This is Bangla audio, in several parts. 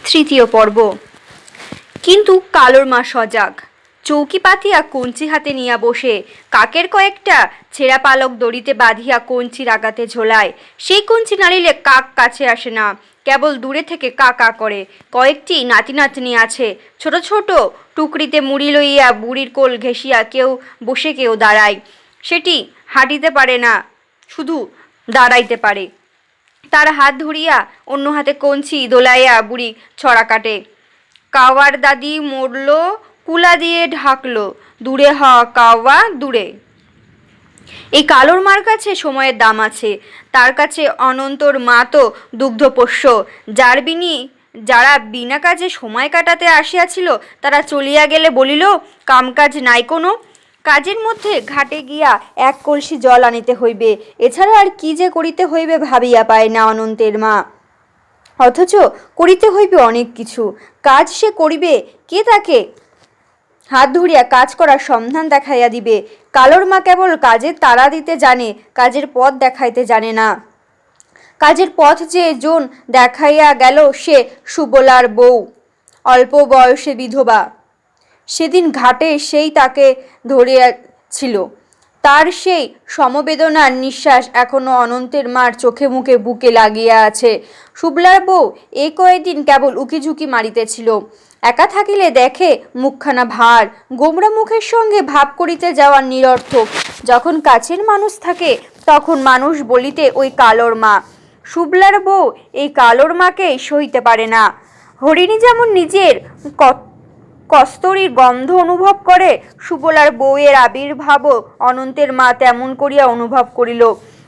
তৃতীয় পর্ব। কিন্তু কালোর মা সজাগ। চৌকি পাতিয়া কঞ্চি হাতে নিয়া বসে কাকের কয়েকটা ছেঁড়া পালক দড়িতে বাঁধিয়া কঞ্চির আগাতে ঝোলায়। সেই কঞ্চি নাড়িলে কাক কাছে আসে না, কেবল দূরে থেকে কা কা করে। কয়েকটি নাতি নাতনি আছে, ছোট ছোট টুকরিতে মুড়ি লইয়া বুড়ির কোল ঘেঁষিয়া কেউ বসে কেউ দাঁড়ায়। সেটি হাঁটিতে পারে না, শুধু দাঁড়াইতে পারে। তার হাত ধরিয়া অন্য হাতে কঞ্চি দোলাইয়া বুড়ি ছড়া কাটে। কাওয়ার দাদি মরল, কুলা দিয়ে ঢাকলো, দূরে হ কাওয়া দূরে। এই কালোর মার কাছে সময়ের দাম আছে। তার কাছে অনন্তর মা তো দুগ্ধপোষ্য। যারা বিনা কাজে সময় কাটাতে আসিয়াছিল তারা চলিয়া গেলে বলিল, কামকাজ নাই কোনো। কাজের মধ্যে ঘাটে গিয়া এক কলসি জল আনিতে হইবে, এছাড়া আর কি যে করিতে হইবে ভাবিয়া পায় না অনন্তের মা। অথচ করিতে হইবে অনেক কিছু। কাজ সে করিবে, কে তাকে হাত ধরিয়া কাজ করার সন্ধান দেখাইয়া দিবে? কালোর মা কেবল কাজের তাড়া দিতে জানে, কাজের পথ দেখাইতে জানে না। কাজের পথ যে জন দেখাইয়া গেল সে সুবলার বউ, অল্প বয়সে বিধবা। সেদিন ঘাটে সেই তাকে ধরিয়াছিল। তার সেই সমবেদনার নিঃশ্বাস এখনো অনন্তের মার চোখে মুখে বুকে লাগিয়া আছে। সুবলার বউ এই কয়েকদিন কেবল উকিঝুঁকি মারিতেছিল। একা থাকিলে দেখে মুখখানা ভার, গোমরা মুখের সঙ্গে ভাব করিতে যাওয়া নিরর্থক। যখন কাছের মানুষ থাকে তখন মানুষ বলিতে ওই কালোর মা। সুবলার বউ এই কালোর মাকে সইতে পারে না। হরিণী যেমন নিজের কস্তরীর গন্ধ অনুভব করে, সুবলার বউয়ের আবির্ভাবও অনন্তের মা তেমন করিয়া অনুভব করিল।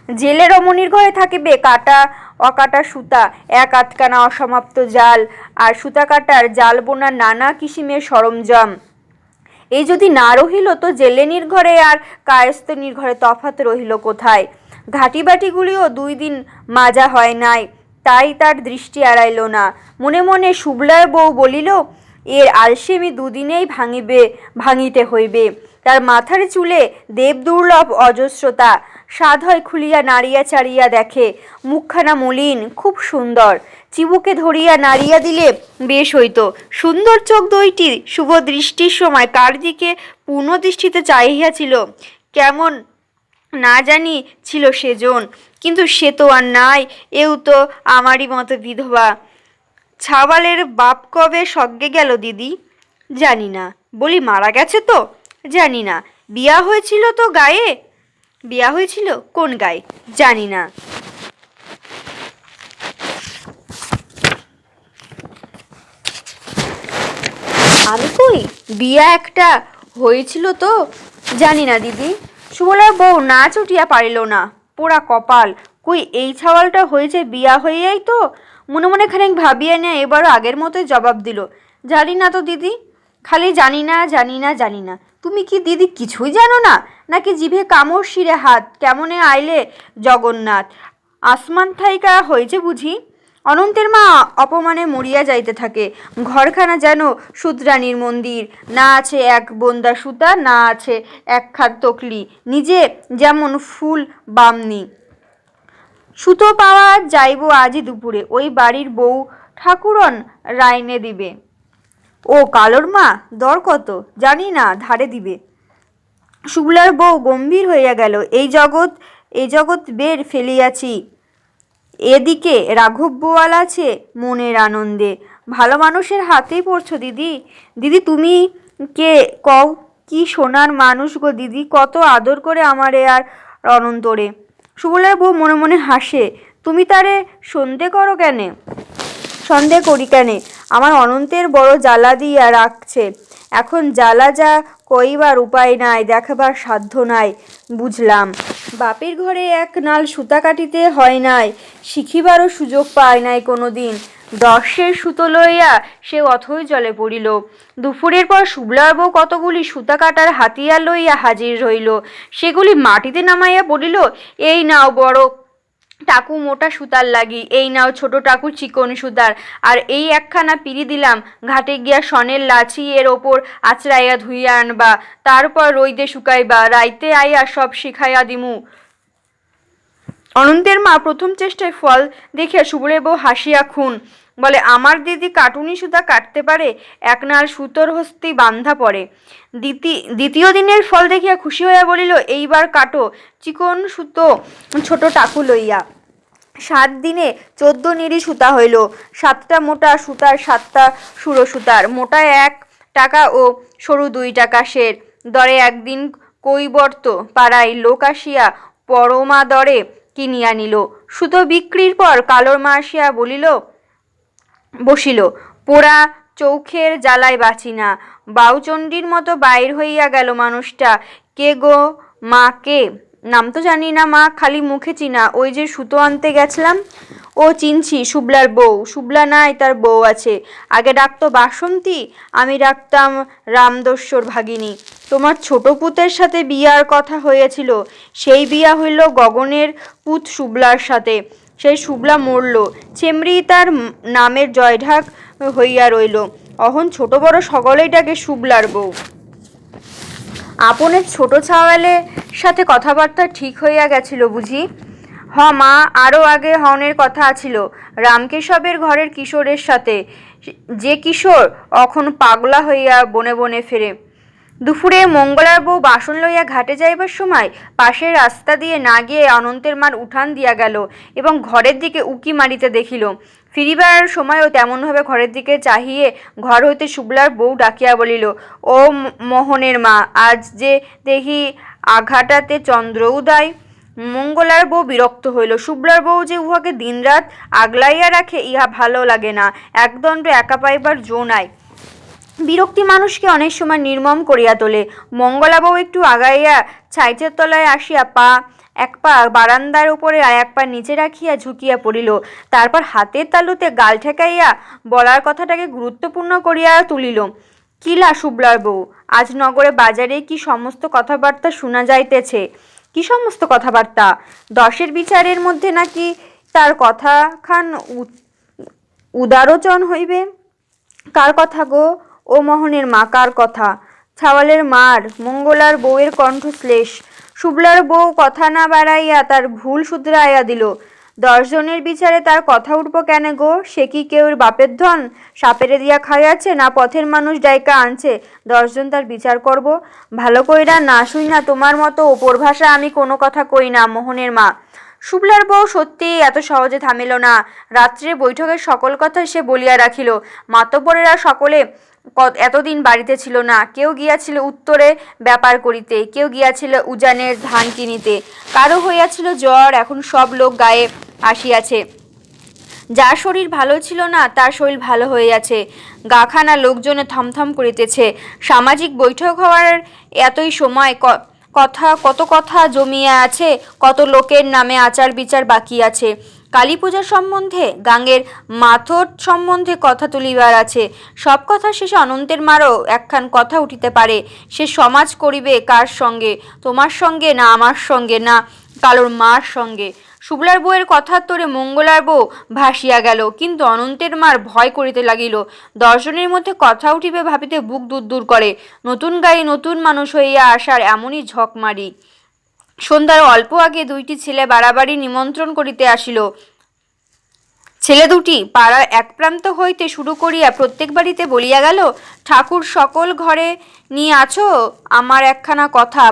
জেলে রমণীর ঘরে থাকিবে কাটা অকাটা সুতা, এক আধখানা অসমাপ্ত জাল, আর সুতা কাটার জাল বোনার নানা কিসিমের সরঞ্জাম। এই যদি না রহিল তো জেলেনির ঘরে আর কায়স্থনীর ঘরে তফাৎ রহিল কোথায়? ঘাটি বাটিগুলিও 2 দিন মাজা হয় নাই, তাই তার দৃষ্টি এড়াইল না। মনে মনে সুবলার বউ বলিল, এর আলসেমি 2 দিনেই ভাঙিতে হইবে। তার মাথার চুলে দেবদুর্লভ অজস্রতা। সাধ হয় খুলিয়া নাড়িয়া চাড়িয়া দেখে, মুখখানা মলিন, খুব সুন্দর। চিবুকে ধরিয়া নাড়িয়া দিলে বেশ হইত। সুন্দর চোখ দুইটি শুভ দৃষ্টির সময় কার দিকে পূর্ণ দৃষ্টিতে চাহিয়াছিল, কেমন না জানি ছিল সেজন। কিন্তু সে তো আর নাই, এও তো আমারই মতো বিধবা। ছাওয়ালের বাপ কবে স্বর্গে গেল দিদি? জানি না। বলি মারা গেছে তো? জানি না। বিয়া হয়েছিল তো গায়ে? বিয়া হয়েছিল কোন গায়ে? জানি না। আমি কই, বিয়া একটা হয়েছিল তো? জানি না দিদি। সুবলার বউ না চটিয়া পারিল না। পোড়া কপাল, কই এই ছাওয়ালটা হয়েছে বিয়া হইয়াই তো। মনে মনে খানিক ভাবিয়া নিয়ে এবারও আগের মতোই জবাব দিল, জানি না তো দিদি। খালি জানি না জানি না জানি না। তুমি কি দিদি কিছুই জানো না? নাকি জিভে কামড় শিরে হাত? কেমনে আইলে জগন্নাথ? আসমান থাইকা হয়েছে বুঝি? অনন্তের মা অপমানে মরিয়া যাইতে থাকে। ঘরখানা যেন শূদ্রাণীর মন্দির। না আছে এক বোন্দা সুতা, না আছে এক খাট তকলি। নিজে যেমন ফুল বামনি। সুতো পাওয়া যাইব আজই দুপুরে। ওই বাড়ির বউ ঠাকুরন রাইনে দিবে। ও কালোর মা, দর কত? জানি না, ধারে দিবে। সুবলার বউ গম্ভীর হইয়া গেল। এই জগৎ বের ফেলিয়াছি, এদিকে রাঘব বোয়াল আছে মনের আনন্দে। ভালো মানুষের হাতেই পড়ছ দিদি। দিদি তুমি কে কও? কি সোনার মানুষ গো দিদি, কত আদর করে আমারে আর অনন্তরে। সুবলার বউ মনে মনে হাসে। তুমি তারে সন্দেহ করো কেনে? সন্দেহ করি কেনে? আমার অনন্তের বড় জ্বালা দিয়া রাখছে। এখন জ্বালা যা কইবার উপায় নাই, দেখাবার সাধ্য নাই। বুঝলাম। বাপের ঘরে এক নাল সুতা কাটিতে হয় নাই, শিখিবারও সুযোগ পায় নাই কোনো দিন। 10 সুতো লইয়া সে অথই জলে পড়িল। দুপুরের পর সুবলার বউ কতগুলি সুতা কাটার হাতিয়ার লইয়া হাজির রইল। সেগুলি মাটিতে নামাইয়া বলিল, এই নাও বড় টাকু মোটা সুতার লাগি, এই নাও ছোট টাকু চিকন সুতার, আর এই একখানা পিড়ি দিলাম। ঘাটে গিয়া সনের লাছি এর ওপর আছড়াইয়া ধুইয়া আনবা, তারপর রইদে শুকাইবা, রাইতে আইয়া সব শিখাইয়া দিমু। অনন্তের মা প্রথম চেষ্টায় ফল দেখিয়া সুবলের বউ হাসিয়া খুন। বলে, আমার দিদি কাটুনি সুতা কাটতে পারে, একনাল সুতোর হস্তি বান্ধা পড়ে। দ্বিতীয় দিনের ফল দেখিয়া খুশি হইয়া বলিল, এইবার কাটো চিকন সুতো ছোট টাকু লইয়া। 7 দিনে 14 নিরি সুতা হইল। 7টা মোটা সুতার 7টা সুরো সুতার, মোটা 1 টাকা ও সরু 2 টাকা সের দরে একদিন কৈবর্ত পাড়ায় লোক আসিয়া পরমা দরে কিনিয়া নিল। সুতো বিক্রির পর কালোর মা আসিয়া বসিল, পোড়া চৌখের জ্বালায় বাঁচি না। বাউচণ্ডীর মতো বাইর হইয়া গেল মানুষটা। কে গো মা, কে? নাম তো জানি না মা, খালি মুখে চিনা। ওই যে সুতো আনতে গেছিলাম। ও চিনছি, শুভলার বউ। শুভলা নাই, তার বউ আছে। আগে ডাকতো বাসন্তী, আমি ডাকতাম রামদস্যুর ভাগিনী। তোমার ছোট পুতের সাথে বিয়ার কথা হয়েছিল, সেই বিয়া হইল গগনের পুত শুভলার সাথে। সেই শুভলা মরল, চেমরি তার নামের জয়ঢাক হইয়া রইল। অহন ছোট বড় সকলেই ডাকে শুভলার বউ। আপনের ছোট ছাওয়ালের সাথে কথাবার্তা ঠিক হইয়া গেছিল বুঝি? হ মা, আরও আগে হনের কথা আছিল রামকেশবের ঘরের কিশোরের সাথে, যে কিশোর অখন পাগলা হইয়া বনে বনে ফেরে। দুপুরে মঙ্গলার বউ বাসন লইয়া ঘাটে যাইবার সময় পাশের রাস্তা দিয়ে না গিয়ে অনন্তের মার উঠান দিয়া গেল এবং ঘরের দিকে উকি মারিতে দেখিল। ফিরিবার সময়ও তেমনভাবে ঘরের দিকে চাহিয়ে ঘর হইতে শুভলার বউ ডাকিয়া বলিল, ও মোহনের মা, আজ যে দেখি আঘাটাতে চন্দ্র উদয়। মঙ্গলার বউ বিরক্ত হইল। শুভলার বউ যে উহাকে দিনরাত আগলাইয়া রাখে, ইহা ভালো লাগে না। একদণ্ড একা পাইবার জো নাই। বিরক্তি মানুষকে অনেক সময় নির্মম করিয়া তোলে। মঙ্গলা বউ একটু আগাইয়া ছাইচের তলায় আসিয়া এক পা বারান্দার উপরে আর এক পা নিচে রাখিয়া ঝুঁকিয়া পড়িল। তারপর হাতের তালুতে গাল ঠেকাইয়া বলার কথাটাকে গুরুত্বপূর্ণ করিয়া তুলিল। কিলা শুভলার বউ, আজ নগরে বাজারে কি সমস্ত কথাবার্তা শোনা যাইতেছে? কি সমস্ত কথাবার্তা? 10-এর বিচারের মধ্যে নাকি তার কথাখান উদারোচন হইবে? কার কথা গো? ও মোহনের মা, কার কথা? ছাওয়ালের মার। মঙ্গলার বউয়ের কণ্ঠ শ্লেষ। শুভলার বউ কথা না বাড়াইয়া তার ভুল শুধরাইয়া দিল। 10 জনের বিচারে তার কথা উঠব কেন গো? সে কি কেউ বাপের ধন সাপেরে দিয়া খাইয়াছে, না পথের মানুষ ডাইকা আনছে 10 জন তার বিচার করব? ভালো কইরা না শুই না তোমার মতো ওপর ভাষা আমি কোনো কথা কই না মোহনের মা। শুভলার বউ সত্যি এত সহজে থামিল না। রাত্রে বৈঠকের সকল কথা সে বলিয়া রাখিল। মাতব্বরেরা সকলে এতদিন বাড়িতে ছিল না। কেউ গিয়াছিল উত্তরে ব্যাপার করিতে, কেউ গিয়াছিল উজানের ধান কিনিতে, কারো হইয়াছিল জ্বর, এখন সব লোক গায়ে আসিয়াছে। যার শরীর ভালো ছিল না তার শরীর ভালো হইয়াছে। গাখানা লোকজনে থমথম করিতেছে। সামাজিক বৈঠক হওয়ার এতই সময় কত কথা জমিয়া আছে, কত লোকের নামে আচার বিচার বাকি আছে। কালী পূজার সম্বন্ধে, গাঙের মাথর সম্বন্ধে কথা তুলিবার আছে। সব কথা শেষে অনন্তের মারও একখান কথা উঠিতে পারে। সে সমাজ করিবে কার সঙ্গে? তোমার সঙ্গে, না আমার সঙ্গে, না কালোর মার সঙ্গে? শুভলার বউয়ের কথার তোরে মঙ্গলার বউ ভাসিয়া গেল, কিন্তু অনন্তের মার ভয় করিতে লাগিল। 10 জনের মধ্যে কথা উঠিবে ভাবিতে বুক দূর করে। নতুন গায়ে নতুন মানুষ হইয়া আসার এমনই ঝক মারি। সন্ধ্যার অল্প আগে 2টি ছেলে বাড়াবাড়ি নিমন্ত্রণ করিতে আসিল। ছেলে দুটি পাড়ার এক প্রান্ত হইতে শুরু করিয়া প্রত্যেক বাড়িতে বলিয়া গেল, ঠাকুর সকল ঘরে নিয়ে আছো, আমার একখানা কথা।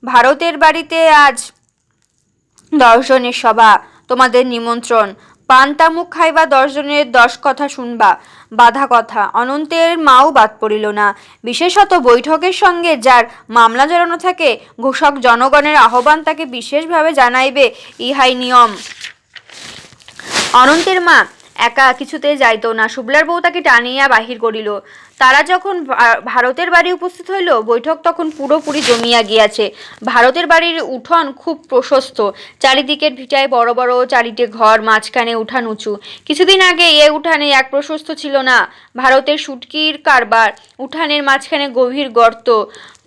ভারতের বাড়িতে আজ 10 জনের সভা, তোমাদের নিমন্ত্রণ। পান তামুক খাইবা, 10 জনের 10 কথা শুনবা, বাধা কথা। অনন্তের মাও বাদ পড়িল না। বিশেষত বৈঠকের সঙ্গে যার মামলা জড়ানো থাকে, ঘোষক জনগণের আহ্বান তাকে বিশেষভাবে জানাইবে, ইহাই নিয়ম। অনন্তের মা একা কিছুতে যাইত না। শুভলার বউ তাকে টানিয়া বাহির করিল। তারা যখন ভারতের বাড়ি উপস্থিত হইল, বৈঠক তখন পুরোপুরি জমিয়া গিয়াছে। ভারতের বাড়ির উঠোন খুব প্রশস্ত। চারিদিকের ভিটায় বড় বড় 4টে ঘর, মাঝখানে উঠান উঁচু। কিছুদিন আগে এ উঠানে এক প্রশস্ত ছিল না। ভারতের সুটকির কারবার। উঠানের মাঝখানে গভীর গর্ত,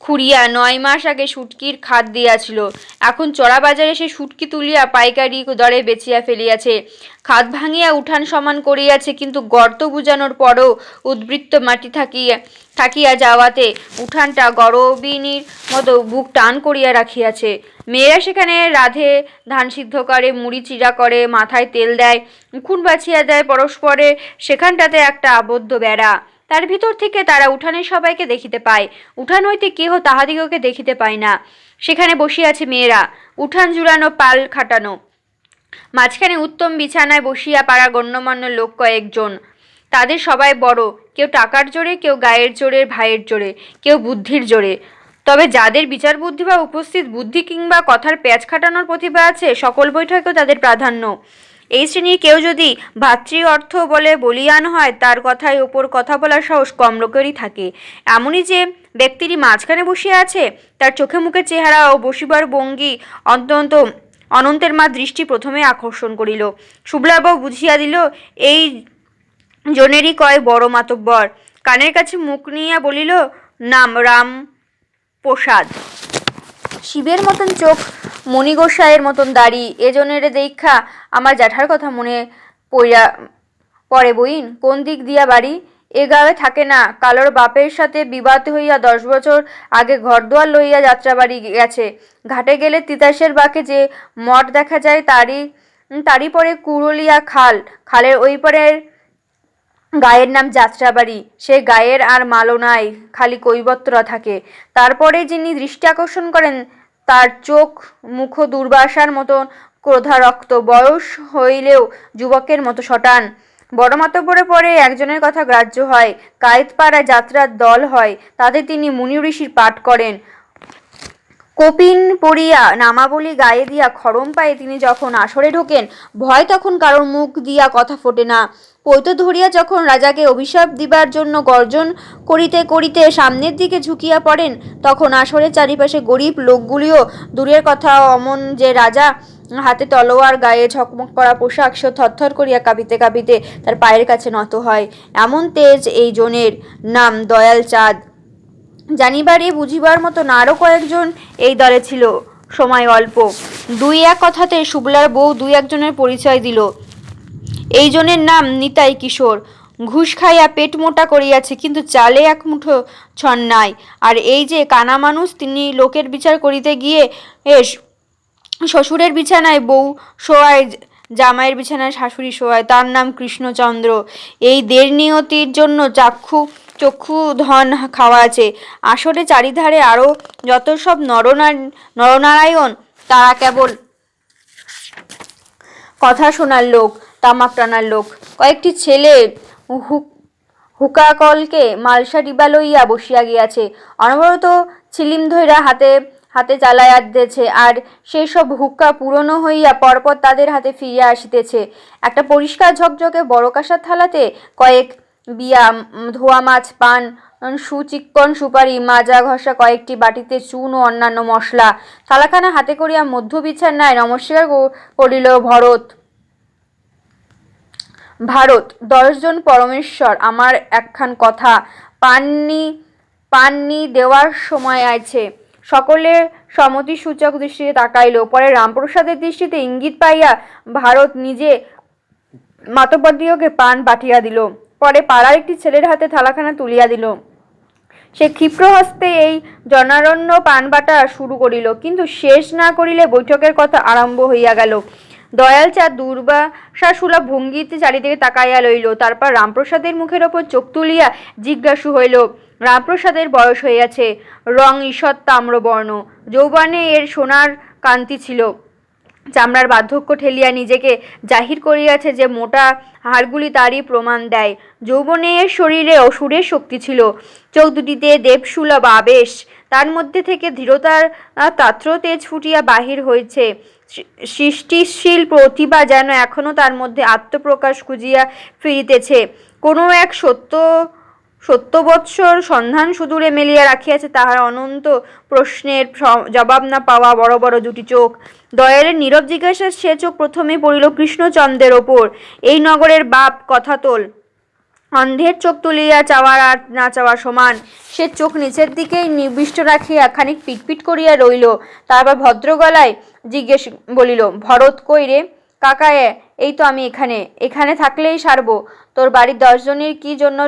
খুঁড়িয়া 9 মাস আগে শুটকির খাদ দিয়াছিল, এখন চড়া বাজারে সে শুটকি তুলিয়া পাইকারি দরে বেচিয়া ফেলিয়াছে। খাদ ভাঙিয়া উঠান সমান করিয়াছে, কিন্তু গর্ত বুঝানোর পরও উদ্বৃত্ত মাটি থাকিয়া যাওয়াতে উঠানটা গরবিনীর মতো বুক টান করিয়া রাখিয়াছে। মেয়েরা সেখানে রাধে, ধান সিদ্ধ করে, মুড়ি চিরা করে, মাথায় তেল দেয়, উকুন বাছিয়া দেয় পরস্পরে। সেখানটাতে একটা আবদ্ধ বেড়া, তার ভিতর থেকে তারা উঠানের সবাইকে দেখিতে পায়, উঠান হইতে কেহ তাহাদিগকে দেখিতে পায় না। সেখানে বসিয়াছে মেয়েরা, উঠান জুড়ানো, পাল খাটানো, মাঝখানে উত্তম বিছানায় বসিয়া পাড়া গণ্যমান্য লোক কয়েকজন। তাদের সবাই বড়, কেউ টাকার জোরে, কেউ গায়ের জোরে, ভাইয়ের জোরে, কেউ বুদ্ধির জোরে। তবে যাদের বিচার বুদ্ধি বা উপস্থিত বুদ্ধি কিংবা কথার প্যাঁচ খাটানোর প্রতিভা আছে, সকল বৈঠকেও তাদের প্রাধান্য। এই শ্রেণীর কেউ যদি ভাতৃ অর্থ বলে বলিয়ান হয়, তার কথায় ওপর কথা বলার সাহস কম লোকেরই থাকে। এমনই যে ব্যক্তিটি মাঝখানে বসিয়া আছে, তার চোখে মুখে চেহারা ও বসিবার ভঙ্গি অনন্তের মা দৃষ্টি প্রথমে আকর্ষণ করিল। শুক্লাবাবু বুঝিয়া দিল, এই জনেরই কয় বড় মাতব্বর। কানের কাছে মুখ নিয়া বলিল, নাম রাম প্রসাদ, শিবের মতন চোখ, মণিগোসাইয়ের মতন দাড়ি। এজনের দেখা আমার জ্যাঠার কথা মনে পড়ে বইন। কোন দিক দিয়া বাড়ি? এ গাঁয়ে থাকে না, কালোর বাপের সাথে বিবাদ হইয়া 10 বছর আগে ঘরদুয়ার লইয়া যাত্রাবাড়ি গেছে। ঘাটে গেলে তিতাসের বাঁকে যে মঠ দেখা যায়, তারই পরে কুড়লিয়া খাল, খালের ওই পারের গায়ের নাম যাত্রাবাড়ি। সে গায়ের আর মালো নাই, খালি কৈবত্যরা থাকে। তারপরে যিনি দৃষ্টি আকর্ষণ করেন, তার চোখ মুখ দুর্বাসার মতন ক্রোধারক্ত, বয়স হইলেও যুবকের মতো সটান। বড় মাতব্বরে পরে একজনের কথা গ্রাহ্য হয়। কায়েতপাড়ায় যাত্রার দল হয়, তাতে তিনি মুনি ঋষির পাঠ করেন। কপিন পড়িয়া নামাবলী গায়ে দিয়া খড়ম পায়ে তিনি যখন আসরে ঢোকেন, ভয় তখন কারোর মুখ দিয়া কথা ফোটে না। পৈত ধরিয়া যখন রাজাকে অভিশাপ দিবার জন্য গর্জন করিতে করিতে সামনের দিকে ঝুঁকিয়া পড়েন, তখন আসরের চারিপাশে গরিব লোকগুলিও দূরের কথা, অমন যে রাজা, হাতে তলোয়ার, গায়ে ঝকমক করা পোশাক, সে থরথর করিয়া কাঁপিতে কাঁপিতে তার পায়ের কাছে নত হয়। এমন তেজ এই জনের। নাম দয়াল চাঁদ। জানিবারে বুঝিবার মতো আরও কয়েকজন এই দলে ছিল। সময় অল্প। 2-1 কথাতে শুক্লার বউ 2-1 পরিচয় দিল। এই জনের নাম নিতাই কিশোর। ঘুষ খাইয়া পেট মোটা করিয়াছে, কিন্তু চালে এক মুঠো ছন নাই। আর এই যে কানা মানুষ, তিনি লোকের বিচার করিতে গিয়ে শ্বশুরের বিছানায় বউ শোয়ায়, জামাইয়ের বিছানায় শাশুড়ি শোয়ায়। তার নাম কৃষ্ণচন্দ্র। এই দের নিয়তির জন্য চক্ষু ধন খাওয়া আছে। আসরে চারিধারে আরো যত সব নরনারায়ণ, তারা কেবল কথা শোনার লোক, তামাক টানার লোক। কয়েকটি ছেলে হুকাকলকে মালসা ডিবা লইয়া বসিয়া গিয়াছে, অনবরত ছিলিম ধইরা হাতে হাতে চালাইয়া দিতেছে, আর সেই সব হুক্কা পুরনো হইয়া পরপর তাদের হাতে ফিরিয়া আসিতেছে। একটা পরিষ্কার ঝকঝকে বড় কাঁসার থালাতে কয়েক বিয়া, ধোয়া মাছ, পান, সুচিক্কন সুপারি, মাজা ঘষা কয়েকটি বাটিতে চুন ও অন্যান্য মশলা। থালাখানা হাতে করিয়া মধ্য বিছানায় নমস্কার করিল ভারত। 10 জন পরমেশ্বর, আমার একখান কথা, পাননি দেওয়ার সময় আছে। সকলে সম্মতিসূচক দৃষ্টিতে তাকাইল। পরে রামপ্রসাদের দৃষ্টিতে ইঙ্গিত পাইয়া ভারত নিজে মাতব্বরদিগকে পান পাঠিয়া দিল। পরে পাড়ার একটি ছেলের হাতে থালাখানা তুলিয়া দিল। সে ক্ষিপ্র হস্তে এই জনারণ্য পান বাটা শুরু করিল, কিন্তু শেষ না করিলে বৈঠকের কথা আরম্ভ হইয়া গেল। দয়াল চাঁদ দুর্বাসাসুলভ ভঙ্গিতে চারিদিকে তাকাইয়া লইল। তারপর রামপ্রসাদের মুখের ওপর চোখ তুলিয়া জিজ্ঞাসু হইল। রামপ্রসাদের বয়স হইয়াছে, রং ঈষৎ তাম্রবর্ণ, যৌবনে এর সোনার কান্তি ছিল। চামড়ার বার্ধক্য ঠেলিয়া নিজেকে জাহির করিয়াছে যে মোটা হাড়গুলি তারই প্রমাণ দেয়। যৌবনে এর শরীরে অসুরের শক্তি ছিল। চোখ দুটিতে দেবসুলভ আবেশ, তার মধ্যে থেকে ধীরতার তাত্র তেজ ফুটিয়া বাহির হয়েছে। সৃষ্টিশীল প্রতিভা যেন এখনো তার মধ্যে আত্মপ্রকাশ খুঁজিয়া ফিরিতেছে। কোনো এক সত্যবৎসর সন্ধান সুদূরে মেলিয়া রাখিয়াছে তাহার অনন্ত প্রশ্নের জবাব না পাওয়া বড় বড় দুটি চোখ। দয়ালের নীরব জিজ্ঞাসা সে চোখ প্রথমেই পড়িল কৃষ্ণচন্দ্রের ওপর। এই নগরের বাপ কথা তোল, অন্ধের চোখ তুলিয়া চাওয়ার আর না চাওয়ার সমান। সে চোখ নিচের দিকেই নিবিষ্ট রাখিয়া খানিক পিটপিট করিয়া রইল। তারপর ভদ্র গলায় জিজ্ঞেস বলিল, ভরত কই রে? কাকা এই তো আমি এখানে। এখানে থাকলেই সারবো। তোর বাড়ির 10 জনের কি জন্য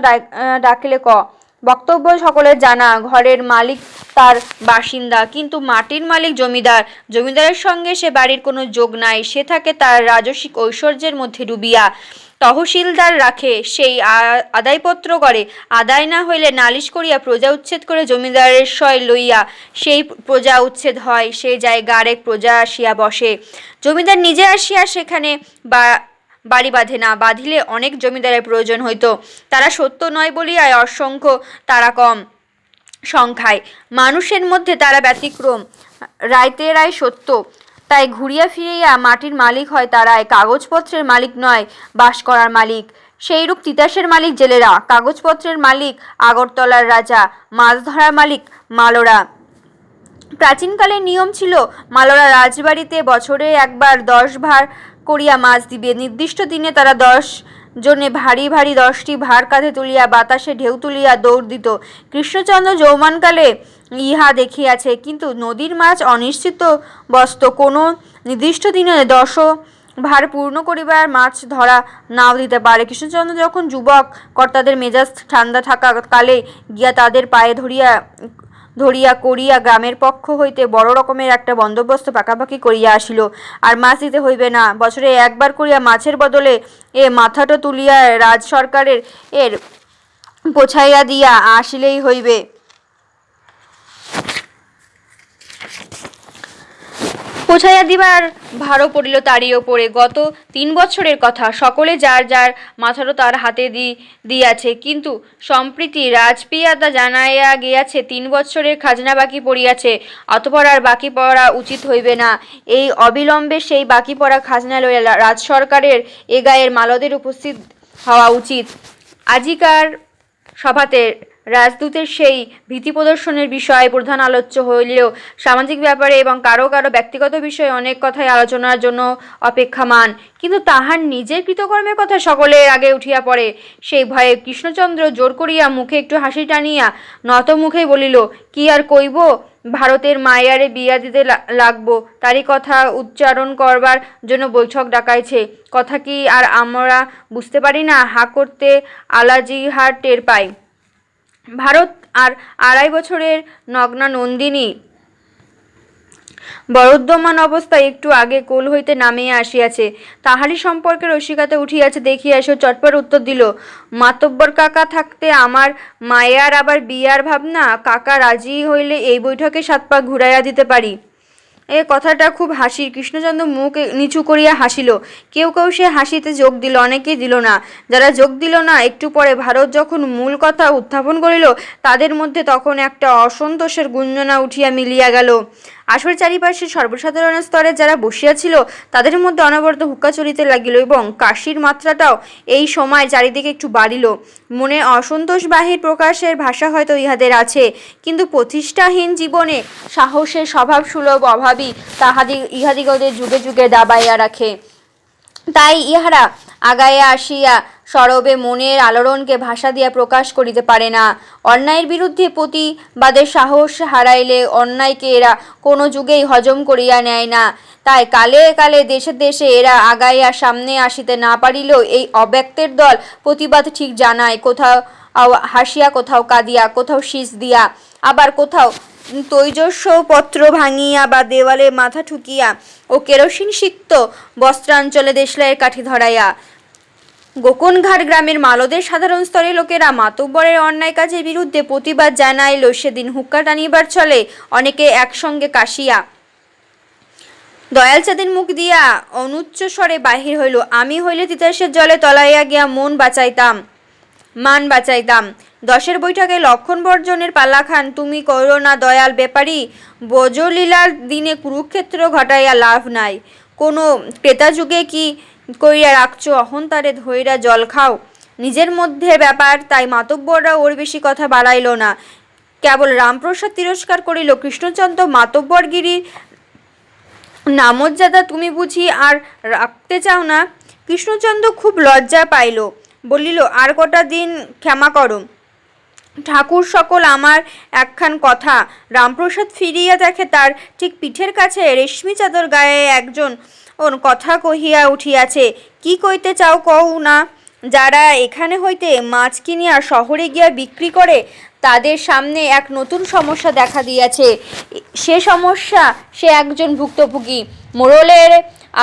ডাকলে ক। বক্তব্য সকলের জানা, ঘরের মালিক তার বাসিন্দা, কিন্তু মাটির মালিক জমিদার। জমিদারের সঙ্গে সে বাড়ির কোনো যোগ নাই। সে থাকে তার রাজসিক ঐশ্বর্যের মধ্যে ডুবিয়া। তহসিলদার রাখে, সেই আদায়পত্র করে। আদায় না হইলে নালিশ করিয়া প্রজা উচ্ছেদ করে জমিদারের সয় লইয়া সেই প্রজা উচ্ছেদ হয়। সেই জায়গা আরেক প্রজা আসিয়া বসে। জমিদার নিজে আসিয়া সেখানে বাড়ি বাঁধে না। বাঁধিলে অনেক জমিদারের প্রয়োজন হইত। তারা সত্য নয় বলিয়া অসংখ্য, তারা কম সংখ্যায়। মানুষের মধ্যে তারা ব্যতিক্রম, রায়তে রায় সত্য। তাই ঘুরিয়া ফিরিয়া মাটির মালিক হয় তারাই, কাগজপত্রের মালিক নয়, বাস করার মালিক। সেইরূপ তিতাসের মালিক জেলেরা, কাগজপত্রের মালিক আগরতলার রাজা, মাছ ধরার মালিক মালোরা। প্রাচীনকালের নিয়ম ছিল, মালোরা রাজবাড়িতে বছরে একবার 10 ভার করিয়া মাছ দিবে। নির্দিষ্ট দিনে তারা 10 জনে ভারী ভারী 10টি ভার কাঁধে তুলিয়া বাতাসে ঢেউ তুলিয়া দৌড় দিত। কৃষ্ণচন্দ্র যৌবনকালে ইহা দেখিয়াছে। কিন্তু নদীর মাছ অনিশ্চিত বস্তু, কোনো নির্দিষ্ট দিনে 10 ভার পূর্ণ করিবার মাছ ধরা নাও দিতে পারে। কৃষ্ণচন্দ্র যখন যুবক, কর্তাদের মেজাজ ঠান্ডা থাকা কালে গিয়া তাদের পায়ে ধরিয়া করিয়া গ্রামের পক্ষ হইতে বড় রকমের একটা বন্দোবস্ত পাকাপাকি করিয়া আসিল। আর মাছ দিতে হইবে না, বছরে একবার করিয়া মাছের বদলে মাথাটো তুলিয়া রাজ সরকারের পোছাইয়া দিয়া আসিলেই হইবে। পোছাইয়া দিবার ভারও পড়িল তারই ওপরে। গত 3 বছরের কথা। সকলে যার যার মাথারও তার হাতে দিয়াছে। কিন্তু সম্প্রতি রাজপিয়াদা জানাইয়া গিয়াছে 3 বছরের খাজনা বাকি পড়িয়াছে, অতঃপর আর বাকি পড়া উচিত হইবে না। এই অবিলম্বে সেই বাকি পড়া খাজনা লইয়া রাজ সরকারের এ গায়ের মালদের উপস্থিত হওয়া উচিত। আজিকার সভাতে রাজদূতের সেই ভীতি প্রদর্শনের বিষয় প্রধান আলোচ্য হইলেও সামাজিক ব্যাপারে এবং কারো কারো ব্যক্তিগত বিষয়ে অনেক কথাই আলোচনার জন্য অপেক্ষামান। কিন্তু তাহার নিজের কৃতকর্মের কথা সকলের আগে উঠিয়া পড়ে। সেই ভয়ে কৃষ্ণচন্দ্র জোর করিয়া মুখে একটু হাসি টানিয়া নত মুখেই বলিল, কি আর কইব, ভারতের মায়ারে বিয়া দিতে লাগবো, তারই কথা উচ্চারণ করবার জন্য বৈঠক ডাকাইছে। কথা কি আর আমরা বুঝতে পারি না? হা করতে আলাজিহার টের পাই। ভারত আর 2.5 বছরের নগ্না নন্দিনী বরোদ্যমান অবস্থায় একটু আগে কোল হইতে নামিয়া আসিয়াছে। তাহারই সম্পর্কে রসিকতা উঠিয়াছে দেখিয়া সে চটপট উত্তর দিল, মাতব্বর কাকা থাকতে আমার মায়ার আবার বিয়ার ভাবনা? কাকা রাজি হইলে এই বৈঠকে 7 পা ঘুরাইয়া দিতে পারি। এ কথাটা খুব হাসির। কৃষ্ণচন্দ্র মুখ নিচু করিয়া হাসিল। কেউ কেউ সে হাসিতে যোগ দিল, অনেকেই দিল না। যারা যোগ দিল না, একটু পরে ভারত যখন মূল কথা উত্থাপন করিল, তাদের মধ্যে তখন একটা অসন্তোষের গুঞ্জনা উঠিয়া মিলিয়া গেল। আসর চারিপাশে সর্বসাধারণ স্তরে যারা বসিয়াছিল তাদের মধ্যে অনবরত হুক্কা চলিতে লাগিল এবং কাশির মাত্রাটাও এই সময় চারিদিকে একটু বাড়িল। মনে অসন্তোষ বাহির প্রকাশের ভাষা হয়তো ইহাদের আছে, কিন্তু প্রতিষ্ঠাহীন জীবনে সাহসের স্বভাব সুলভ অভাবই ইহাদিগদের যুগে যুগে দাবাইয়া রাখে। তাই ইহারা আগাইয়া আসিয়া সরবে মনের আলোড়নকে ভাষা দিয়া প্রকাশ করিতে পারে না। অন্যায়ের বিরুদ্ধে প্রতিবাদের সাহস হারাইলে অন্যায়কে এরা কোনো যুগেই হজম করিয়া নেয় না। তাই কালে কালে দেশে দেশে এরা আগাইয়া সামনে আসিতে না পারিলেও এই অব্যক্তের দল প্রতিবাদ ঠিক জানায়, কোথাও হাসিয়া, কোথাও কাঁদিয়া, কোথাও শীষ দিয়া, আবার কোথাও তৈজস্য পত্র ভাঙিয়া বা দেওয়ালে মাথা ঠুকিয়া ও কেরোসিন সিক্ত বস্ত্রাঞ্চলে দেশলাইয়ের কাঠি ধরাইয়া। গোকনঘাট গ্রামের মালদের সাধারণ স্তরের লোকেরা মাতব্বরের অন্যায় কাজের বিরুদ্ধে প্রতিবাদ জানাইল। সেদিন হুক্কা টানিবার ছলে অনেকে একসঙ্গে কাশিয়া দয়ালচাঁদের মুখ দিয়া অনুচ্চ স্বরে বাহির হইল, আমি হইলে তিতাসের জলে তলাইয়া গিয়া মান বাঁচাইতাম। 10 বৈঠকে লক্ষণ বর্জনের পালা খান তুমি করো না দয়াল ব্যাপারী। বজলীলার দিনে কুরুক্ষেত্র ঘটাইয়া লাভ নাই। কোনো ক্রেতাযুগে কি কইরা রাখছো, অহংতারে ধইরা জল খাও। নিজের মধ্যে ব্যাপার, তাই মাতব্বররা ওর বেশি কথা বাড়াইল না। কেবল রামপ্রসাদ তিরস্কার করিল, কৃষ্ণচন্দ্র মাতব্বরগিরির নামর্যাদা তুমি বুঝি আর রাখতে চাও না? কৃষ্ণচন্দ্র খুব লজ্জা পাইল। বলিল, আর কটা দিন ক্ষমা করো ঠাকুর সকল, আমার একখান কথা। রামপ্রসাদ ফিরিয়া দেখে তার ঠিক পিঠের কাছে রেশমি চাদর গায়ে একজন ওর কথা কহিয়া উঠিয়াছে। কি কইতে চাও কও না। যারা এখানে হইতে মাছ কিনিয়া শহরে গিয়া বিক্রি করে তাদের সামনে এক নতুন সমস্যা দেখা দিয়াছে। সে সমস্যা, সে একজন ভুক্তভোগী। মোড়লের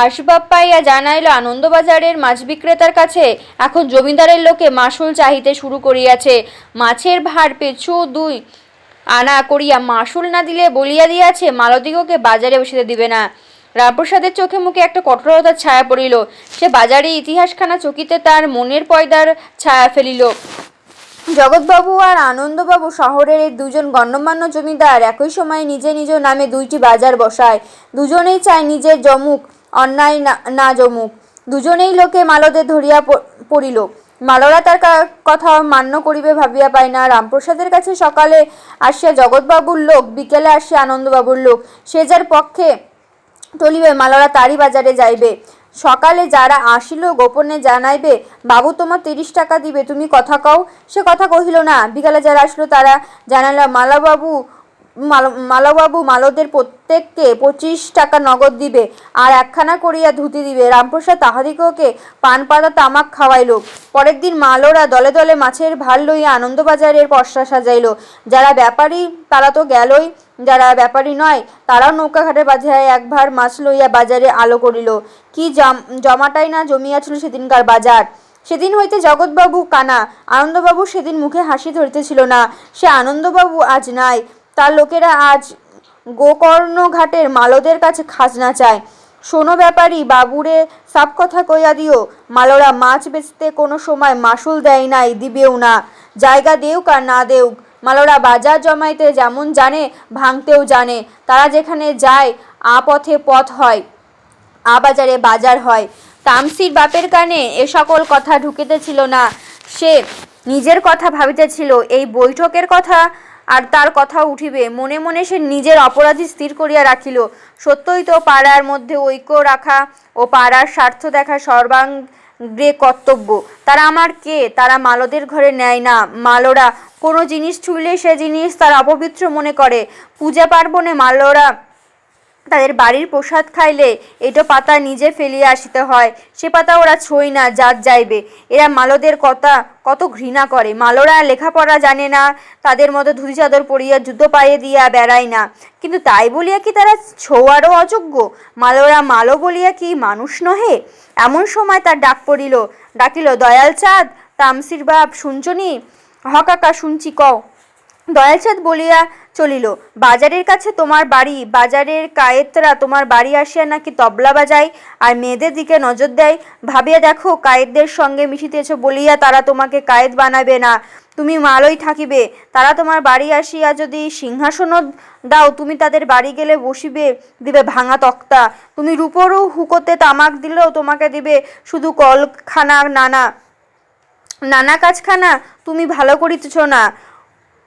আসবাব পাইয়া জানাইল আনন্দবাজারের মাছ বিক্রেতার কাছে এখন জমিদারের লোকে মাসুল চাহিতে শুরু করিয়াছে। মাছের ভার পিছু 2 আনা করিয়া মাসুল না দিলে বলিয়া দিয়াছে মালদিগকে বাজারে বসিতে দিবে না। রামপ্রসাদের চোখে মুখে একটা কঠোরতার ছায়া পড়িল। সে বাজারে ইতিহাসখানা চকিতে তার মনের পয়দার ছায়া ফেলিল। জগৎবাবু আর আনন্দবাবু শহরের এই দুজন গণ্যমান্য জমিদার একই সময় নিজ নিজ নামে 2টি বাজার বসায়। দুজনেই চায় নিজের জমুক, অন্যায় না জমুক। দুজনেই লোকে মালদের ধরিয়া পড়িল। মালরা তার কথা মান্য করিবে ভাবিয়া পায় না। রামপ্রসাদের কাছে সকালে আসিয়া জগৎবাবুর লোক, বিকেলে আসিয়া আনন্দবাবুর লোক। সে যার পক্ষে টলিবে মালরা তারই বাজারে যাইবে। সকালে যারা আসিল গোপনে জানাইবে, বাবু তোমার 30 টাকা দিবে, তুমি কথা কও। সে কথা কহিল না। বিকালে যারা আসলো তারা জানাইল মালবাবু মালদের প্রত্যেককে 25 টাকা নগদ দিবে আর একখানা করিয়া ধুতি দিবে। রামপ্রসাদ তাহাদিগকে পান পাতা তামাক খাওয়াইল। পরের দিন মালরা দলে দলে মাছের ভার লইয়া আনন্দবাজারের পসরা সাজাইল। যারা ব্যাপারী তারা তো গেলই, যারা ব্যাপারী নয় তারাও নৌকাঘাটে বাঁধিয়া এক ভার মাছ লইয়া বাজারে আলো করিল। কি জমাটাই না জমিয়াছিল সেদিনকার বাজার। সেদিন হইতে জগৎবাবু কানা। আনন্দবাবু সেদিন মুখে হাসি ধরিতেছিল না। সে আনন্দবাবু আজ নাই। তার লোকেরা আজ গোকর্ণ ঘাটের মালদের কাছে খাজনা চায়। শোনো ব্যাপারী বাবুরে সাপ কথা কইয়া দিও, মালরা মাছ বেচতে কোনো সময় মাসুল দেয় নাই, দিবেও না। জায়গা দেউক আর না দেউক, মালরা বাজার জমাইতে যেমন জানে ভাঙতেও জানে। তারা যেখানে যায় আ পথে পথ হয়, আ বাজারে বাজার হয়। তামসির বাপের কানে এ সকল কথা ঢুকিতেছিল না। সে নিজের কথা ভাবিতেছিল, এই বৈঠকের কথা আর তার কথা উঠিবে। মনে মনে সে নিজের অপরাধী স্থির করিয়া রাখিল। সত্যই তো পাড়ার মধ্যে ঐক্য রাখা ও পাড়ার স্বার্থ দেখা সর্বাঙ্গে কর্তব্য। তারা আমার কে? তারা মালদের ঘরে নেয় না। মালরা কোনো জিনিস ছুঁইলে সে জিনিস তারা অপবিত্র মনে করে। পূজা পার্বণে মালরা তাদের বাড়ির প্রসাদ খাইলে এটো পাতা নিজে ফেলিয়া আসিতে হয়। সে পাতা ওরা ছোঁয় না, জাত যাইবে। এরা মালদের কথা কত ঘৃণা করে। মালরা লেখাপড়া জানে না, তাদের মতো ধুতি চাদর পরিয়া জুতো পায়ে দিয়া বেড়ায় না। কিন্তু তাই বলিয়া কি তারা ছোঁয়ারও অযোগ্য? মালরা মালো বলিয়া কি মানুষ নহে? এমন সময় তার ডাক পড়িল। ডাকিল, দয়াল চাঁদ, তামসির বাপ শুনছনি? হ কাকা, শুনছি, কও। দয়ালচাঁদ বলিয়া চলিল, বাজারের কাছে তোমার বাড়ি। বাজারের কায়েতরা তোমার বাড়ি আসিয়া নাকি তবলা বাজায় আর মেয়েদের দিকে নজর দেয়। ভাবিয়া দেখো, কায়েতদের সঙ্গে মিশিতেছ বলিয়া তারা তোমাকে কায়েত বানাবে না, তুমি মালই থাকিবে। তারা তোমার বাড়ি আসিয়া যদি সিংহাসনও দাও, তুমি তাদের বাড়ি গেলে বসিবে, দিবে ভাঙা তক্তা। তুমি রূপোরও হুকোতে তামাক দিলেও তোমাকে দিবে শুধু কলখানা, নানা কাজখানা। তুমি ভালো করিতেছ না।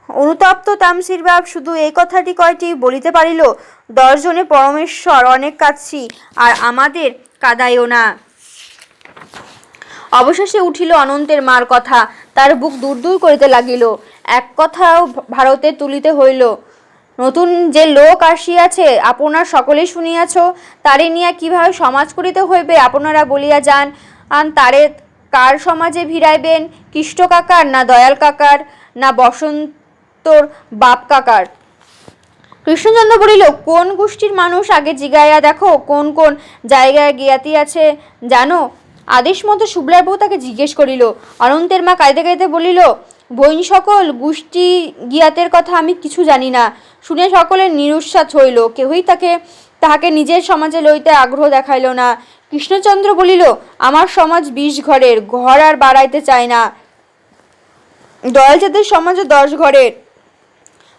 অনুতপ্ত তামসির বাপ শুধু এই কথাটি কয়টি বলিতে পারিল, 10 জনে পরমেশ্বর, অনেক কাঁদছি, আর আমাদের কাঁদাইও না। অবশেষে উঠিল অনন্তের মার কথা। তার বুক দূর দূর করিতে লাগিল। এক কথাও ভারতে তুলিতে হইল। নতুন যে লোক আসিয়াছে আপনার সকলেই শুনিয়াছ, তারে নিয়া কিভাবে সমাজ করিতে হইবে আপনারা বলিয়া যান। তারে কার সমাজে ভিড়াইবেন? কৃষ্ণ কাকার, না দয়াল কাকার, না বসন্তর বাপ কাকার? কৃষ্ণচন্দ্র বলিল, কোন গোষ্ঠীর মানুষ আগে জিগাইয়া দেখো, কোন কোন জায়গায় গিয়াতিয়াছে জানো? আদেশ মতো শুভ্রার বউ তাকে জিজ্ঞেস করিল। অনন্তের মা কাঁদিতে কাঁদিতে বলিল, বইন সকল গোষ্ঠী গিয়াতের কথা আমি কিছু জানি না। শুনে সকলের নিরুৎসাহ হইল। কেহই তাহাকে নিজের সমাজে লইতে আগ্রহ দেখাইল না। কৃষ্ণচন্দ্র বলিল, আমার সমাজ 20 ঘরের, ঘর আর বাড়াইতে চায় না। দয়ালচাঁদের সমাজে 10 ঘরের,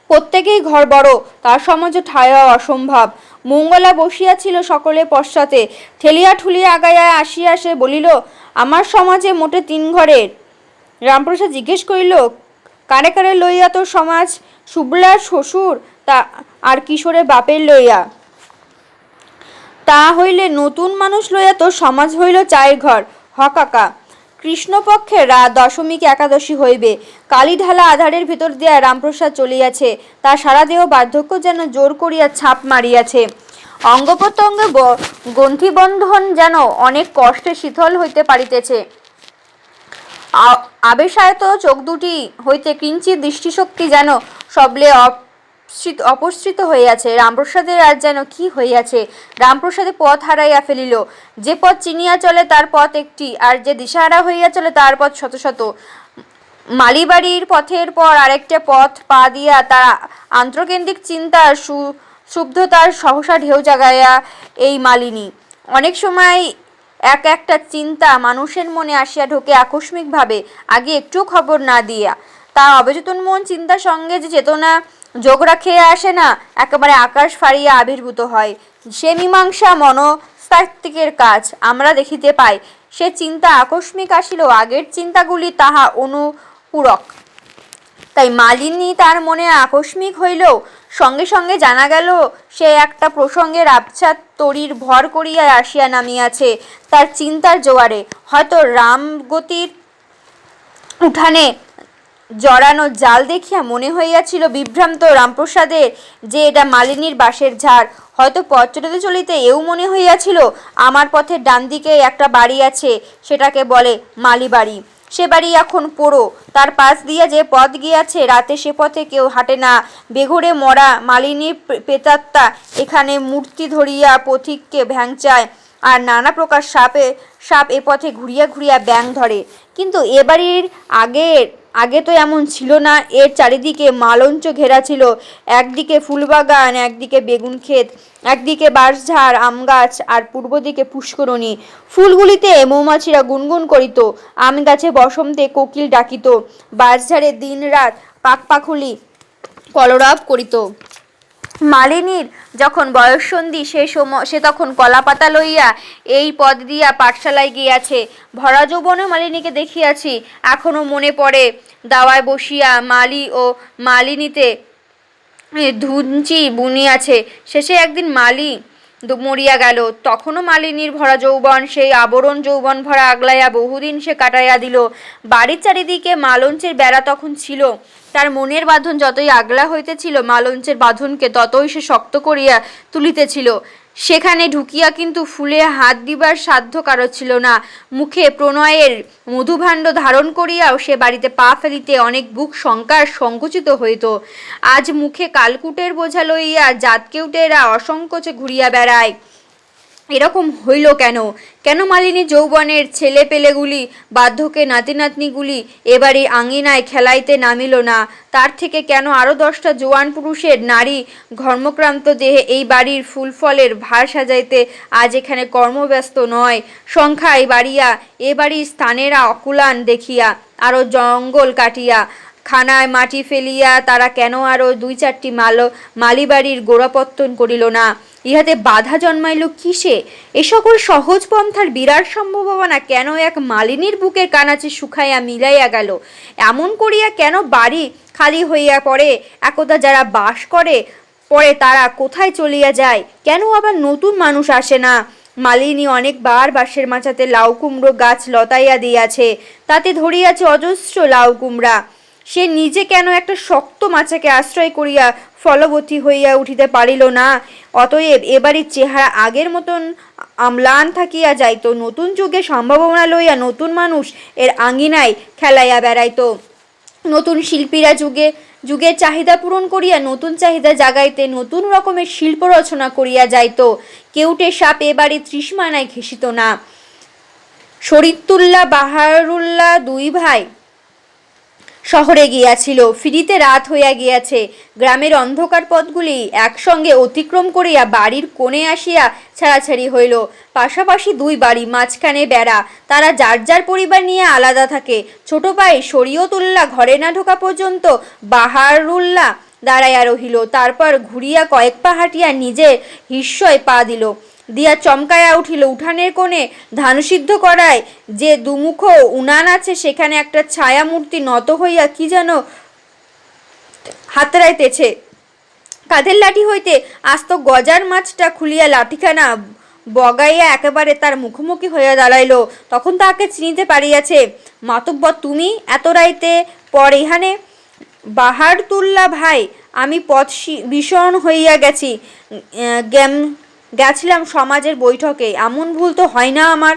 প্রত্যেকেই ঘর বড়, তার সমাজে ঠায় অসম্ভব। মঙ্গলা বসিয়াছিল সকলের পশ্চাতে, ঠেলিয়া ঠুলিয়া আগাইয়া আসিয়া সে বলিল, আমার সমাজে মোটে 3 ঘরের। রামপ্রসাদ জিজ্ঞেস করিল, কারে কারে লইয়া তোর সমাজ? শুভ্রার শ্বশুর তা আর কিশোরের বাপের লইয়া। তা হইলে নতুন মানুষ লইয়া তোর সমাজ হইল 4 ঘর। হ কাকা। কৃষ্ণপক্ষের দশমীকে একাদশী হইবে। কালী ঢালা আধারের ভিতর দিয়া রামপ্রসাদ চলিয়াছে, তার সারা দেহ বার্ধক্য যেন জোর করিয়া ছাপ মারিয়াছে। অঙ্গ প্রত্যঙ্গে গ্রন্থিবন্ধন যেন অনেক কষ্টে শিথল হইতে পারিতেছে। আবেশায়িত চোখ দুটি হইতে কিঞ্চিৎ দৃষ্টিশক্তি যেন সবলে অপসৃত হইয়াছে। রামপ্রসাদের আজ যেন কি হইয়াছে। রামপ্রসাদে পথ হারাইয়া ফেলিল। যে পথ চিনিয়া চলে তার পথ একটি, আর যে দিশাহারা হইয়া চলে তার পথ শত শত। মালিবাড়ির পথের পর আরেকটা পথ পা দিয়া তার আন্তঃকেন্দ্রিক চিন্তার সুব্ধতার সহসা ঢেউ জাগাইয়া এই মালিনী। অনেক সময় একটা চিন্তা মানুষের মনে আসিয়া ঢোকে আকস্মিকভাবে, আগে একটু খবর না দিয়া। তার অবচেতন মন চিন্তার সঙ্গে যে চেতনা যোগ রাখিয়া আসে না, একেবারে আকাশ ফাড়িয়া আবির্ভূত হয়। সে মীমাংসা মনস্তাত্ত্বিকের কাজ আমরা দেখিতে পাই। সে চিন্তা আকস্মিক আসিলেও আগের চিন্তাগুলি তাহা অনুপূরক। তাই মালিনী তার মনে আকস্মিক হইলেও সঙ্গে সঙ্গে জানা গেল সে একটা প্রসঙ্গের আবছাত তরীর ভর করিয়া আসিয়া নামিয়াছে তার চিন্তার জোয়ারে। হয়তো রামগতির উঠানে জড়ানো জাল দেখিয়া মনে হইয়াছিল বিভ্রান্ত রামপ্রসাদের যে এটা মালিনীর বাঁশের ঝাড়। হয়তো পথ চলিতে চলিতে এও মনে হইয়াছিল আমার পথের ডান দিকে একটা বাড়ি আছে, সেটাকে বলে মালিবাড়ি। সে বাড়ি এখন পোড়ো। তার পাশ দিয়া যে পথ গিয়াছে, রাতে সে পথে কেউ হাঁটে না। বেঘরে মরা মালিনীর প্রেতাত্মা এখানে মূর্তি ধরিয়া পথিককে ভ্যাংচায়, আর নানা প্রকার সাপ এ পথে ঘুরিয়া ঘুরিয়া ব্যাং ধরে। কিন্তু এ বাড়ির আগে তো এমন ছিল না। এর চারিদিকে মালঞ্চ ঘেরা ছিল। একদিকে ফুলবাগান, একদিকে বেগুন ক্ষেত, একদিকে বাঁশঝাড়, আম গাছ, আর পূর্ব দিকে পুষ্করণী। ফুলগুলিতে মৌমাছিরা গুনগুন করিত, আম গাছে বসন্তে কোকিল ডাকিত, বাঁশঝাড়ে দিন রাত পাখপাখুলি কলরব করিত। মালিনীর যখন বয়ঃসন্ধি সে তখন কলাপাতা লইয়া এই পথ দিয়া পাঠশালায় গিয়াছে। ভরা যৌবনে মালিনীকে দেখিয়াছি, এখনো মনে পড়ে। দাওয়ায় বসিয়া মালি ও মালিনীতে ধুঞ্চি বুনিয়াছে। শেষে একদিন মালি মরিয়া গেল, তখনও মালিনীর ভরা যৌবন সেই আবরণ যৌবন ভরা আগলাইয়া বহুদিন সে কাটাইয়া দিল। বাড়ির চারিদিকে মালঞ্চের বেড়া তখন ছিল। তার মনের বাঁধন যতই আগলা হইতেছিল, মালঞ্চের বাঁধনকে ততই সে শক্ত করিয়া তুলিতেছিল। সেখানে ঢুকিয়া কিন্তু ফুলে হাত দিবার সাধ্য কারো ছিল না। মুখে প্রণয়ের মধুভাণ্ড ধারণ করিয়াও সে বাড়িতে পা ফেলিতে অনেক বুক শঙ্কার সংকুচিত হইত। আজ মুখে কালকুটের বোঝা লইয়া জাতকেউটেরা অসংকোচে ঘুরিয়া বেড়ায়। এরকম হইল কেন? কেন মালিনী যৌবনের ছেলে পেলেগুলি, বার্ধক্যে নাতি নাতনিগুলি এবারে আঙিনায় খেলাইতে নামিল না? তার থেকে কেন আরও 10টা জোয়ান পুরুষের নারী ঘর্মক্রান্ত দেহে এই বাড়ির ফুলফলের ভার সাজাইতে আজ এখানে কর্মব্যস্ত নয়? সংখ্যায় বাড়িয়া এ বাড়ির স্থানেরা অকুলান দেখিয়া, আরও জঙ্গল কাটিয়া খানায় মাটি ফেলিয়া তারা কেন আরও 2-4টি মালিবাড়ির গোড়াপত্তন করিল না? ইহাতে বাধা জন্মাইল কিসে? এ সকল সহজ পন্থার বিরাট সম্ভাবনা কেন এক মালিনীর বুকের কানাচে শুকাইয়া মিলাইয়া গেল? এমন করিয়া কেন বাড়ি খালি হইয়া পড়ে? একদা যারা বাস করে পরে তারা কোথায় চলিয়া যায়? কেন আবার নতুন মানুষ আসে না? মালিনী অনেকবার বাঁশের মাচাতে লাউ কুমড়ো গাছ লতাইয়া দিয়াছে, তাতে ধরিয়াছে অজস্র লাউ কুমড়া। সে নিজে কেন একটা শক্ত মাচাকে আশ্রয় করিয়া ফলবতী হইয়া উঠিতে পারিল না? অতএব এবারের চেহারা আগের মতন আমলান থাকিয়া যাইত। নতুন যুগে সম্ভাবনা লইয়া নতুন মানুষ এর আঙিনায় খেলাইয়া বেড়াইত। নতুন শিল্পীরা যুগের চাহিদা পূরণ করিয়া নতুন চাহিদা জাগাইতে নতুন রকমের শিল্প রচনা করিয়া যাইত। কেউটে সাপ এবারে তৃষ্ণায় ঘেঁষিত না। শরীয়তুল্লাহ বাহারুল্লাহ 2 ভাই শহরে গিয়াছিল, ফিরিতে রাত হইয়া গিয়াছে। গ্রামের অন্ধকার পথগুলি একসঙ্গে অতিক্রম করিয়া বাড়ির কোণে আসিয়া ছাড়াছাড়ি হইল। পাশাপাশি 2 বাড়ি, মাঝখানে বেড়া। তারা যার যার পরিবার নিয়ে আলাদা থাকে। ছোট ভাই শরীয়তুল্লাহ ঘরে না ঢোকা পর্যন্ত বাহারুল্লাহ দাঁড়াইয়া রহিল। তারপর ঘুরিয়া কয়েক পা হাঁটিয়া নিজে হিস্যয় পা দিয়া চমকাইয়া উঠিল। উঠানের কোণে ধানসিদ্ধ করায় যে দুমুখ উনান আছে, সেখানে একটা ছায়া মূর্তি নত হইয়া কি যেন হাতড়াইতেছে। কাঁধের লাঠি হইতে আস্ত গজার মাছটা খুলিয়া লাঠিখানা বগাইয়া একেবারে তার মুখোমুখি হইয়া দাঁড়াইল। তখন তাহাকে চিনিতে পারিয়াছে। মাতব্বর, তুমি এত রাইতে পর ইহানে? বাহারতুল্লা ভাই, আমি পথ ভীষণ হইয়া গেছি, গেছিলাম সমাজের বৈঠকে। এমন ভুল তো হয় না আমার।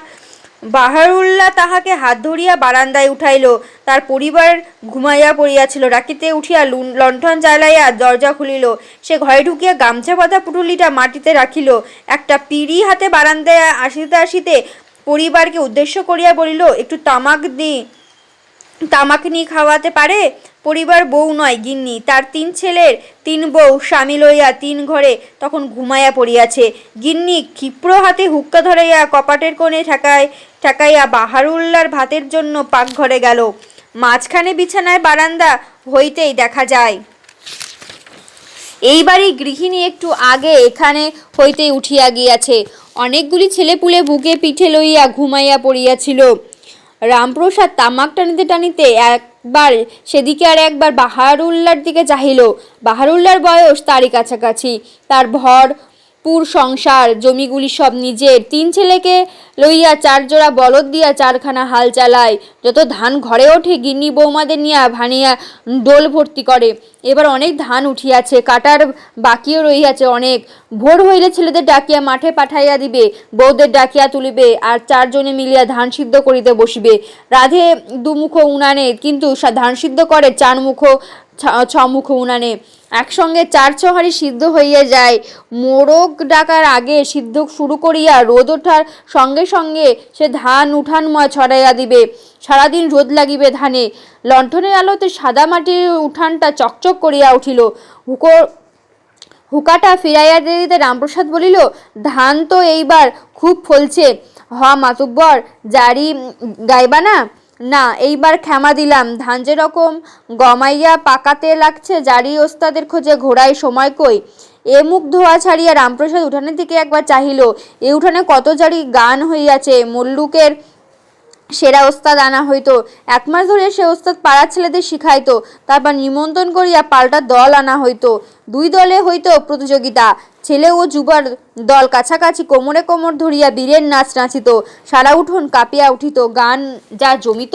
বাহারুল্লাহ তাহাকে হাত ধরিয়া বারান্দায় উঠাইল। তার পরিবার ঘুমাইয়া পড়িয়াছিল। রাখিতে উঠিয়া লণ্ঠন জ্বালাইয়া দরজা খুলিল। সে ঘরে ঢুকিয়া গামছা বাঁধা পুটুলিটা মাটিতে রাখিল। একটা পিঁড়ি হাতে বারান্দায় আসিতে আসিতে পরিবারকে উদ্দেশ্য করিয়া বলিল, একটু তামাক নি খাওয়াতে পারে? পরিবার বউ নয়, গিন্নি। তার 3 ছেলের 3 বউ স্বামী লইয়া 3 ঘরে তখন ঘুমাইয়া পড়িয়াছে। গিন্নি ক্ষিপ্র হাতে হুক্কা ধরাইয়া কপাটের কোণে ঠেকাইয়া বাহারুল্লার ভাতের জন্য পাকঘরে গেল। মাঝখানে বিছানায় বারান্দা হইতেই দেখা যায় এই বাড়ির গৃহিণী একটু আগে এখানে হইতেই উঠিয়া গিয়াছে। অনেকগুলি ছেলেপুলে বুকে পিঠে লইয়া ঘুমাইয়া পড়িয়াছিল। রামপ্রসাদ তামাক টানিতে টানিতে একবার সেদিকে আর একবার বাহারুল্লার দিকে চাহিল। বাহারুল্লার বয়স তারই কাছাকাছি। তার ভরপুর সংসার, জমিগুলি সব নিজের। 3 ছেলেকে লইয়া 4 জোড়া বলদ দিয়া 4খানা হাল চালায়। যত ধান ঘরে ওঠে গিন্নি বৌমাদের নিয়া ভানিয়া ডোল ভর্তি করে। এবার অনেক ধান উঠিয়াছে, কাটার বাকিও রহিয়াছে অনেক। ভোর হইলে ছেলেদের ডাকিয়া মাঠে পাঠাইয়া দিবে, বউদের ডাকিয়া তুলিবে, আর 4 জনে মিলিয়া ধান সিদ্ধ করিতে বসিবে। রাধে 2 মুখো উনানে, কিন্তু ধান সিদ্ধ করে 4 মুখো 6 মুখো উনানে। একসঙ্গে 4-6 হাঁড়ি সিদ্ধ হইয়া যায়। মোরগ ডাকার আগে সিদ্ধ শুরু করিয়া রোদ ওঠার সঙ্গে সঙ্গে সে ধান উঠানময় ছড়াইয়া দিবে। সারাদিন রোদ লাগিবে ধানে। লণ্ঠনের আলোতে সাদা মাটির উঠানটা চকচক করিয়া উঠিল। হুকাটা ফিরাইয়া দিতে রামপ্রসাদ বলিল, ধান তো এইবার খুব ফলছে। মাতুব্বর, জারি গাইবা না? না, এইবার ক্ষমা দিলাম। ধান যেরকম গমাইয়া পাকাতে লাগছে, জারি ওস্তাদের খোঁজে ঘোড়ায় সময় কই। এ মুখ ধোয়া ছাড়িয়া রামপ্রসাদ উঠানের দিকে একবার চাহিল। এ উঠানে কত জারি গান হইয়াছে। মল্লুকের সেরা ওস্তাদ আনা হইতো। 1 মাস ধরে সে ওস্তাদ পাড়ার ছেলেদের শিখাইতো। তারপর নিমন্ত্রণ করিয়া পাল্টা দল আনা হইতো। 2 দলে হইতো প্রতিযোগিতা। ছেলে ও যুবার দল কাছাকাছি কোমরে কোমর ধরিয়া বীরের নাচ নাচিত। সারা উঠোন কাঁপিয়া উঠিত। গান যা জমিত!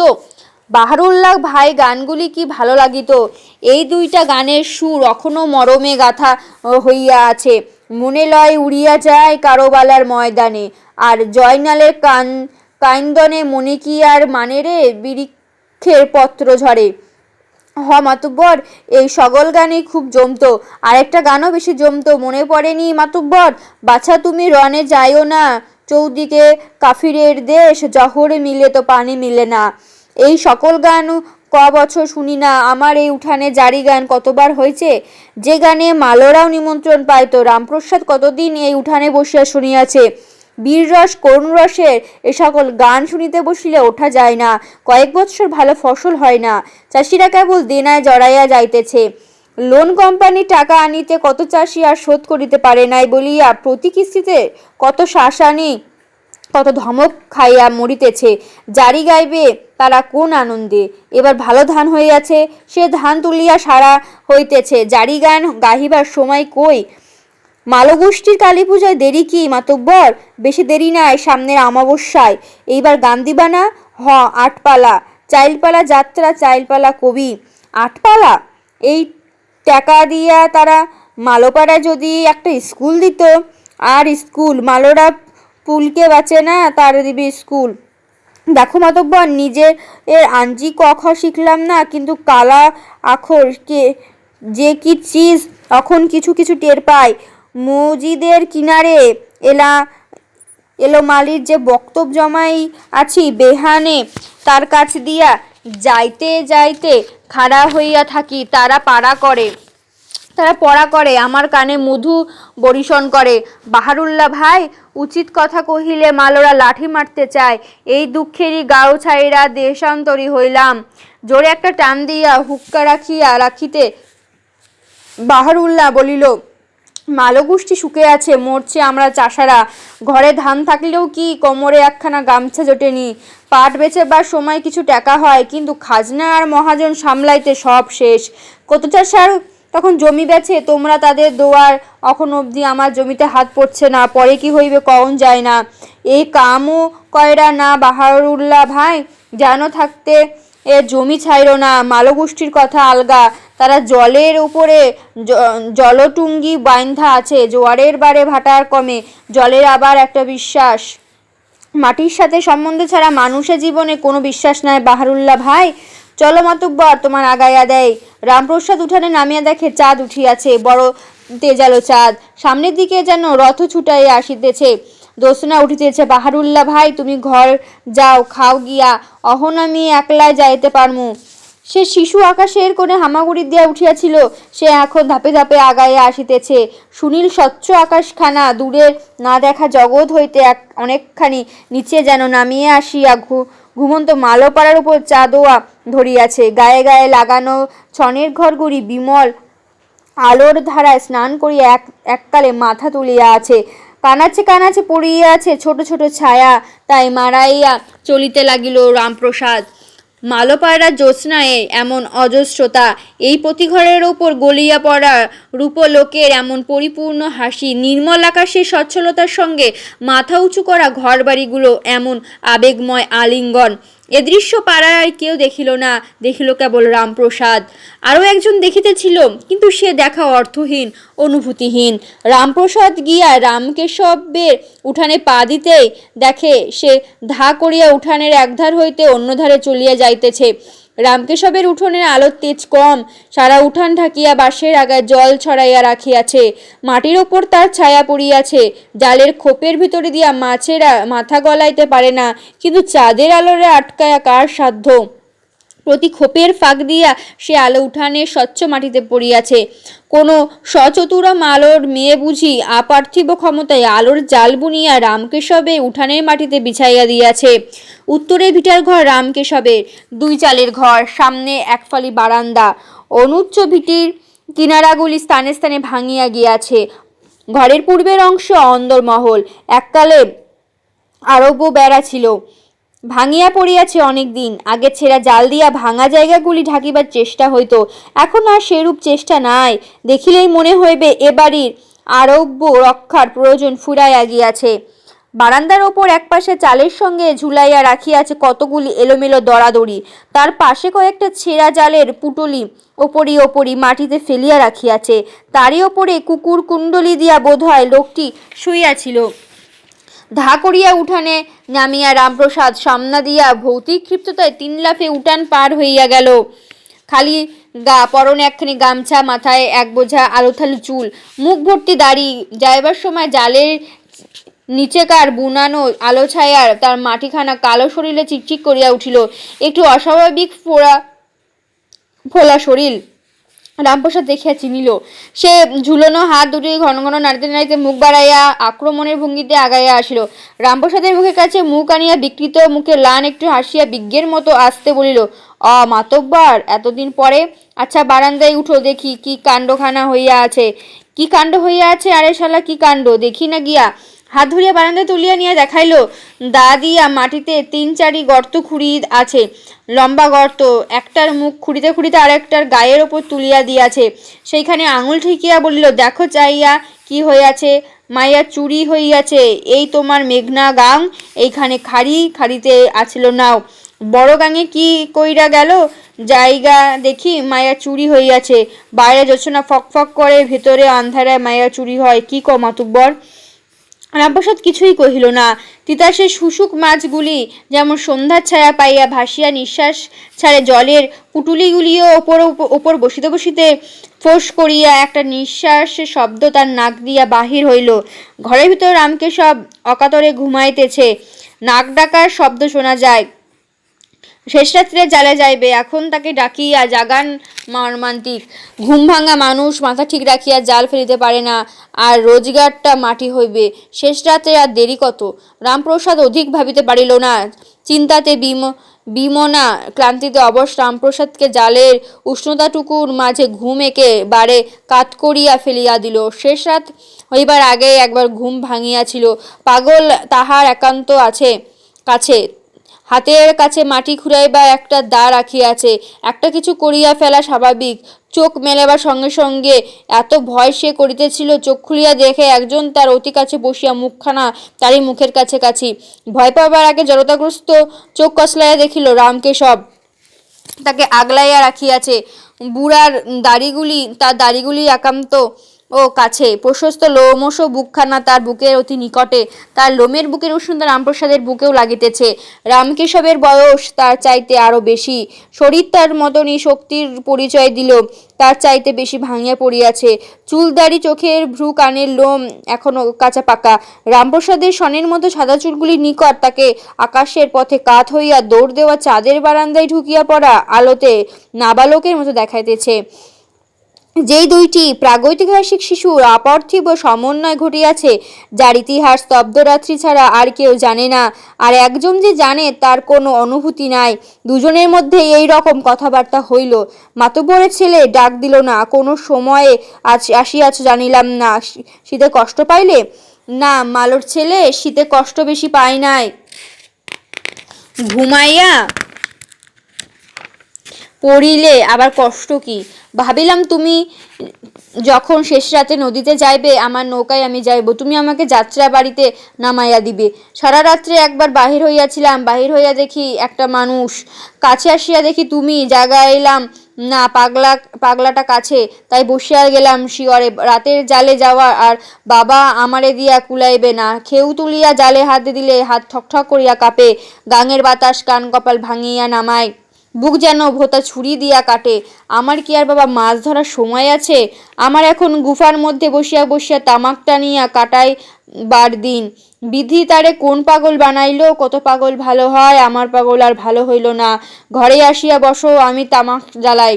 বাহারুল্লাহ ভাই গানগুলি কি ভালো লাগিত! এই 2টা গানের সুর এখনো মরমে গাথা হইয়া আছে। মনে লয় উড়িয়া যায় কারবালার ময়দানে, আর জয়নালের কাইন্দনে মনে কি আর মানে রে, বৃক্ষের পত্র ঝরে। মাতুব্বর, এই সকল গানই খুব জমতো। আরেকটা গানও বেশি জমতো, মনে পড়েনি মাতুব্বর? বাছা তুমি রণে যাইও না, চৌদিকে কাফিরের দেশ, জহরে মিলে তো পানি মিলে না। এই সকল গান বছর শুনি না। আমার এই উঠানে জারি গান কতবার হয়েছে, যে গানে মালোরাও নিমন্ত্রণ পাইত। রামপ্রসাদ কতদিন এই উঠানে বসিয়া শুনিয়াছে। বীররস করুণরসের এ সকল গান শুনিতে বসিলে ওঠা যায় না। কয়েক বৎসর ভালো ফসল হয় না। চাষিরা কেবল দেনায় জড়াইয়া যাইতেছে। লোন কোম্পানির টাকা আনিতে কত চাষি আর শোধ করিতে পারে নাই বলিয়া প্রতি কিস্তিতে কত শাসানি, কত ধমক খাইয়া মরিতেছে। জারি গাইবে তারা কোন আনন্দে? এবার ভালো ধান হইয়াছে, সে ধান তুলিয়া সারা হইতেছে। জারি গান গাহিবার সময় কই? মালগোষ্ঠীর কালী পূজায় দেরি কি মাতব্বর? বেশি দেরি নাই, সামনের অমাবস্যায়। এইবার গান দিবা না? 8 পালা চাইলপালা যাত্রা, চাইলপালা কবি। 8 পালা? এই টাকা দিয়া তারা মালোপাড়ায় যদি একটা স্কুল দিত। আর স্কুল? মালোরা পুলকে বাঁচে না, তার দিবি স্কুল? দেখো মাতব্বর, নিজের আঞ্জি ক খ শিখলাম না, কিন্তু কালা আখর যে কি চিজ এখন কিছু কিছু টের পাই। মসজিদের কিনারে এলো মালির যে বক্তব্য জমাই আছি বেহানে, তার কাছ দিয়া যাইতে যাইতে খাড়া হইয়া থাকি। তারা পড়া করে, আমার কানে মধু বরিশন করে। বাহারুল্লাহ ভাই, উচিত কথা কহিলে মালোরা লাঠি মারতে চায়। এই দুঃখেরই গাও ছাইরা দেশান্তরী হইলাম। জোরে একটা টান দিয়া হুক্কা রাখিতে বাহারুল্লাহ বলিল, মালগোষ্ঠী সুখে আছে, মরছে আমরা চাষারা। ঘরে ধান থাকলেও কি কোমরে 1খানা গামছা জোটেনি। পাট বেচেবার সময় কিছু টাকা হয়, কিন্তু খাজনা আর মহাজন সামলাইতে সব শেষ। কত চাষার তখন জমি বেচে তোমরা তাদের দোয়ার, এখন অবধি আমার জমিতে হাত পড়ছে না, পরে কি হইবে কখন যায় না। এই কামও কয়রা না বাহারুল্লাহ ভাই, জানো থাকতে এ জমি ছাইর না। মালগোষ্ঠীর কথা আলগা, তারা জলের উপরে জলটুঙ্গি বাইন্ধা আছে, জোয়ারের বারে ভাটার কমে। জলের আবার একটা বিশ্বাস, মাটির সাথে সম্বন্ধ ছাড়া মানুষের জীবনে কোনো বিশ্বাস নাই বাহারুল্লাহ ভাই। চলো মাতুব্বর, তোমার আগাইয়া দেয়। রামপ্রসাদ উঠানে নামিয়া দেখে চাঁদ উঠিয়াছে, বড় তেজালো চাঁদ। সামনের দিকে যেন রথ ছুটাইয়া আসিতেছে, দোসনা উঠিতেছে। বাহারুল্লাহ ভাই, তুমি ঘর যাও, খাও গিয়া, অহন আমি একলায় যাইতে পারমু। সে শিশু আকাশের কোণে হামাগুড়ি দিয়া উঠিয়াছিল, সে এখন ধাপে ধাপে আগাইয়া আসিতেছে। সুনীল স্বচ্ছ আকাশখানা দূরের না দেখা জগৎ হইতে অনেকখানি নিচে যেন নামিয়ে আসিয়া ঘুমন্ত মালোপাড়ার উপর চাঁদোয়া ধরিয়াছে। গায়ে গায়ে লাগানো ছনের ঘরগুলি বিমল আলোর ধারায় স্নান করিয়া এককালে মাথা তুলিয়া আছে। কানাচে কানাচে পড়িয়া আছে ছোট ছোট ছায়া, তাই মারাইয়া চলিতে লাগিল রামপ্রসাদ। মালোপাড়া জ্যোৎস্নায় এমন অজস্রতা, এই প্রতিঘরের ওপর গলিয়া পড়া রূপলোকের এমন পরিপূর্ণ হাসি, নির্মল আকাশের সচ্ছলতার সঙ্গে মাথা উঁচু করা ঘরবাড়িগুলো এমন আবেগময় আলিঙ্গন, এ দৃশ্য পাড়ার আর কেউ দেখিল না, দেখিল কেবল রামপ্রসাদ। আরও একজন দেখিতেছিল, কিন্তু সে দেখা অর্থহীন, অনুভূতিহীন। রামপ্রসাদ গিয়া রামকেশবের উঠানে পা দিতেই দেখে সে ধা করিয়া উঠানের একধার হইতে অন্য ধারে চলিয়া যাইতেছে। রামকেশবের উঠোনের আলোর তেজ কম, সারা উঠান ঢাকিয়া বাঁশের আগায় জল ছড়াইয়া রাখিয়াছে, মাটির ওপর তার ছায়া পড়িয়াছে। জালের খোপের ভিতরে দিয়া মাছেরা মাথা গলাইতে পারে না, কিন্তু চাঁদের আলোরে আটকায়া কার সাধ্য। প্রতি খোপের ফাঁক দিয়া সে আলো উঠানের স্বচ্ছ মাটিতে পড়িয়াছে। কোনো সচতুরা মালোর মেয়ে বুঝি আপার্থিব ক্ষমতায় আলোর জাল বুনিয়া রামকেশবে উঠানের মাটিতে বিছাইয়া দিয়াছে। উত্তরে ভিটার ঘর রামকেশবের, 2 চালের ঘর, সামনে একফালি বারান্দা। অনুচ্চ ভিটির কিনারাগুলি স্থানে স্থানে ভাঙিয়া গিয়াছে। ঘরের পূর্বের অংশ অন্দরমহল, এককালে আরব্য বেড়া ছিল, ভাঙিয়া পড়িয়াছে অনেক দিন আগে। ছেঁড়া জাল দিয়া ভাঙা জায়গাগুলি ঢাকিবার চেষ্টা হইত, এখন আর সেরূপ চেষ্টা নাই। দেখিলেই মনে হইবে এ বাড়ির আরব্য রক্ষার প্রয়োজন ফুরাইয়া গিয়াছে। বারান্দার ওপর একপাশে চালের সঙ্গে ঝুলাইয়া রাখিয়াছে কতগুলি এলোমেলো দড়াদড়ি, তার পাশে কয়েকটা ছেঁড়া জালের পুটলি ওপরি ওপরি মাটিতে ফেলিয়া রাখিয়াছে। তারই ওপরে কুকুর কুণ্ডলি দিয়া বোধহয় লোকটি শুইয়াছিল। ধা করিয়া উঠানে নামিয়া রামপ্রসাদ সামনা দিয়া ভৌতিক ক্ষিপ্ততায় 3 লাফে উঠান পার হইয়া গেল। খালি গা, পরনে একখানি গামছা, মাথায় এক বোঝা আলোথালু চুল, মুখ ভর্তি দাড়ি। যাইবার সময় জালের নিচেকার বুনানো আলো ছায়ার তার মাটিখানা কালো শরীরে চিকচিক করিয়া উঠিল। একটু অস্বাভাবিক ফোলা শরীর রামপ্রসাদ দেখিয়া চিনিল। সে ঝুলনো হাত দুটি ঘন ঘন নাড়িতে নাড়িতে মুখ বাড়াইয়া আক্রমণের ভঙ্গিতে আগাইয়া আসিল। রামপ্রসাদের মুখের কাছে মুখ আনিয়া বিকৃত মুখে লান একটু হাসিয়া বিজ্ঞের মতো আসতে বলিল, মাতব্বর, এতদিন পরে? আচ্ছা, বারান্দায় উঠো, দেখি কি কাণ্ডখানা হইয়া আছে। কি কাণ্ড হইয়া আছে? আরে শালা, কি কাণ্ড দেখি না গিয়া। হাত ধরিয়া বারান্দায় তুলিয়া নিয়ে দেখাইল, দা দিয়া মাটিতে 3-4 গর্ত খুঁড়ি আছে, লম্বা গর্ত। একটার মুখ খুঁড়িতে খুঁড়িতে আরেকটার গায়ের ওপর তুলিয়া দিয়াছে। সেইখানে আঙুল ঠেকিয়া বলিল, দেখো চাইয়া কি হইয়াছে। মাইয়া চুরি হইয়াছে, এই তোমার মেঘনা গাং, এইখানে খাড়িতে আছিল নাও। বড় গাঙে কি কইরা গেল? জায়গা দেখি মায়া চুরি হইয়াছে। বাইরে জ্যোৎস্না ফক ফক করে, ভেতরে আন্ধারায় মায়া চুরি হয়। কি কও মাতুব্বর? রামপ্রসাদ কিছুই কহিল না। তিতাসের শুশুক মাছগুলি যেমন সন্ধ্যার ছায়া পাইয়া ভাসিয়া নিঃশ্বাস ছাড়ে, জলের পুটুলিগুলিও ওপর বসিতে বসিতে ফোঁস করিয়া একটা নিঃশ্বাসের শব্দ তার নাক দিয়া বাহির হইল। ঘরের ভিতর রামকেশব অকাতরে ঘুমাইতেছে, নাক ডাকার শব্দ শোনা যায়। শেষ রাত্রে জালে যাইবে, এখন তাকে ডাকিয়া জাগান মর্মান্তিক। ঘুম ভাঙা মানুষ মাথা ঠিক রাখিয়া জাল ফেলিতে পারে না, আর রোজগারটা মাটি হইবে। শেষ রাত্রে আর দেরি কত? রামপ্রসাদ অধিক ভাবিতে পারিল না। চিন্তাতে বিমনা ক্লান্তিতে অবশ রামপ্রসাদকে জালের উষ্ণতাটুকুর মাঝে ঘুম একেবারে কাত করিয়া ফেলিয়া দিল। শেষ রাত হইবার আগে একবার ঘুম ভাঙিয়াছিল। পাগল তাহার একান্ত কাছে হাতের কাছে মাটি খুঁড়াইবার একটা দা রাখিয়াছে। একটা কিছু করিয়া ফেলা স্বাভাবিক। চোখ মেলাবার সঙ্গে সঙ্গে এত ভয় সে করিতেছিল, চোখ খুলিয়া দেখে একজন তার অতি কাছে বসিয়া, মুখখানা তারই মুখের কাছাকাছি। ভয় পাইবার আগে জড়তাগ্রস্ত চোখ কসলাইয়া দেখিল রামকেশব তাকে আগলাইয়া রাখিয়াছে। বুড়ার তার দাড়িগুলি একান্ত ও কাছে, প্রশস্ত লোমশ বুকখানা তার বুকের অতি নিকটে। তার লোমের বুকের উষ্ণতা রামপ্রসাদের বুকেও লাগিতেছে। রামকেশবের বয়স তার চাইতে আরো বেশি। শরীর তার মতনই শক্তির পরিচয় দিল, তার চাইতে বেশি ভাঙিয়া পড়িয়াছে। চুল দাড়ি, চোখের ভ্রু, কানের লোম এখনো কাঁচা পাকা। রামপ্রসাদের সনের মতো সাদা চুলগুলির নিকট তাকে আকাশের পথে কাত হইয়া দৌড় দেওয়া চাঁদের বারান্দায় ঢুকিয়া পড়া আলোতে নাবালকের মতো দেখাইতেছে। যেই দুইটি প্রাগৈতিহাসিক শিশুর অপার্থিব সমন্বয় ঘটিয়াছে, যার ইতিহাস স্তব্ধরাত্রি ছাড়া আর কেউ জানে না, আর একজন যে জানে তার কোনো অনুভূতি নাই, দুজনের মধ্যে এই রকম কথাবার্তা হইল। মাতব্বরের ছেলে ডাক দিল না, কোনো সময়ে আসিয়াছ জানিলাম না, শীতে কষ্ট পাইলে? না, মালোর ছেলে শীতে কষ্ট বেশি পায় নাই, ঘুমাইয়া পড়িলে আবার কষ্ট কি? ভাবিলাম তুমি যখন শেষ রাতে নদীতে যাইবে, আমার নৌকায় আমি যাইব, তুমি আমাকে যাত্রা বাড়িতে নামাইয়া দিবে। সারা রাত্রে একবার বাহির হইয়াছিলাম, বাহির হইয়া দেখি একটা মানুষ, কাছে আসিয়া দেখি তুমি, জাগাইলাম না, পাগলাটা কাছে, তাই বসিয়া গেলাম শিয়রে। রাতের জালে যাওয়া আর বাবা আমারে দিয়া কুলাইবে না। খেউ তুলিয়া জালে হাত দিলে হাত ঠকঠক করিয়া কাঁপে, গাঙের বাতাস কান কপাল ভাঙিয়া নামায়, বুক যেন ভোঁতা ছুরি দিয়া কাটে। আমার কি আর বাবা মাছ ধরার সময় আছে? আমার এখন গুফার মধ্যে বসিয়া বসিয়া তামাক টানিয়া কাটাইবার দিন। বিধি তারে কোন পাগল বানাইল? কত পাগল ভালো হয়, আমার পাগল আর ভালো হইল না। ঘরে আসিয়া বসো, আমি তামাক জ্বালাই।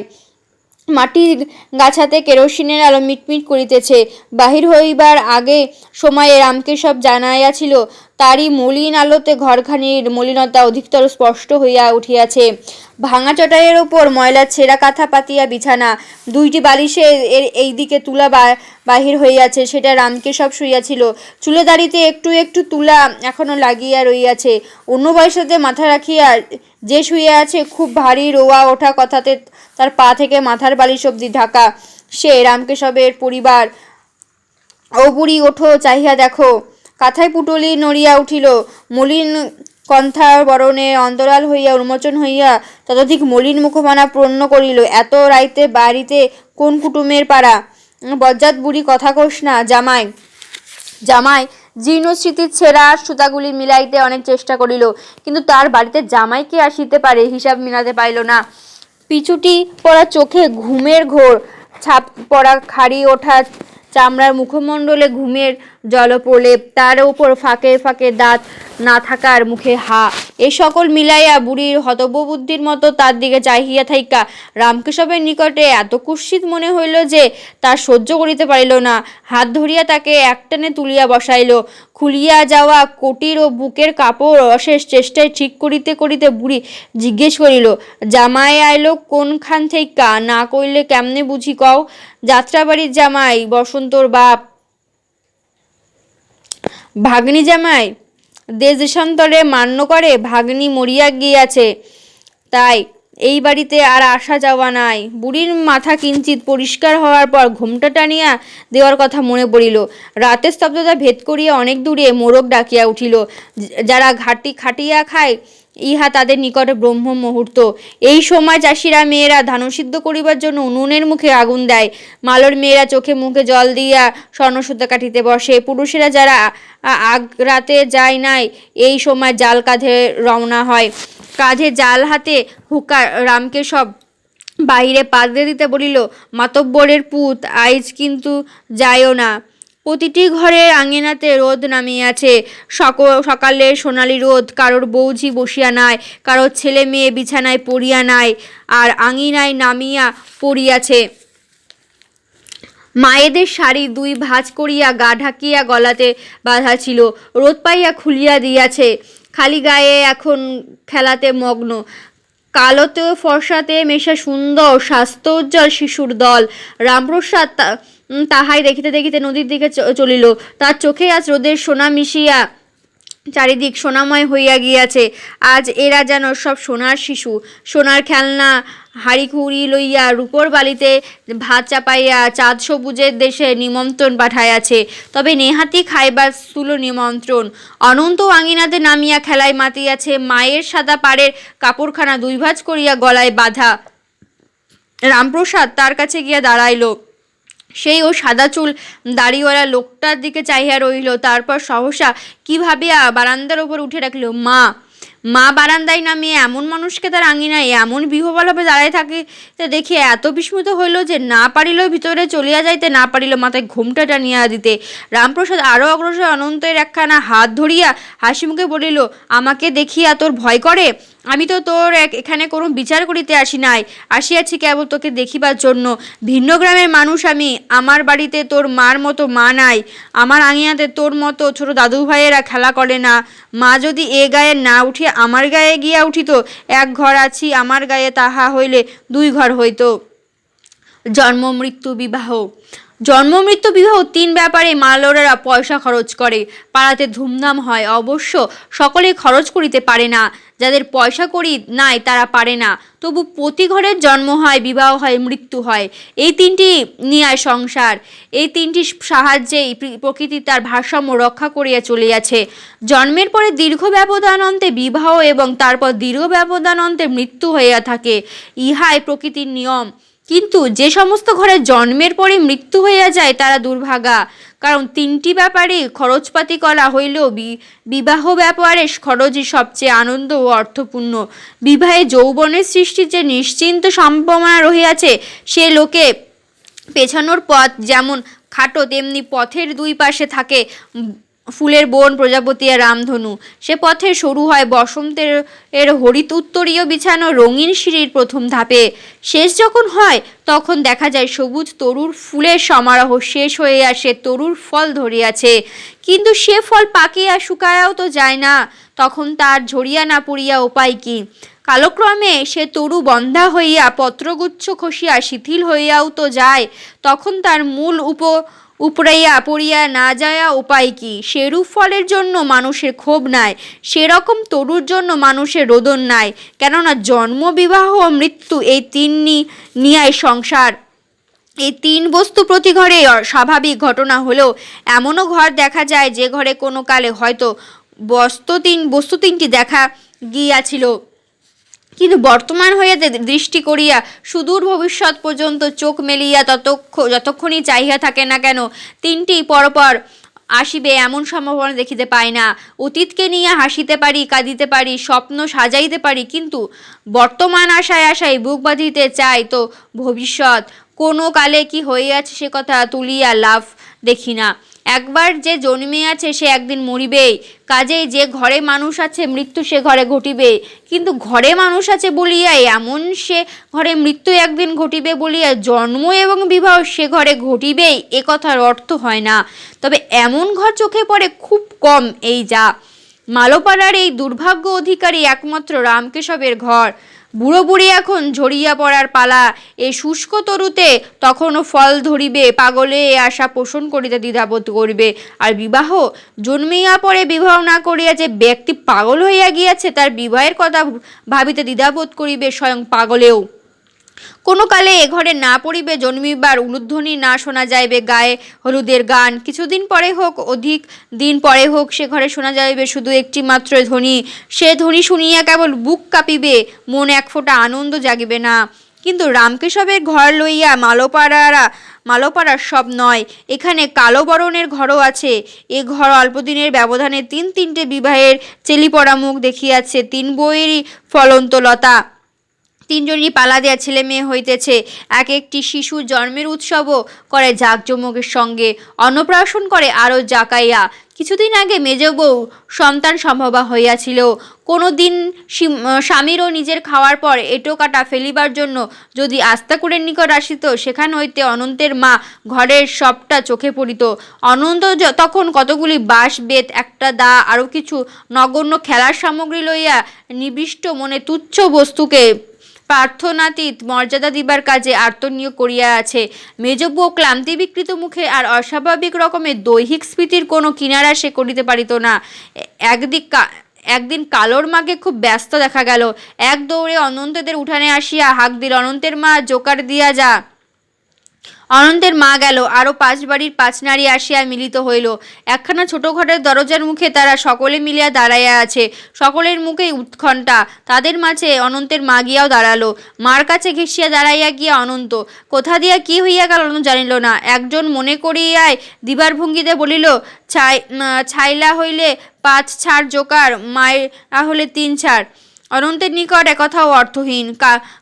মাটির গাছাতে কেরোসিনের আলো মিটমিট করিতেছে। বাহির হইবার আগে সময়ে রামকেশব জানাইয়াছিল, তারই মলিন আলোতে ঘরখানির মলিনতা অধিকতর স্পষ্ট হইয়া উঠিয়াছে। ভাঙা চটাইয়ের ওপর ময়লা ছেঁড়া কাঁথা পাতিয়া বিছানা, দুইটি বালিশে এর এইদিকে তুলা বাহির হইয়াছে, সেটা রামকেশব শুইয়াছিল। চুলে দাড়িতে একটু একটু তুলা এখনো লাগিয়া রইয়াছে। অন্য বয়সেতে মাথা রাখিয়া যে শুইয়া আছে, খুব ভারী রোয়া ওঠা, কথাতে তার পা থেকে মাথার বালিশ অবধি ঢাকা, সে রামকেশবের পরিবার। ও বুড়ি, ওঠো, চাহিয়া দেখো। কাঁথায় পুটলি নড়িয়া উঠিল, মলিন কন্থার বরণে অন্তরাল হইয়া উন্মোচন হইয়া ততোধিক মলিন মুখমানা পূর্ণ করিল। এত রাইতে বাড়িতে কোন কুটুমের পাড়া? বজ্জাত বুড়ি, কথা কোস না। জামাই জামাই জীর্ণ স্মৃতির ছেঁড়া সুতাগুলি মিলাইতে অনেক চেষ্টা করিল, কিন্তু তার বাড়িতে জামাই কে আসিতে পারে, হিসাব মিলাতে পাইল না। পিছুটি পড়া চোখে ঘুমের ঘোর ছাপ পড়া, খাড়ি ওঠা চামড়ার মুখমণ্ডলে ঘুমের জলপ্রলেপ, তার উপর ফাঁকে ফাঁকে দাঁত না থাকার মুখে হা, এ সকল মিলাইয়া বুড়ির হতবুদ্ধির মতো তার দিকে চাহিয়া থাইকা রামকেশবের নিকটে এত কুৎসিত মনে হইল যে তার সহ্য করিতে পারিল না। হাত ধরিয়া তাকে একটানে তুলিয়া বসাইল। খুলিয়া যাওয়া কোটির ও বুকের কাপড় অশেষ চেষ্টায় ঠিক করিতে করিতে বুড়ি জিজ্ঞেস করিল, জামাই আইলো কোনখান থেইকা? না কইলে কেমনে বুঝি কও? যাত্রাবাড়ির জামাই, বসন্তর বাপ। ভাগ্নি জামাই দেশ দেশান্তরে মান্য করে, ভাগ্নি মরিয়া গিয়াছে, তাই এই বাড়িতে আর আসা যাওয়া নাই। বুড়ির মাথা কিঞ্চিত পরিষ্কার হওয়ার পর ঘোমটা টানিয়া দেওয়ার কথা মনে পড়িল। রাতের স্তব্ধতা ভেদ করিয়া অনেক দূরে মোরগ ডাকিয়া উঠিল। যারা খাটিয়া খায়, ইহা তাদের নিকটে ব্রহ্ম মুহূর্ত। এই সময় চাষিরা মেয়েরা ধানসিদ্ধ করিবার জন্য উনুনের মুখে আগুন দেয়। মালোর মেয়েরা চোখে মুখে জল দিয়া স্বর্ণসূতা কাটিতে বসে। পুরুষেরা যারা আগ্রাতে যায় নাই, এই সময় জাল কাঁধে রওনা হয়। কাঁধে জাল হাতে হুকা রামকেশব বাহিরে পাদরে দিতে বলিল, মাতব্বরের পুত, আইজ কিন্তু যাইও না। প্রতিটি ঘরের আঙিনাতে রোদ নামিয়াছে, সকালের সোনালি রোদ। কারোর বৌঝি বসিয়া নাই, কারোর ছেলে মেয়ে বিছানায় পড়িয়া নাই, আর আঙিনায় নামিয়া পড়িয়াছে। মায়েদের শাড়ি দুই ভাঁজ করিয়া গা ঢাকিয়া গলাতে বাঁধা ছিল, রোদ পাইয়া খুলিয়া দিয়াছে। খালি গায়ে এখন খেলাতে মগ্ন, কালোতে ফর্সাতে মেশা সুন্দর স্বাস্থ্যোজ্জ্বল শিশুর দল। রামপ্রসাদ তাহাই দেখিতে দেখিতে নদীর দিকে চলিল। তার চোখে আজ রোদের সোনা মিশিয়া চারিদিক সোনাময় হইয়া গিয়াছে। আজ এরা যেন সব সোনার শিশু, সোনার খেলনা হাঁড়িকুড়ি লইয়া রূপোর বালিতে ভাত চাপাইয়া চাঁদ সবুজের দেশে নিমন্ত্রণ পাঠাইয়াছে। তবে নেহাতি খাইবার স্থূল নিমন্ত্রণ। অনন্ত আঙিনাতে নামিয়া খেলায় মাতিয়াছে। মায়ের সাদা পাড়ের কাপড়খানা দুই ভাঁজ করিয়া গলায় বাঁধা। রামপ্রসাদ তার কাছে গিয়া দাঁড়াইল। সেই ও সাদা চুল দাড়িওয়ালা লোকটার দিকে চাহিয়া রইল। তারপর সহসা কি ভাবিয়া বারান্দার ওপর উঠে রাখল, মা। মা বারান্দায় নামিয়ে এমন মানুষকে তার আঙিনায় এমন বিহ্বলভাবে দাঁড়ায় থাকিতে দেখিয়া এত বিস্মিত হইল যে না পারিল ভিতরে চলিয়া যাইতে, না পারিল মাথায় ঘোমটা টানিয়া দিতে। রামপ্রসাদ আরও অগ্রসর অনন্তের একখানা হাত ধরিয়া হাসি মুখে বলিল, আমাকে দেখিয়া তোর ভয় করে? আমি তো তোর এখানে কোনো বিচার করিতে আসি নাই, আসিয়াছি কেবল তোকে দেখিবার জন্য। ভিন্ন গ্রামের মানুষ আমি, আমার বাড়িতে তোর মার মতো মা নাই, আমার আঙিনাতে তোর মতো ছোট দাদু ভাইয়েরা খেলা করে না। মা যদি এ গায়ে না উঠিয়া আমার গায়ে গিয়া উঠিত, এক ঘর আছি আমার গায়ে, তাহা হইলে দুই ঘর হইত। জন্ম মৃত্যু বিবাহ। জন্ম মৃত্যু বিবাহ তিন ব্যাপারে মালোরেরা পয়সা খরচ করে। পাড়াতে ধুমধাম হয়, অবশ্য সকলে খরচ করিতে পারে না। যাদের পয়সা করি নাই তারা পারে না। তবু প্রতি ঘরের জন্ম হয়, বিবাহ হয়, মৃত্যু হয়। এই তিনটি নিয়ে সংসার। এই তিনটির সাহায্যেই প্রকৃতি তার ভারসাম্য রক্ষা করিয়া চলিয়াছে। জন্মের পরে দীর্ঘ ব্যবধান অন্তে বিবাহ এবং তারপর দীর্ঘ ব্যবধান অন্তে মৃত্যু হইয়া থাকে। ইহাই প্রকৃতির নিয়ম। কিন্তু যে সমস্ত ঘরে জন্মের পরে মৃত্যু হইয়া যায় তারা দুর্ভাগা। কারণ তিনটি ব্যাপারে খরচপাতি করা হইলেও বিবাহ ব্যাপারে খরচই সবচেয়ে আনন্দ ও অর্থপূর্ণ। বিবাহে যৌবনের সৃষ্টির যে নিশ্চিন্ত সম্ভাবনা রহিয়াছে, সে লোকে পেছানোর পথ যেমন খাটো, তেমনি পথের দুই পাশে থাকে ফুলের বন, প্রজাপতি আর রামধনু। সে পথে সরু হয় বসন্তের হরিত উত্তরীয় বিছানো রঙিন সিঁড়ির প্রথম ধাপে। শেষ যখন হয় তখন দেখা যায় সবুজ তরুর ফুলের সমারোহ শেষ হয়ে আসে, তরুর ফল ধরিয়াছে। কিন্তু সে ফল পাকিয়া শুকায়াও তো যায় না, তখন তার ঝরিয়া না পড়িয়া উপায় কি? কালক্রমে সে তরু বন্ধা হইয়া পত্রগুচ্ছ খসিয়া শিথিল হইয়াও তো যায়, তখন তার মূল উপড়াইয়া পড়িয়া না যায়া উপায় কি? সেরূপ ফলের জন্য মানুষের ক্ষোভ নাই, সেরকম তরুর জন্য মানুষের রোদন নাই। কেননা জন্ম, বিবাহ ও মৃত্যু এই তিন নিয়ায় সংসার। এই তিন বস্তু প্রতি ঘরে স্বাভাবিক ঘটনা হলেও এমনও ঘর দেখা যায় যে ঘরে কোনো কালে হয়তো বস্তু তিনটি দেখা গিয়াছিল, কিন্তু বর্তমান হইয়াতে দৃষ্টি করিয়া সুদূর ভবিষ্যৎ পর্যন্ত চোখ মেলিয়া যতক্ষণই চাহিয়া থাকে না কেন, তিনটি পরপর আসিবে এমন সম্ভাবনা দেখিতে পাই না। অতীতকে নিয়ে হাসিতে পারি, কাঁদিতে পারি, স্বপ্ন সাজাইতে পারি, কিন্তু বর্তমান আশায় বুক বাঁধিতে চাই তো ভবিষ্যৎ কোনো কালে কি হইয়াছে সে কথা তুলিয়া লাভ দেখি না। একবার যে জন্মিয়াছে সে একদিন মরিবেই, কাজেই যে ঘরে মানুষ আছে মৃত্যু সে ঘরে ঘটিবে। কিন্তু ঘরে মানুষ আছে বলিয়া এমন সে ঘরে মৃত্যু একদিন ঘটিবে বলিয়া জন্ম এবং বিবাহ সে ঘরে ঘটিবেই এ কথার অর্থ হয় না। তবে এমন ঘর চোখে পড়ে খুব কম, এই যা। মালোপাড়ার এই দুর্ভাগ্য অধিকারী একমাত্র রামকেশবের ঘর। বুড়ো বুড়ি এখন ঝরিয়া পড়ার পালা, এ শুষ্ক তরুতে তখনও ফল ধরিবে, পাগলে এ আশা পোষণ করিতে দ্বিধাবোধ করিবে। আর বিবাহ জন্মিয়া পরে বিবাহ না করিয়া যে ব্যক্তি পাগল হইয়া গিয়াছে তার বিবাহের কথা ভাবিতে দ্বিধাবোধ করিবে স্বয়ং পাগলেও। কোনো কালে এ ঘরে না পড়িবে জন্মিবার উলুধ্বনি, না শোনা যাইবে গায়ে হলুদের গান। কিছুদিন পরে হোক, অধিক দিন পরে হোক, সে ঘরে শোনা যাইবে শুধু একটি মাত্র ধ্বনি। সে ধ্বনি শুনিয়া কেবল বুক কাঁপিবে, মন এক ফোঁটা আনন্দ জাগিবে না। কিন্তু রামকেশবের ঘর লইয়া মালোপাড়ার সব নয়, এখানে কালো বরণের ঘরও আছে। এ ঘর অল্পদিনের ব্যবধানে তিনটে বিবাহের চেলিপড়া মুখ দেখিয়াছে, তিন বইয়েরই ফলন্ত লতা, তিনজনই পালা দেয়া ছেলে মেয়ে হইতেছে। এক একটি শিশু জন্মের উৎসবও করে জাঁকজমকের সঙ্গে, অন্নপ্রাশন করে আরও জাকাইয়া। কিছুদিন আগে মেজ বউ সন্তান সম্ভবা হইয়াছিল। কোনো দিন স্বামীরও নিজের খাওয়ার পর এঁটো কাটা ফেলিবার জন্য যদি আস্তাকুড়ের নিকট আসিত, সেখান হইতে অনন্তের মা ঘরের সবটা চোখে পড়িত। অনন্ত তখন কতগুলি বাঁশ, বেত, একটা দা, আরও কিছু নগণ্য খেলার সামগ্রী লইয়া নিবিষ্ট মনে তুচ্ছ বস্তুকে প্রার্থনাতীত মর্যাদা দিবার কাজে আত্মনিয়োগ করিয়া আছে। মেজ বউ ক্লান্তি বিকৃত মুখে আর অস্বাভাবিক রকমের দৈহিক স্ফীতির কোনো কিনারা সে করিতে পারিত না। একদিন কালোর মাকে খুব ব্যস্ত দেখা গেল। এক দৌড়ে অনন্তদের উঠানে আসিয়া হাঁক দিল, অনন্তের মা, জোকার দিয়া যা। অনন্তের মা গেল, আরও 5 বাড়ির 5 নারী আসিয়া মিলিত হইল। একখানা ছোট ঘরের দরজার মুখে তারা সকলে মিলিয়া দাঁড়াইয়া আছে। সকলের মুখেই উৎকণ্ঠা। তাদের মাঝে অনন্তের মা গিয়াও দাঁড়ালো। মার কাছে ঘেঁষিয়া দাঁড়াইয়া গিয়া অনন্ত কোথা দিয়া কি হইয়া গেল জানিল না। একজন মনে করিয়ায় দিবার ভঙ্গিতে বলিল, ছাইলা হইলে 5 ছাড় জোকার, মায়েরা হলে 3 ছাড়। অনন্তের নিকট একথাও অর্থহীন।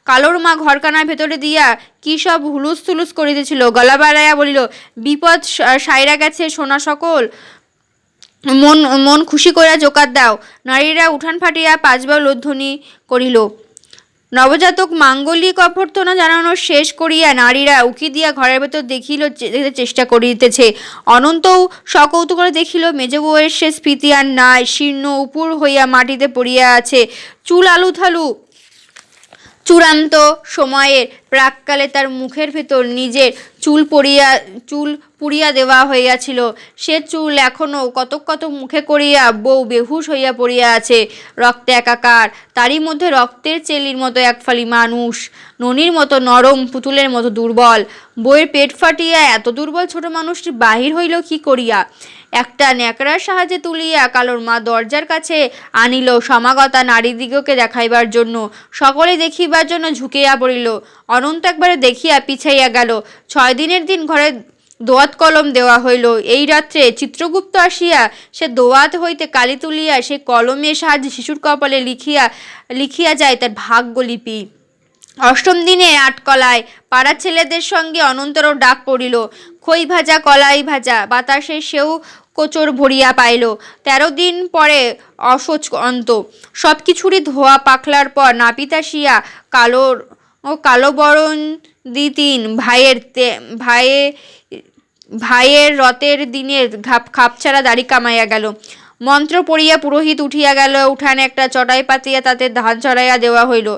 কালোর মা ঘরখানার ভেতরে দিয়া কি সব হুলুস থুলুস করিতেছিল। গলা বাড়াইয়া বলিল, বিপদ সাইরা গেছে সোনা সকল, মন মন খুশি করিয়া জোকার দাও। নারীরা উঠান ফাটিয়া 5 বার লোধ্বনি করিল। নবজাতক মাঙ্গলিক অভ্যর্থনা জানানো শেষ করিয়া নারীরা উকি দিয়া ঘরের ভেতর দেখিতে চেষ্টা করিতেছে। অনন্তও সকৌতুকে দেখিল, মেজ বউয়ের সে স্ফীতি আর নাই, শীর্ণ উপুর হইয়া মাটিতে পড়িয়া আছে। চুল আলুথালু। চূড়ান্ত সময়ের প্রাককালে তার মুখের ভেতর নিজের চুল পুড়িয়া দেওয়া হইয়াছিল। সে চুল এখনও কতক কতক মুখে করিয়া বউ বেহুশ হইয়া পড়িয়া আছে, রক্তে একাকার। তারই মধ্যে রক্তের চেলির মতো এক ফালি মানুষ, ননির মতো নরম, পুতুলের মতো দুর্বল। বউয়ের পেট ফাটিয়া এত দুর্বল ছোট মানুষটি বাহির হইল কি করিয়া? একটা ন্যাকড়ার সাহায্যে তুলিয়া কালোর মা দরজার কাছে আনিল সমাগতা নারীদিগকে দেখাইবার জন্য। সকলে দেখিবার জন্য ঝুঁকিয়া পড়িল। অনন্ত একবারে দেখিয়া পিছাইয়া গেল। 6 দিনের দিন ঘরে দোয়াত কলম দেওয়া হইল। এই রাত্রে চিত্রগুপ্ত আসিয়া সে দোয়াত হইতে কালি তুলিয়া সে কলমের সাহায্যে শিশুর কপালে লিখিয়া যায় তার ভাগ্যলিপি। 8ম দিনে আটকলায় পাড়ার ছেলেদের সঙ্গে অনন্তরও ডাক পড়িল। খই ভাজা, কলাই ভাজা, বাতাসে সেও কোচর ভরিয়া পাইল। 13 দিন পরে অশোচ অন্ত। সব কিছুরই ধোয়া পাখলার পর নাপিত আসিয়া কালো বরণ দিতিন ভাইয়ের রথের দিনের খাপছাড়া দাড়ি কামাইয়া গেল। মন্ত্র পড়িয়া পুরোহিত উঠিয়া গেল। উঠানে একটা চটাই পাতিয়া তাতে ধান চড়াইয়া দেওয়া হইল।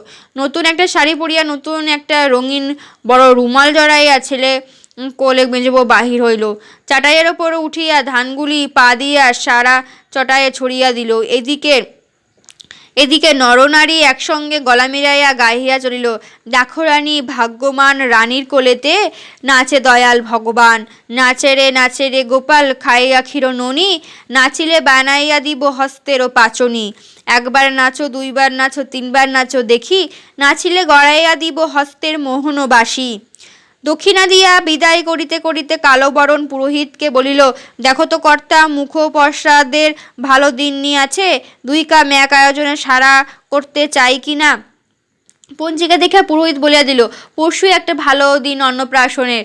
নতুন একটা শাড়ি পরিয়া নতুন একটা রঙিন বড় রুমাল জড়াইয়া ছেলে কোলে মেজবউ বাহির হইল। চাটাইয়ের ওপর উঠিয়া ধানগুলি পা দিয়া সারা চটাইয়ে ছড়িয়া দিল। এদিকে নরনারী একসঙ্গে গলা মিলাইয়া গাহিয়া চলিল, দেখো রানী, ভাগ্যবান রানীর কোলেতে নাচে দয়াল ভগবান। নাচে রে গোপাল, খাইয়া ক্ষীর ননি, নাচিলে বানাইয়া দিব হস্তেরও পাচনি। 1 বার নাচো, 2 বার নাচো, 3 বার নাচো দেখি, নাচিলে গড়াইয়া দিব হস্তের মোহনবাসী। দক্ষিণা দিয়া বিদায় করিতে করিতে কালোবরণ পুরোহিতকে বলিল, দেখো তো কর্তা, মুখোপসাদের ভালো দিন নিয়ে আছে, 2 কাম 1 আয়োজনে সারা করতে চাই কি না? পঞ্জিকা দেখে পুরোহিত বলিয়া দিল, পরশুই একটা ভালো দিন অন্নপ্রাশনের।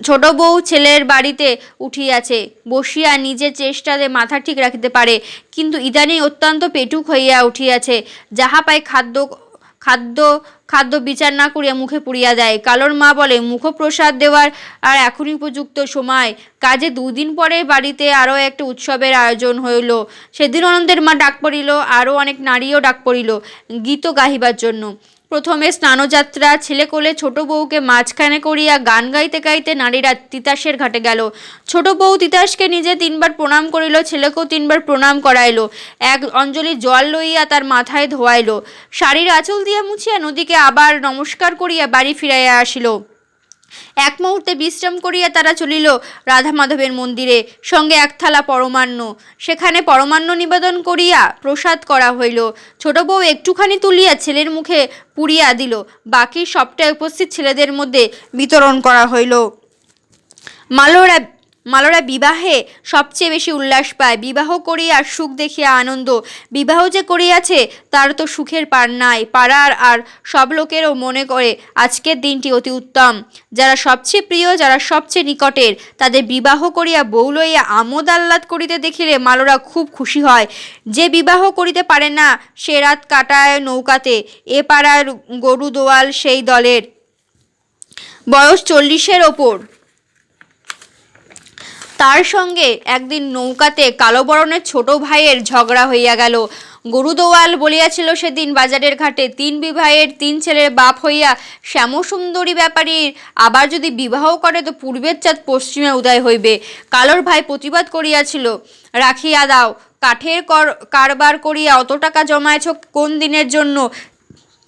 ছোট বউ ছেলের বাড়িতে উঠিয়াছে, বসিয়া নিজের চেষ্টাতে মাথা ঠিক রাখিতে পারে, কিন্তু ইদানিং অত্যন্ত পেটুক হইয়া উঠিয়াছে। যাহা পায় খাদ্য বিচার না করিয়া মুখে পুড়িয়া দেয়। কালোর মা বলে, মুখপ্রসাদ দেওয়ার আর এখনই উপযুক্ত সময়। কাজে 2 দিন পরে বাড়িতে আরও একটা উৎসবের আয়োজন হইল। সেদিন অনন্তের মা ডাক পড়িল, আরও অনেক নারীও ডাক পড়িল গীত গাহিবার জন্য। প্রথমে স্নানযাত্রা। ছেলে কোলে ছোট বউকে মাঝখানে করিয়া গান গাইতে গাইতে নারীরা তিতাসের ঘাটে গেল। ছোট বউ তিতাসকে নিজে 3 বার প্রণাম করিল, ছেলেকেও 3 বার প্রণাম করাইল। 1 অঞ্জলি জল লইয়া তার মাথায় ধোয়াইল। শাড়ির আঁচল দিয়া মুছিয়া নদীকে আবার নমস্কার করিয়া বাড়ি ফিরাইয়া আসিল। 1 মুহূর্তে বিশ্রাম করিয়া তারা চলিল রাধা মাধবের মন্দিরে, সঙ্গে 1 থালা পরমান্ন। সেখানে পরমান্ন নিবেদন করিয়া প্রসাদ করা হইল। ছোট বউ একটুখানি তুলিয়া ছেলের মুখে পুড়িয়া দিল, বাকি সবটাই উপস্থিত ছেলেদের মধ্যে বিতরণ করা হইল। মালরা বিবাহে সবচেয়ে বেশি উল্লাস পায়। বিবাহ করিয়া সুখ দেখিয়া আনন্দ। বিবাহ যে করিয়াছে তার তো সুখের পার নাই। পাড়ার আর সব লোকেরও মনে করে আজকের দিনটি অতি উত্তম। যারা সবচেয়ে প্রিয়, যারা সবচেয়ে নিকটের, তাদের বিবাহ করিয়া বউ লইয়া আমোদ আহ্লাদ করিতে দেখিলে মালরা খুব খুশি হয়। যে বিবাহ করিতে পারে না সে রাত কাটায় নৌকাতে। এ পাড়ার গরু দোয়াল সেই দলের, বয়স 40-এর ওপর। তার সঙ্গে একদিন নৌকাতে কালো বরণের ছোট ভাইয়ের ঝগড়া হইয়া গেল। গরুদোয়াল বলিয়াছিল সেদিন বাজারের ঘাটে, 3 বিবাহের 3 ছেলের বাপ হইয়া শ্যামসুন্দরী ব্যাপারীর আবার যদি বিবাহ করে তো পূর্বের চাঁদ পশ্চিমে উদয় হইবে। কালোর ভাই প্রতিবাদ করিয়াছিল, রাখিয়া দাও, কাঠের কারবার করিয়া অত টাকা জমায়েছ কোন দিনের জন্য?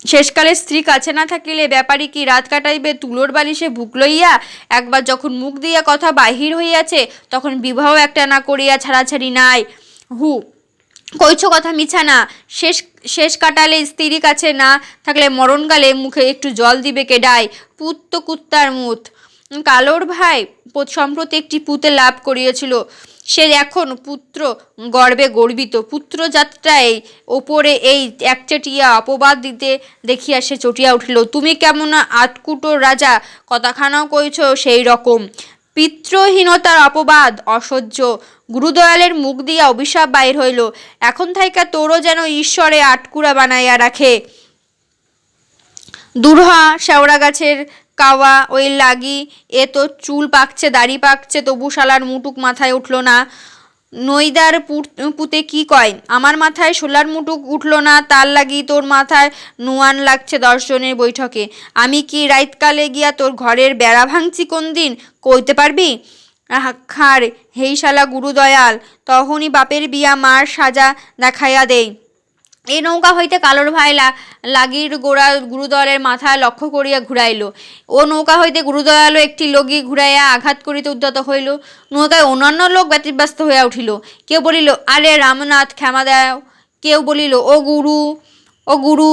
শেষকালে স্ত্রী কাছে না থাকিলে ব্যাপারী কি রাত কাটাইবে তুলোর বালিশে বুক লইয়া? একবার যখন মুখ দিয়া কথা বাহির হইয়াছে তখন বিবাহ একটা না করিয়া ছাড়াছাড়ি নাই। হু কইছ কথা মিছা না। শেষ কাটালে স্ত্রী কাছে না থাকলে মরণকালে মুখে একটু জল দিবে কেডায়? পুত তো কুত্তার মুত। কালোর ভাই সম্প্রতি একটি পুতে লাভ করিয়াছিল, সে এখন পুত্র গর্বে গর্বিত। পুত্র যাত্রায় ওপরে এই একচেটিয়া অপবাদ দিতে দেখিয়া সে চটিয়া উঠিল। তুমি কেমন আটকুটো রাজা, কথাখানাও কইছ সেই রকম। পিতৃহীনতার অপবাদ অসহ্য। গুরুদয়ালের মুখ দিয়া অভিশাপ বাহির হইল, এখন থাইকা তোরও যেন ঈশ্বরে আটকুরা বানাইয়া রাখে। দুর্হা শেওড়া গাছের কাওয়া ওই লাগি, এ তো চুল পাকছে দাড়ি পাকছে তবু শালার মুটুক মাথায় উঠল না। নইদার পুতে কি কয়, আমার মাথায় শোলার মুটুক উঠল না, তার লাগি তোর মাথায় নুয়ান লাগছে দর্শনের বৈঠকে। আমি কি রাইতকালে গিয়া তোর ঘরের বেড়া ভাঙছি কোন দিন, কইতে পারবি? খার হেই শালা গুরুদয়াল, তখনই বাপের বিয়া মার সাজা দেখাইয়া দেই। এই নৌকা হইতে কালোর ভাই লাগির গোড়া গুরুদয়ালের মাথায় লক্ষ্য করিয়া ঘুরাইল। ও নৌকা হইতে গুরুদয়ালও একটি লগি ঘুরাইয়া আঘাত করিতে উদ্যত হইল। নৌকায় অন্যান্য লোক ব্যতিব্যস্ত হইয়া উঠিল। কেউ বলিল, আরে রামনাথ ক্ষমা দাও। কেউ বলিল, ও গুরু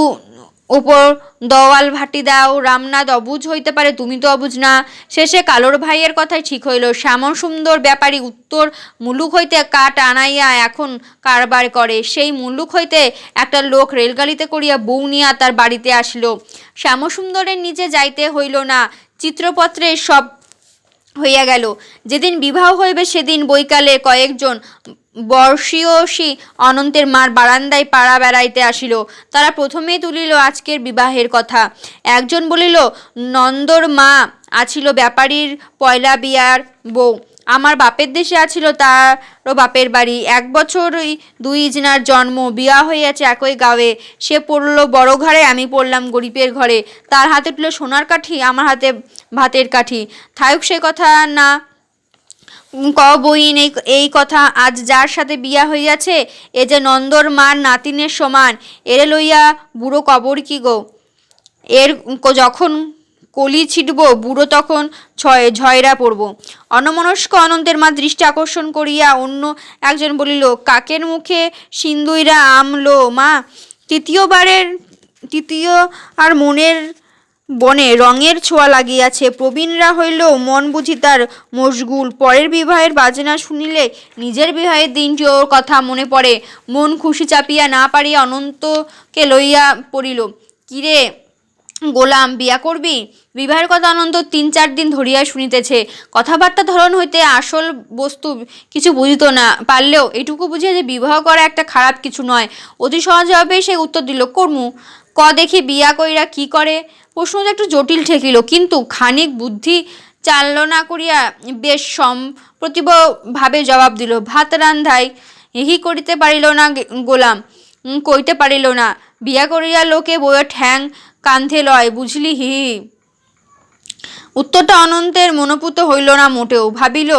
ওপর দওয়াল ভাটি দাও, রামনাথ অবুঝ হইতে পারে, তুমি তো অবুঝ না। শেষে কালোর ভাইয়ের কথাই ঠিক হইল। শ্যামসুন্দর ব্যাপারী উত্তর মুলুক হইতে কাঠ আনাইয়া এখন কারবার করে। সেই মুলুক হইতে একটা লোক রেলগাড়িতে করিয়া বউ নিয়া তার বাড়িতে আসিল। শ্যামসুন্দরের নিচে যাইতে হইল না, চিত্রপত্রে সব হইয়া গেল। যেদিন বিবাহ হইবে সেদিন বৈকালে কয়েকজন বর্ষীয়সী অনন্তের মার বারান্দায় পাড়া বেড়াইতে আসিল। তারা প্রথমেই তুলিল আজকের বিবাহের কথা। একজন বলিল, নন্দর মা আছিল ব্যাপারীর পয়লা বিয়ার বউ, আমার বাপের দেশে আছিল তারও বাপের বাড়ি। 1 বছরই 2 ইজনার জন্ম, বিয়া হইয়াছে একই গাঁয়ে। সে পড়ল বড় ঘরে, আমি পড়লাম গরিবের ঘরে। তার হাতে তুলে সোনার কাঠি, আমার হাতে ভাতের কাঠি। থাকুক সে কথা না, বইন এই কথা, আজ যার সাথে বিয়া হইয়াছে এ যে নন্দর মার নাতিনের সমান, এরে লইয়া বুড়ো কবর কি গো? এর যখন কলি ছিটব বুড়ো তখন ঝয়রা পড়ব। অন্যমনস্ক অনন্তের মা দৃষ্টি আকর্ষণ করিয়া অন্য একজন বলিল, কাকের মুখে সিন্দুইরা আমলো মা? তৃতীয় আর মনের বনে রঙের ছোঁয়া লাগিয়াছে। প্রবীণরা হইল মন বুঝি তার মশগুল। পরের বিবাহের বাজনা শুনিলে নিজের বিবাহের দিনটির কথা মনে পড়ে। মন খুশি চাপিয়া না পারিয়া অনন্তকে লইয়া পড়িল, কিরে গোলাম, বিয়া করবি? বিবাহের কথা অনন্ত 3-4 দিন ধরিয়া শুনিতেছে। কথাবার্তা ধরন হইতে আসল বস্তু কিছু বুঝিত না পারলেও এইটুকু বুঝিয়া যে বিবাহ করা একটা খারাপ কিছু নয়, অতি সহজভাবে সে উত্তর দিল, করমু। দেখি বিয়া কইরা কি করে? প্রশ্নটা একটু জটিল ঠেকিল, কিন্তু খানিক বুদ্ধি চালনা করিয়া বেশ সম্প্রতিভ ভাবে জবাব দিল, ভাত রান্ধাই এহি করিতে পারিল না গোলাম, কইতে পারিল না। বিয়া করিয়া লোকে বইয়ের ঠ্যাং কান্ধে লয়, বুঝলি হি। উত্তরটা অনন্তের মনোপুত হইল না মোটেও। ভাবিল,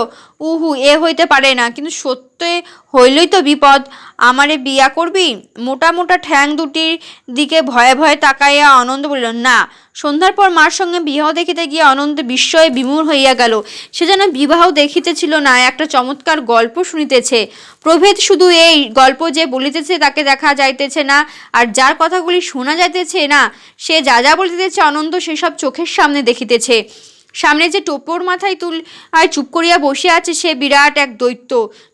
উহু, এ হইতে পারে না, কিন্তু সত্যি হইলই তো বিপদ। আমারে বিয়া করবি? মোটা মোটা ঠ্যাং দুটির দিকে ভয়ে ভয়ে তাকাইয়া অনন্ত বলিল, না। সন্ধ্যার পর মার সঙ্গে বিবাহ দেখিতে গিয়ে অনন্ত বিস্ময়ে বিমূঢ় হইয়া গেল। সে যেন বিবাহ দেখিতেছিল না, একটা চমৎকার গল্প শুনিতেছে। প্রভেদ শুধু এই গল্প যে বলিতেছে তাকে দেখা যাইতেছে না, আর যার কথাগুলি শোনা যাইতেছে না সে যা যা বলিতেছে অনন্ত সেসব চোখের সামনে দেখিতেছে। সামনে যে টোপর মাথায় চুপ করিয়া বসে আছে সে বিরাট এক দৈত্য।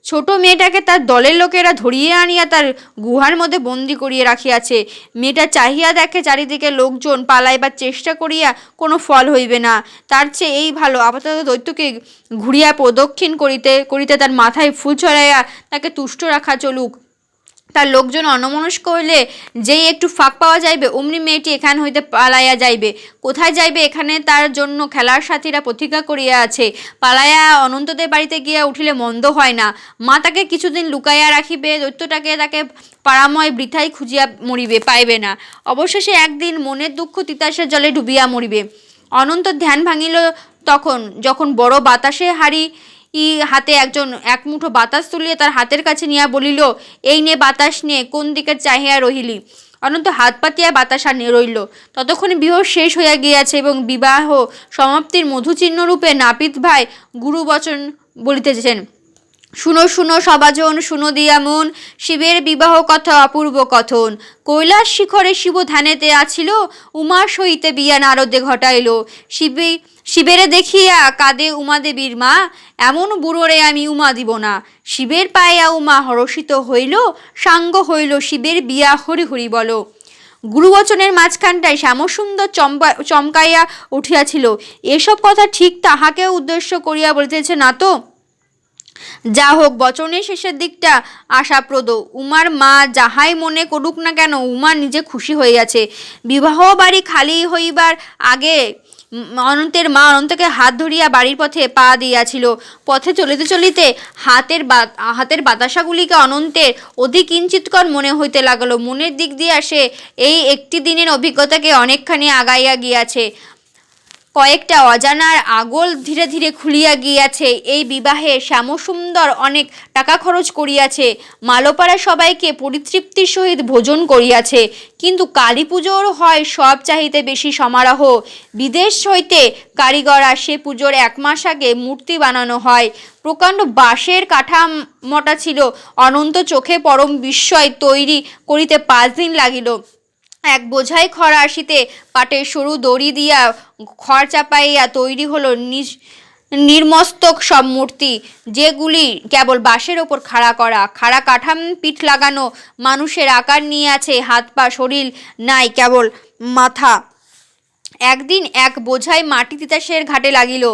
ছোট মেয়েটাকে তার দলের লোকেরা ধরিয়ে আনিয়া তার গুহার মধ্যে বন্দি করিয়ে রাখিয়াছে। মেয়েটা চাহিয়া দেখে চারিদিকে লোকজন, পালাইবার চেষ্টা করিয়া কোনো ফল হইবে না। তার চেয়ে এই ভালো, আপাতত দৈত্যকে ঘুরিয়া প্রদক্ষিণ করিতে করিতে তার মাথায় ফুল ছড়াইয়া তাকে তুষ্ট রাখা চলুক। তার লোকজন অন্যমনস্ক হইলে যেই একটু ফাঁক পাওয়া যাইবে অমনি মেয়েটি এখান হইতে পালাইয়া যাইবে। কোথায় যাইবে? এখানে তার জন্য খেলার সাথীরা প্রতিজ্ঞা করিয়া আছে, পালাইয়া অনন্তদের বাড়িতে গিয়া উঠিলে মন্দ হয় না। মা তাকে কিছুদিন লুকাইয়া রাখিবে, দৈত্যটাকে তাকে পাড়াময় বৃথাই খুঁজিয়া মরিবে, পাইবে না। অবশেষে একদিন মনের দুঃখ তিতাসের জলে ডুবিয়া মরিবে। অনন্ত ধ্যান ভাঙিল তখন, যখন বড় বাতাসে হাড়ি হাতে একজন এক মুঠো বাতাস তুলিয়া তার হাতের কাছে নিয়া বলিল, এই নে বাতাস নে, কোন দিকে চাহিয়া রহিলি? অনন্ত হাত পাতিয়া বাতাস আর রইল। ততক্ষণে বিবাহ শেষ হইয়া গিয়াছে এবং বিবাহ সমাপ্তির মধুচিহ্ন রূপে নাপিত ভাই গুরুবচন বলিতেছেন। শুনো শুনো সবাজন, শুনো দিয়া মন, শিবের বিবাহ কথা অপূর্ব কথন। কৈলাস শিখরে শিব ধ্যানেতে আছিল, উমা সহিতে বিয়া নারদে ঘটাইল। শিবেরে দেখিয়া কাঁদে উমা দেবীর মা, এমন বুড়োরে আমি উমা দিব না। শিবের পাইয়া উমা হরষিত হইল, সাঙ্গ হইল শিবের বিয়া হরি হরি বলো। গুরুবচনের মাঝখানটায় শ্যামসুন্দর চমকাইয়া উঠিয়াছিল। এসব কথা ঠিক তাহাকে উদ্দেশ্য করিয়া বলিতেছে না তো? যা হোক, বচনের শেষের দিকটা আশাপ্রদ। উমার মা যাহাই মনে করুক না কেন, উমা নিজে খুশি হইয়াছে। বিবাহ বাড়ি খালি হইবার আগে অনন্তের মা অনন্তকে হাত ধরিয়া বাড়ির পথে পা দিয়াছিল। পথে চলিতে চলিতে হাতের বাতাসাগুলিকে অনন্তের অতি কিঞ্চিৎকর মনে হইতে লাগলো। মনের দিক দিয়া সে এই একটি দিনের অভিজ্ঞতাকে অনেকখানি আগাইয়া গিয়াছে। কয়েকটা অজানার আগল ধীরে ধীরে খুলিয়া গিয়াছে। এই বিবাহে শ্যামসুন্দর অনেক টাকা খরচ করিয়াছে, মালোপাড়া সবাইকে পরিতৃপ্তির সহিত ভোজন করিয়াছে। কিন্তু কালী পুজোর হয় সব চাহিতে বেশি সমারোহ। বিদেশ হইতে কারিগর আসে, পুজোর 1 মাস আগে মূর্তি বানানো হয়। প্রকাণ্ড বাঁশের কাঠামোটা ছিল। অনন্ত চোখে পরম বিস্ময়। তৈরি করিতে 5 দিন লাগিল। এক বোঝাই খড় আসিতে পাটের সরু দড়ি দিয়া খড় চাপাইয়া তৈরি হলো নির্মস্তক সব মূর্তি, যেগুলি কেবল বাঁশের ওপর খাড়া করা। খাড়া কাঠাম পিঠ লাগানো, মানুষের আকার নিয়ে আছে, হাত পা শরীর নাই, কেবল মাথা। একদিন এক বোঝাই মাটি তিতাসের ঘাটে লাগিল।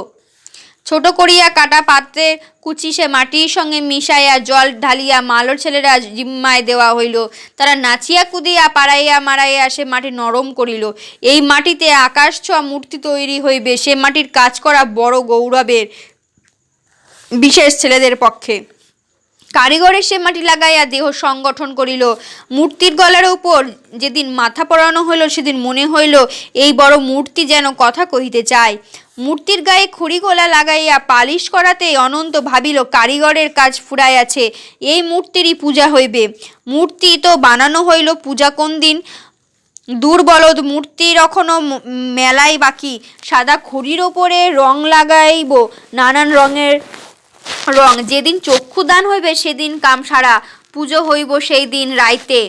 ছোট করিয়া কাটা পাত্রে কুচি সে মাটির সঙ্গে মিশাইয়া জল ঢালিয়া মালোর ছেলেরা জিম্মায় দেওয়া হইল। তারা নাচিয়া কুদিয়া পাড়াইয়া মারাইয়া সে মাটি নরম করিল। এই মাটিতে আকাশ ছোঁয়া মূর্তি তৈরি হইবে, সে মাটির কাজ করা বড় গৌরবের, বিশেষ ছেলেদের পক্ষে। কারিগরে সে মাটি লাগাইয়া দেহ সংগঠন করিল। মূর্তির গলার উপর যেদিন মাথা পরানো হইল, সেদিন মনে হইল এই বড় মূর্তি যেন কথা কহিতে চায়। মূর্তির গায়ে খড়িগোলা লাগাইয়া পালিশ করাতেই অনন্ত ভাবিল কারিগরের কাজ ফুরাইয়াছে, এই মূর্তিরই পূজা হইবে। মূর্তি তো বানানো হইল, পূজা কোন দিন? দুর্বলদ, মূর্তির এখনো মেলাই বাকি। সাদা খড়ির ওপরে রং লাগাইব, নানান রঙের রং। যেদিন চক্ষুদান হইবে সেদিন কাম সারা, পুজো হইব সেই দিন রাইতে।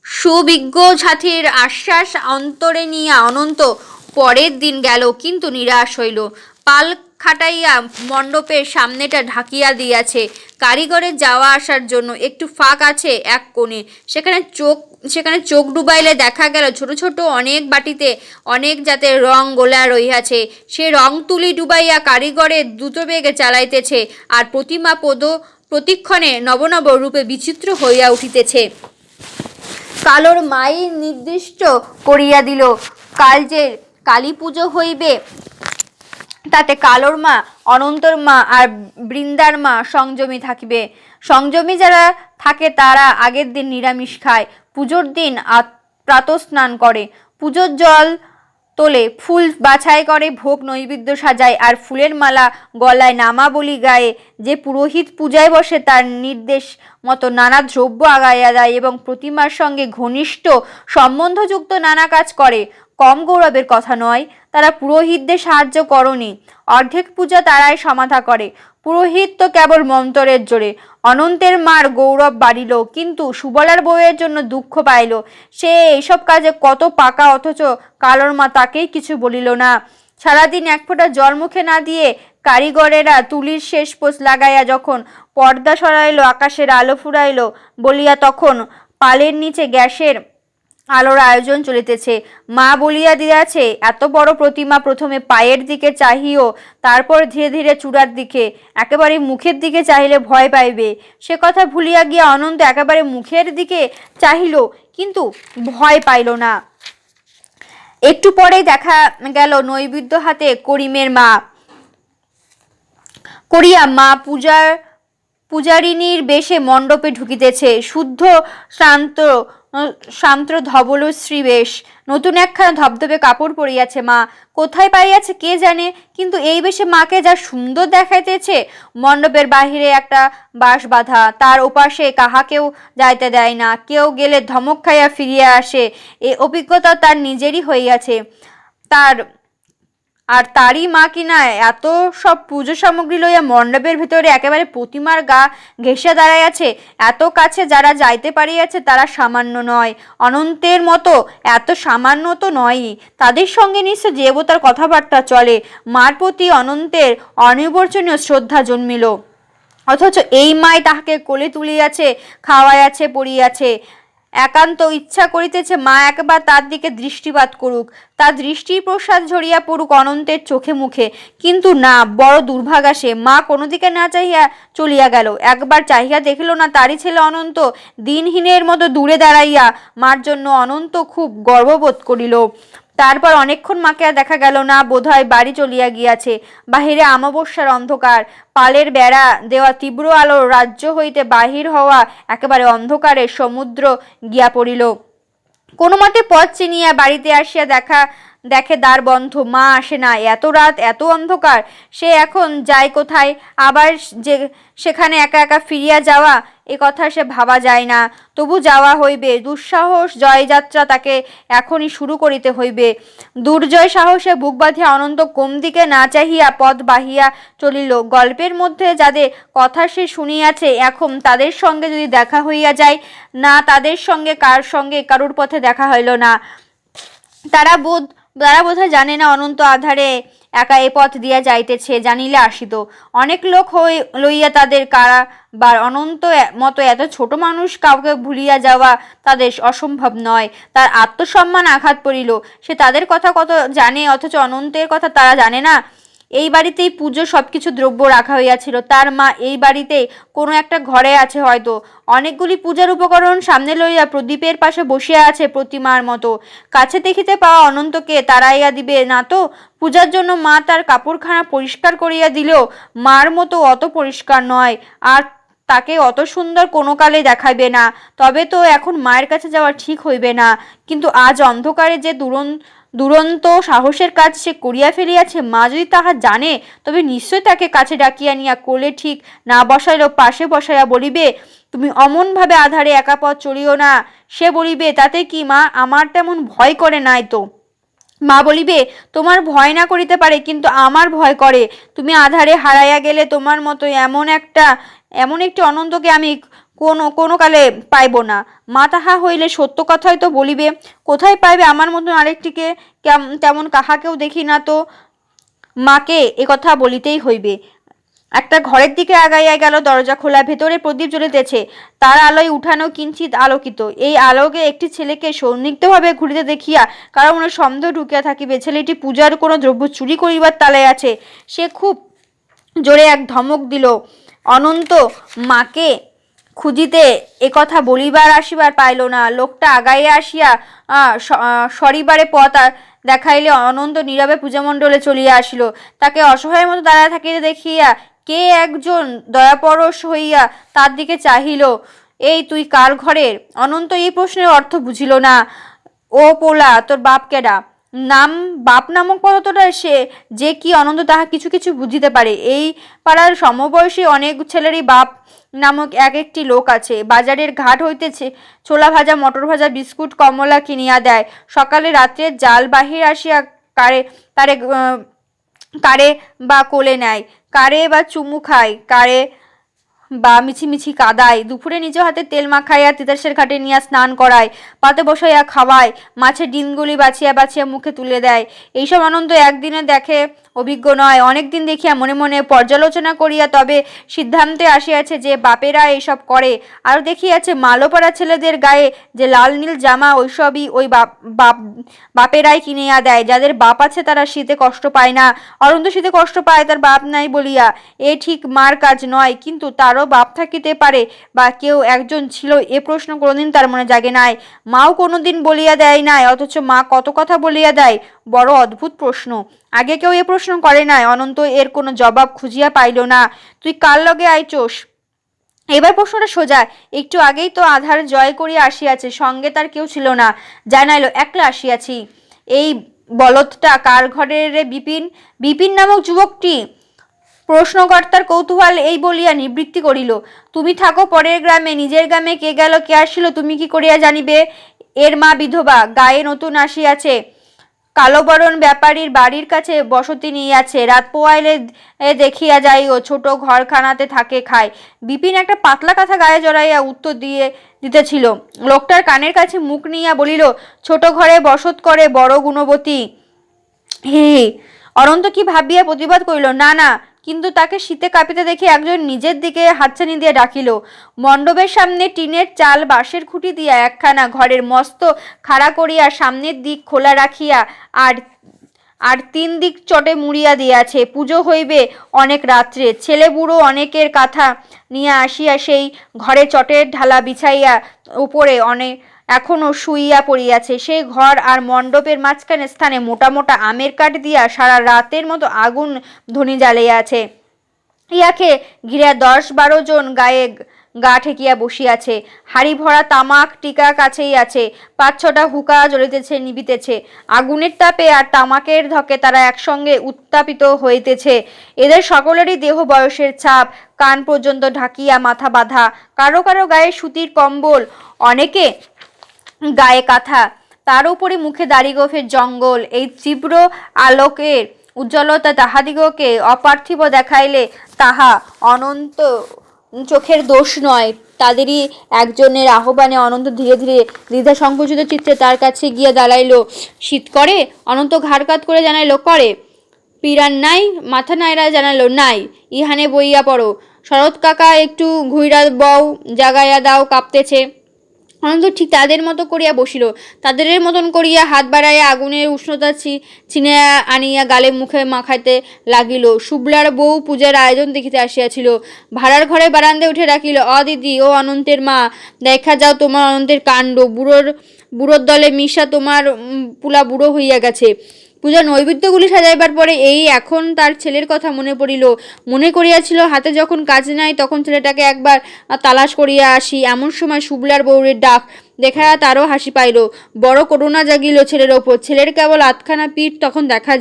সুবিজ্ঞ সাথীর আশ্বাস অন্তরে নিয়া অনন্ত পরের দিন গেল, কিন্তু নিরাশ হইল। পাল খাটাইয়া মণ্ডপের সামনেটা ঢাকিয়া দিয়াছে। কারিগরের যাওয়া আসার জন্য একটু ফাঁক আছে এক কোণে। সেখানে চোখ ডুবাইলে দেখা গেল ছোট ছোট অনেক বাটিতে অনেক জাতের রং গোলা রহিয়াছে। সে রং তুলি ডুবাইয়া কারিগরের দ্রুত বেগে চালাইতেছে, আর প্রতিমা প্রতিক্ষণে নবনব রূপে বিচিত্র হইয়া উঠিতেছে। কালোর মাই নির্দিষ্ট করিয়া দিল, কাল যে কালী পুজো হইবে, তাতে কালোর মা, অনন্তর মা আর বৃন্দার মা সংযমী থাকিবে। সংযমী যারা থাকে তারা আগের দিন নিরামিষ খায়, পুজোর দিন প্রাতঃস্নান করে, পুজোর জল তোলে, ফুল বাছাই করে, ভোগ নৈবেদ্য সাজায়, আর ফুলের মালা গলায়, নামাবলী গায়ে। যে পুরোহিত পূজায় বসে তার নির্দেশ মতো নানা দ্রব্য আগাইয়া দেয় এবং প্রতিমার সঙ্গে ঘনিষ্ঠ সম্বন্ধযুক্ত নানা কাজ করে। কম গৌরবের কথা নয়, তারা পুরোহিতদের সাহায্য করনি। অর্ধেক পূজা তারাই সমাধা করে। পুরোহিত তো কেবল মন্ত্রের জোরে। অনন্তের মার গৌরব বাড়িল, কিন্তু সুবলার বউয়ের জন্য দুঃখ পাইল। সে এইসব কাজে কত পাকা, অথচ কালোর মা তাকেই কিছু বলিল না। সারাদিন এক ফোঁটা জল মুখে না দিয়ে কারিগরেরা তুলির শেষ পোষ লাগাইয়া যখন পর্দা সরাইল, আকাশের আলো ফুরাইল বলিয়া তখন পালের নিচে গ্যাসের আলোর আয়োজন চলিতেছে। মা বলিয়া দিয়াছে, এত বড় প্রতিমা প্রথমে পায়ের দিকে চাহিও, তারপর ধীরে ধীরে চূড়ার দিকে, একেবারে মুখের দিকে চাহিলে ভয় পাইবে। সে কথা ভুলিয়া গিয়া অনন্ত একেবারে মুখের দিকে চাহিল, কিন্তু ভয় পাইল না। একটু পরেই দেখা গেল নৈবেদ্য হাতে করিমের মা পূজারিনীর বেশে মণ্ডপে ঢুকিতেছে। শুদ্ধ শান্ত শান্ত ধবলশ্রী বেশ, নতুন একখানা ধবধবে কাপড় পরিয়াছে মা। কোথায় পাইয়াছে কে জানে, কিন্তু এই বেশে মাকে যা সুন্দর দেখাইতেছে। মণ্ডপের বাহিরে একটা বাঁশ বাঁধা, তার ওপাশে কাহাকেও যাইতে দেয় না। কেউ গেলে ধমক খাইয়া ফিরিয়া আসে, এ অভিজ্ঞতা তার নিজেরই হইয়াছে। তারই মা কিনা এত সব পুজো সামগ্রী লইয়া মণ্ডপের ভিতরে একেবারে প্রতিমার গা ঘেঁষে দাঁড়াইয়াছে। এত কাছে যারা যাইতে পারিয়াছে তারা সামান্য নয়, অনন্তের মতো এত সামান্য তো নয়ই। তাদের সঙ্গে নিশ্চয় দেবতার কথাবার্তা চলে। মার প্রতি অনন্তের অনির্বচনীয় শ্রদ্ধা জন্মিল। অথচ এই মাই তাহাকে কোলে তুলিয়াছে, খাওয়াইয়াছে, পড়িয়াছে। একান্ত ইচ্ছা করিতেছে মা একবার তার দিকে দৃষ্টিপাত করুক, তার দৃষ্টির প্রসাদ ঝরিয়া পড়ুক অনন্তের চোখে মুখে। কিন্তু না, বড় দুর্ভাগা সে। মা কোনো দিকে না চাহিয়া চলিয়া গেল। একবার চাহিয়া দেখিল না তারই ছেলে অনন্ত দিনহীনের মতো দূরে দাঁড়াইয়া। মার জন্য অনন্ত খুব গর্ববোধ করিল। তারপর অনেকক্ষণ মাকে আর দেখা গেল না, বোধহয় বাড়ি চলিয়া গিয়াছে। বাহিরে অমাবস্যার অন্ধকার, পালের বেড়া দেওয়া তীব্র আলো রাজ্য হইতে বাহির হওয়া একেবারে অন্ধকারে সমুদ্র গিয়া পড়িল। কোনো মতে পথ চিনিয়া বাড়িতে আসিয়া দেখে দ্বার বন্ধ, মা আসে না। এত রাত, এত অন্ধকার, সে এখন যায় কোথায়? আবার যে সেখানে একা একা ফিরিয়া যাওয়া, এ কথা সে ভাবা যায় না। তবু যাওয়া হইবে। দুঃসাহস জয়যাত্রা তাকে এখনই শুরু করিতে হইবে। দুর্জয় সাহসে বুক বাঁধিয়া অনন্ত কোন দিকে না চাহিয়া পথ বাহিয়া চলিল। গল্পের মধ্যে যাদের কথা সে শুনিয়াছে, এখন তাদের সঙ্গে যদি দেখা হইয়া যায়, না তাদের সঙ্গে কারুর পথে দেখা হইল না, তারা বোধহয় জানে না অনন্ত আধারে একা এ পথ দিয়া যাইতেছে। জানিলে আসিত। অনেক লোক লইয়া তাদের কারাবার। অনন্ত মতো এত ছোট মানুষ কাউকে ভুলিয়া যাওয়া তাদের অসম্ভব নয়। তার আত্মসম্মান আঘাত পড়িল। সে তাদের কথা কত জানে, অথচ অনন্তের কথা তারা জানে না। এই বাড়িতেই পুজো সবকিছু দ্রব্য রাখা হইয়াছিল। তার মা এই বাড়িতেই কোনো একটা ঘরে আছে হয়তো। অনেকগুলি পূজার উপকরণ সামনে লইয়া প্রদীপের পাশে বসিয়া আছে প্রতিমার মতো। কাছে দেখিতে পাওয়া অনন্তকে তাড়াইয়া দিবে না তো? পূজার জন্য মা তার কাপড়খানা পরিষ্কার করিয়া দিলেও মার মতো অত পরিষ্কার নয়, আর তাকে অত সুন্দর কোনো কালে দেখাইবে না। তবে তো এখন মায়ের কাছে যাওয়া ঠিক হইবে না। কিন্তু আজ অন্ধকারে যে দুরন্ত সাহসের কাজ সে করিয়া ফেলিয়াছে, মা যদি তাহা জানে, তবে নিশ্চয় তাকে কাছে ডাকিয়া নিয়া কোলে ঠিক না বসাইলেও পাশে বসাইয়া বলিবে, তুমি অমন ভাবে আধারে একা পথ চলিও না। সে বলিবে, তাতে কি মা, আমার তেমন ভয় করে নাই তো। মা বলিবে, তোমার ভয় না করিতে পারে, কিন্তু আমার ভয় করে। তুমি আধারে হারাইয়া গেলে তোমার মতো এমন একটি অনন্তকে আমি কোনো কালে পাইব না। মা তাহা হইলে সত্য কথাই তো বলিবে। কোথায় পাইবে আমার মতন আরেকটিকে? তেমন কাহাকেও দেখি না তো। মাকে একথা বলিতেই হইবে। একটা ঘরের দিকে আগাইয়া গেল। দরজা খোলা, ভেতরে প্রদীপ জ্বলিতেছে। তার আলোয় উঠানো কিঞ্চিত আলোকিত। এই আলোকে একটি ছেলেকে সন্দিগ্ধভাবে ঘুরিতে দেখিয়া কারো মনে সন্দেহ ঢুকিয়া থাকিবে। ছেলেটি পূজার কোনো দ্রব্য চুরি করিবার তালে আছে। সে খুব জোরে এক ধমক দিল। অনন্ত মাকে খুঁজিতে একথা বলিবার আসিবার পাইল না। লোকটা আগাইয়া আসিয়া সরিবারে পথ দেখাইলে অনন্ত নীরবে পূজামণ্ডলে চলিয়া আসিল। তাকে অসহায়ের মতো দাঁড়ায় থাকিতে দেখিয়া কে একজন দয়াপরশ হইয়া তার দিকে চাহিল। এই তুই কার ঘরের? অনন্ত এই প্রশ্নের অর্থ বুঝিল না। ও পোলা, তোর বাপ কেডা? বাপ নামক পদার্থটা যে কি অনন্ত তাহা কিছু কিছু বুঝিতে পারে। এই পাড়ার সমবয়সী অনেক ছেলেরই বাপ নামক এক একটি লোক আছে। বাজারের ঘাট হইতেছে ছোলা ভাজা, মটর ভাজা, বিস্কুট, কমলা কিনিয়া দেয়। সকালে রাত্রে জাল বাহির আসিয়া কারে বা কোলে নেয়, কারে বা চুমু খায়, কারে বা মিছিমিছি কাদায়। দুপুরে নিজ হাতে তেল মাখাইয়া তিতাসের ঘাটে নিয়ে স্নান করায়, পাতে বসাইয়া খাওয়ায়, মাছের ডিমগুলি বাছিয়া বাছিয়া মুখে তুলে দেয়। এইসব আনন্দ একদিনে দেখে অভিজ্ঞ নয়। অনেক দিন দেখিয়া মনে মনে পর্যালোচনা করিয়া তবে সিদ্ধান্তে আসিয়াছে যে বাপেরা এইসব করে। আর দেখিয়াছে মালোপাড়া ছেলেদের গায়ে যে লাল নীল জামা ওইসবই ওই বাপেরাই কিনিয়া দেয়। যাদের বাপ আছে তারা শীতে কষ্ট পায় না। অনন্ত শীতে কষ্ট পায় তার বাপ নাই বলিয়া, এ ঠিক মার কাজ নয়। কিন্তু তারও বাপ থাকিতে পারে বা কেউ একজন ছিল, এ প্রশ্ন কোনোদিন তার মনে জাগে নাই। মাও কোনোদিন বলিয়া দেয় নাই, অথচ মা কত কথা বলিয়া দেয়। বড় অদ্ভুত প্রশ্ন, আগে কেউ এ প্রশ্ন করে নাই। অনন্ত এর কোনো জবাব খুঁজিয়া পাইল না। তুই কার লগে আইচোস? এবার প্রশ্নটা সোজা। একটু আগেই তো আধার জয় করিয়া আসিয়াছে, সঙ্গে তার কেউ ছিল না। জানাইল, একলা আসিয়াছি। এই বলদটা কার ঘরের রে? বিপিন। বিপিন নামক যুবকটি? প্রশ্নকর্তার কৌতূহল এই বলিয়া নিবৃত্তি করিল। তুমি থাকো পরের গ্রামে, নিজের গ্রামে কে গেল কে আসিল তুমি কি করিয়া জানিবে? এর মা বিধবা, গায়ে নতুন আসিয়াছে, কালোবরণ ব্যাপারীর বাড়ির কাছে বসতি নিয়াছে। রাত পোয়াইলে দেখিয়া যাইও, ছোট ঘরখানাতে থাকে খায়। বিপিন একটা পাতলা কথা গায়ে জড়াইয়া উত্তর দিতেছিল। লোকটার কানের কাছে মুখ নিয়া বলিল, ছোট ঘরে বসত করে, বড় গুণবতী। হে। অনন্ত কি ভাবিয়া প্রতিবাদ করিল, না না। কিন্তু তাকে শীতে কাঁপিতে দেখে একজন নিজের দিকে হাতছানি দিয়ে ডাকিল। মণ্ডপের সামনে টিনের চাল বাঁশের খুঁটি দিয়া একখানা ঘরের মস্ত খাড়া করিয়া সামনের দিক খোলা রাখিয়া আর আর তিন দিক চটে মুড়িয়া দিয়াছে। পুজো হইবে অনেক রাত্রে। ছেলে বুড়ো অনেকের কাঁথা নিয়ে আসিয়া সেই ঘরে চটের ঢালা বিছাইয়া উপরে অনেক এখনো শুইয়া পড়িয়াছে। সেই ঘর আর মণ্ডপের মাঝখানে স্থানে মোটা মোটা আমের কাঠ দিয়া সারা রাতের মতো আগুন ধ্বনি জ্বালিয়াছে। ইয়াকে ঘিরে 10-12 জন গায়ে গা ঠেকিয়া বসিয়াছে। হাড়ি ভরা তামাক টিকা কাছেই আছে। 5-6টা হুকা জ্বলিতেছে, নিবিতেছে। আগুনের তাপে আর তামাকের ধকে তারা একসঙ্গে উত্তাপিত হইতেছে। এদের সকলেরই দেহ বয়সের ছাপ, কান পর্যন্ত ঢাকিয়া মাথা বাঁধা। কারো কারো গায়ে সুতির কম্বল, অনেকে গায়ে কাঁথা, তার উপরে মুখে দাড়ি গোফের জঙ্গল। এই তীব্র আলোকের উজ্জ্বলতা তাহাদিগকে অপার্থিব দেখাইলে তাহা অনন্ত চোখের দোষ নয়। তাদেরই একজনের আহ্বানে অনন্ত ধীরে ধীরে দ্বিধা সংকুচিত চিত্তে তার কাছে গিয়া দাঁড়াইল। শীত করে? অনন্ত ঘাড় কাত করে জানাইল, করে। পিরান নাই? মাথা নাইরা জানাইল, নাই। ইহানে বইয়া পড়ো। শরৎ কাকা একটু ঘুইরা বও, জাগাইয়া দাও, কাঁপতেছে। অনন্ত ঠিক তাদের মতো করিয়া বসিল। তাদের মতন করিয়া হাত বাড়াইয়া আগুনের উষ্ণতা ছিনিয়া আনিয়া গালে মুখে মাখাইতে লাগিল। শুভ্লার বউ পূজার আয়োজন দেখিতে আসিয়াছিল। ভাড়ার ঘরে বারান্দায় উঠে ডাকিল, দিদি, ও অনন্তের মা, দেখা যাও তোমার অনন্তের কাণ্ড। বুড়োর দলে মিশা তোমার পুলা বুড়ো হইয়া গেছে। পূজা নৈবেদ্যগুলি সাজাইবার পরে এই এখন তার ছেলের কথা মনে পড়িল। মনে করিয়াছিল হাতে যখন কাজ নাই তখন ছেলেটাকে একবার তালাশ করিয়া আসি। এমন সময় শুভলার বউরের ডাক দেখা তারও হাসি পাইল। বড় করুণা জাগিল ছেলের ওপর। ছেলের কেবল আধখানা পিঠ তখন দেখা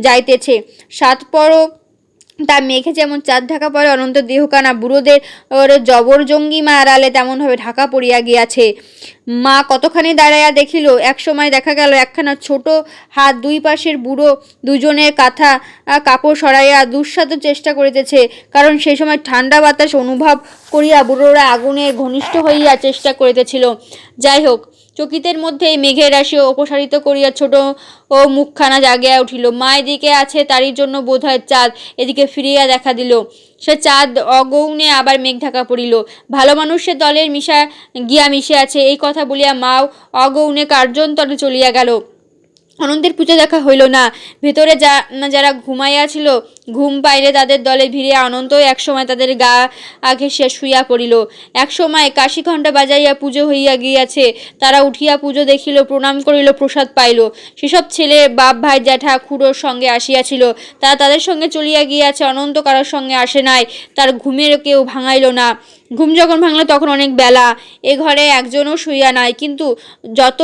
যাইতেছে। সাত পর তা মেঘে যেমন চাঁদ ঢাকা পড়ে, অনন্ত দেহকানা বুড়োদের জবর জঙ্গিমা আড়ালে তেমনভাবে ঢাকা পড়িয়া গিয়াছে। মা কতখানি দাঁড়াইয়া দেখিল। এক সময় দেখা গেল একখানা ছোট হাত দুই পাশের বুড়ো দুজনের কাঁথা কাপড় সরাইয়া দুঃসাধ্য চেষ্টা করিতেছে। কারণ সেই সময় ঠান্ডা বাতাস অনুভব করিয়া বুড়োরা আগুনে ঘনিষ্ঠ হইয়া চেষ্টা করিতেছিল। যাই হোক, চকিতের মধ্যে মেঘের রাশি অপসারিত করিয়া ছোট ও মুখখানা জাগিয়া উঠিল। মা এদিকে আছে, তারই জন্য বোধ হয় চাঁদ এদিকে ফিরিয়া দেখা দিল। সে চাঁদ অগৌনে আবার মেঘ ঢাকা পড়িল। ভালো মানুষের দলের গিয়া মিশে আছে, এই কথা বলিয়া মাও অগৌনে কার্যন্তরে চলিয়া গেল। অনন্তের পূজা দেখা হইল না। ভেতরে যারা ঘুমাইয়াছিল ঘুম পাইলে তাদের দলে ভিড়ে অনন্ত একসময় তাদের গা ঘেঁষিয়া শুইয়া পড়িল। একসময় কাশি ঘণ্টা বাজাইয়া পুজো হইয়া গিয়াছে। তারা উঠিয়া পুজো দেখিল, প্রণাম করিল, প্রসাদ পাইল। সেসব ছেলে বাপ ভাই জ্যাঠা খুড়োর সঙ্গে আসিয়াছিল, তারা তাদের সঙ্গে চলিয়া গিয়াছে। অনন্ত কারোর সঙ্গে আসে নাই। তার ঘুমের কেউ ভাঙাইল না। ঘুম যখন ভাঙল তখন অনেক বেলা। এ ঘরে একজনও শুইয়া নাই। কিন্তু যত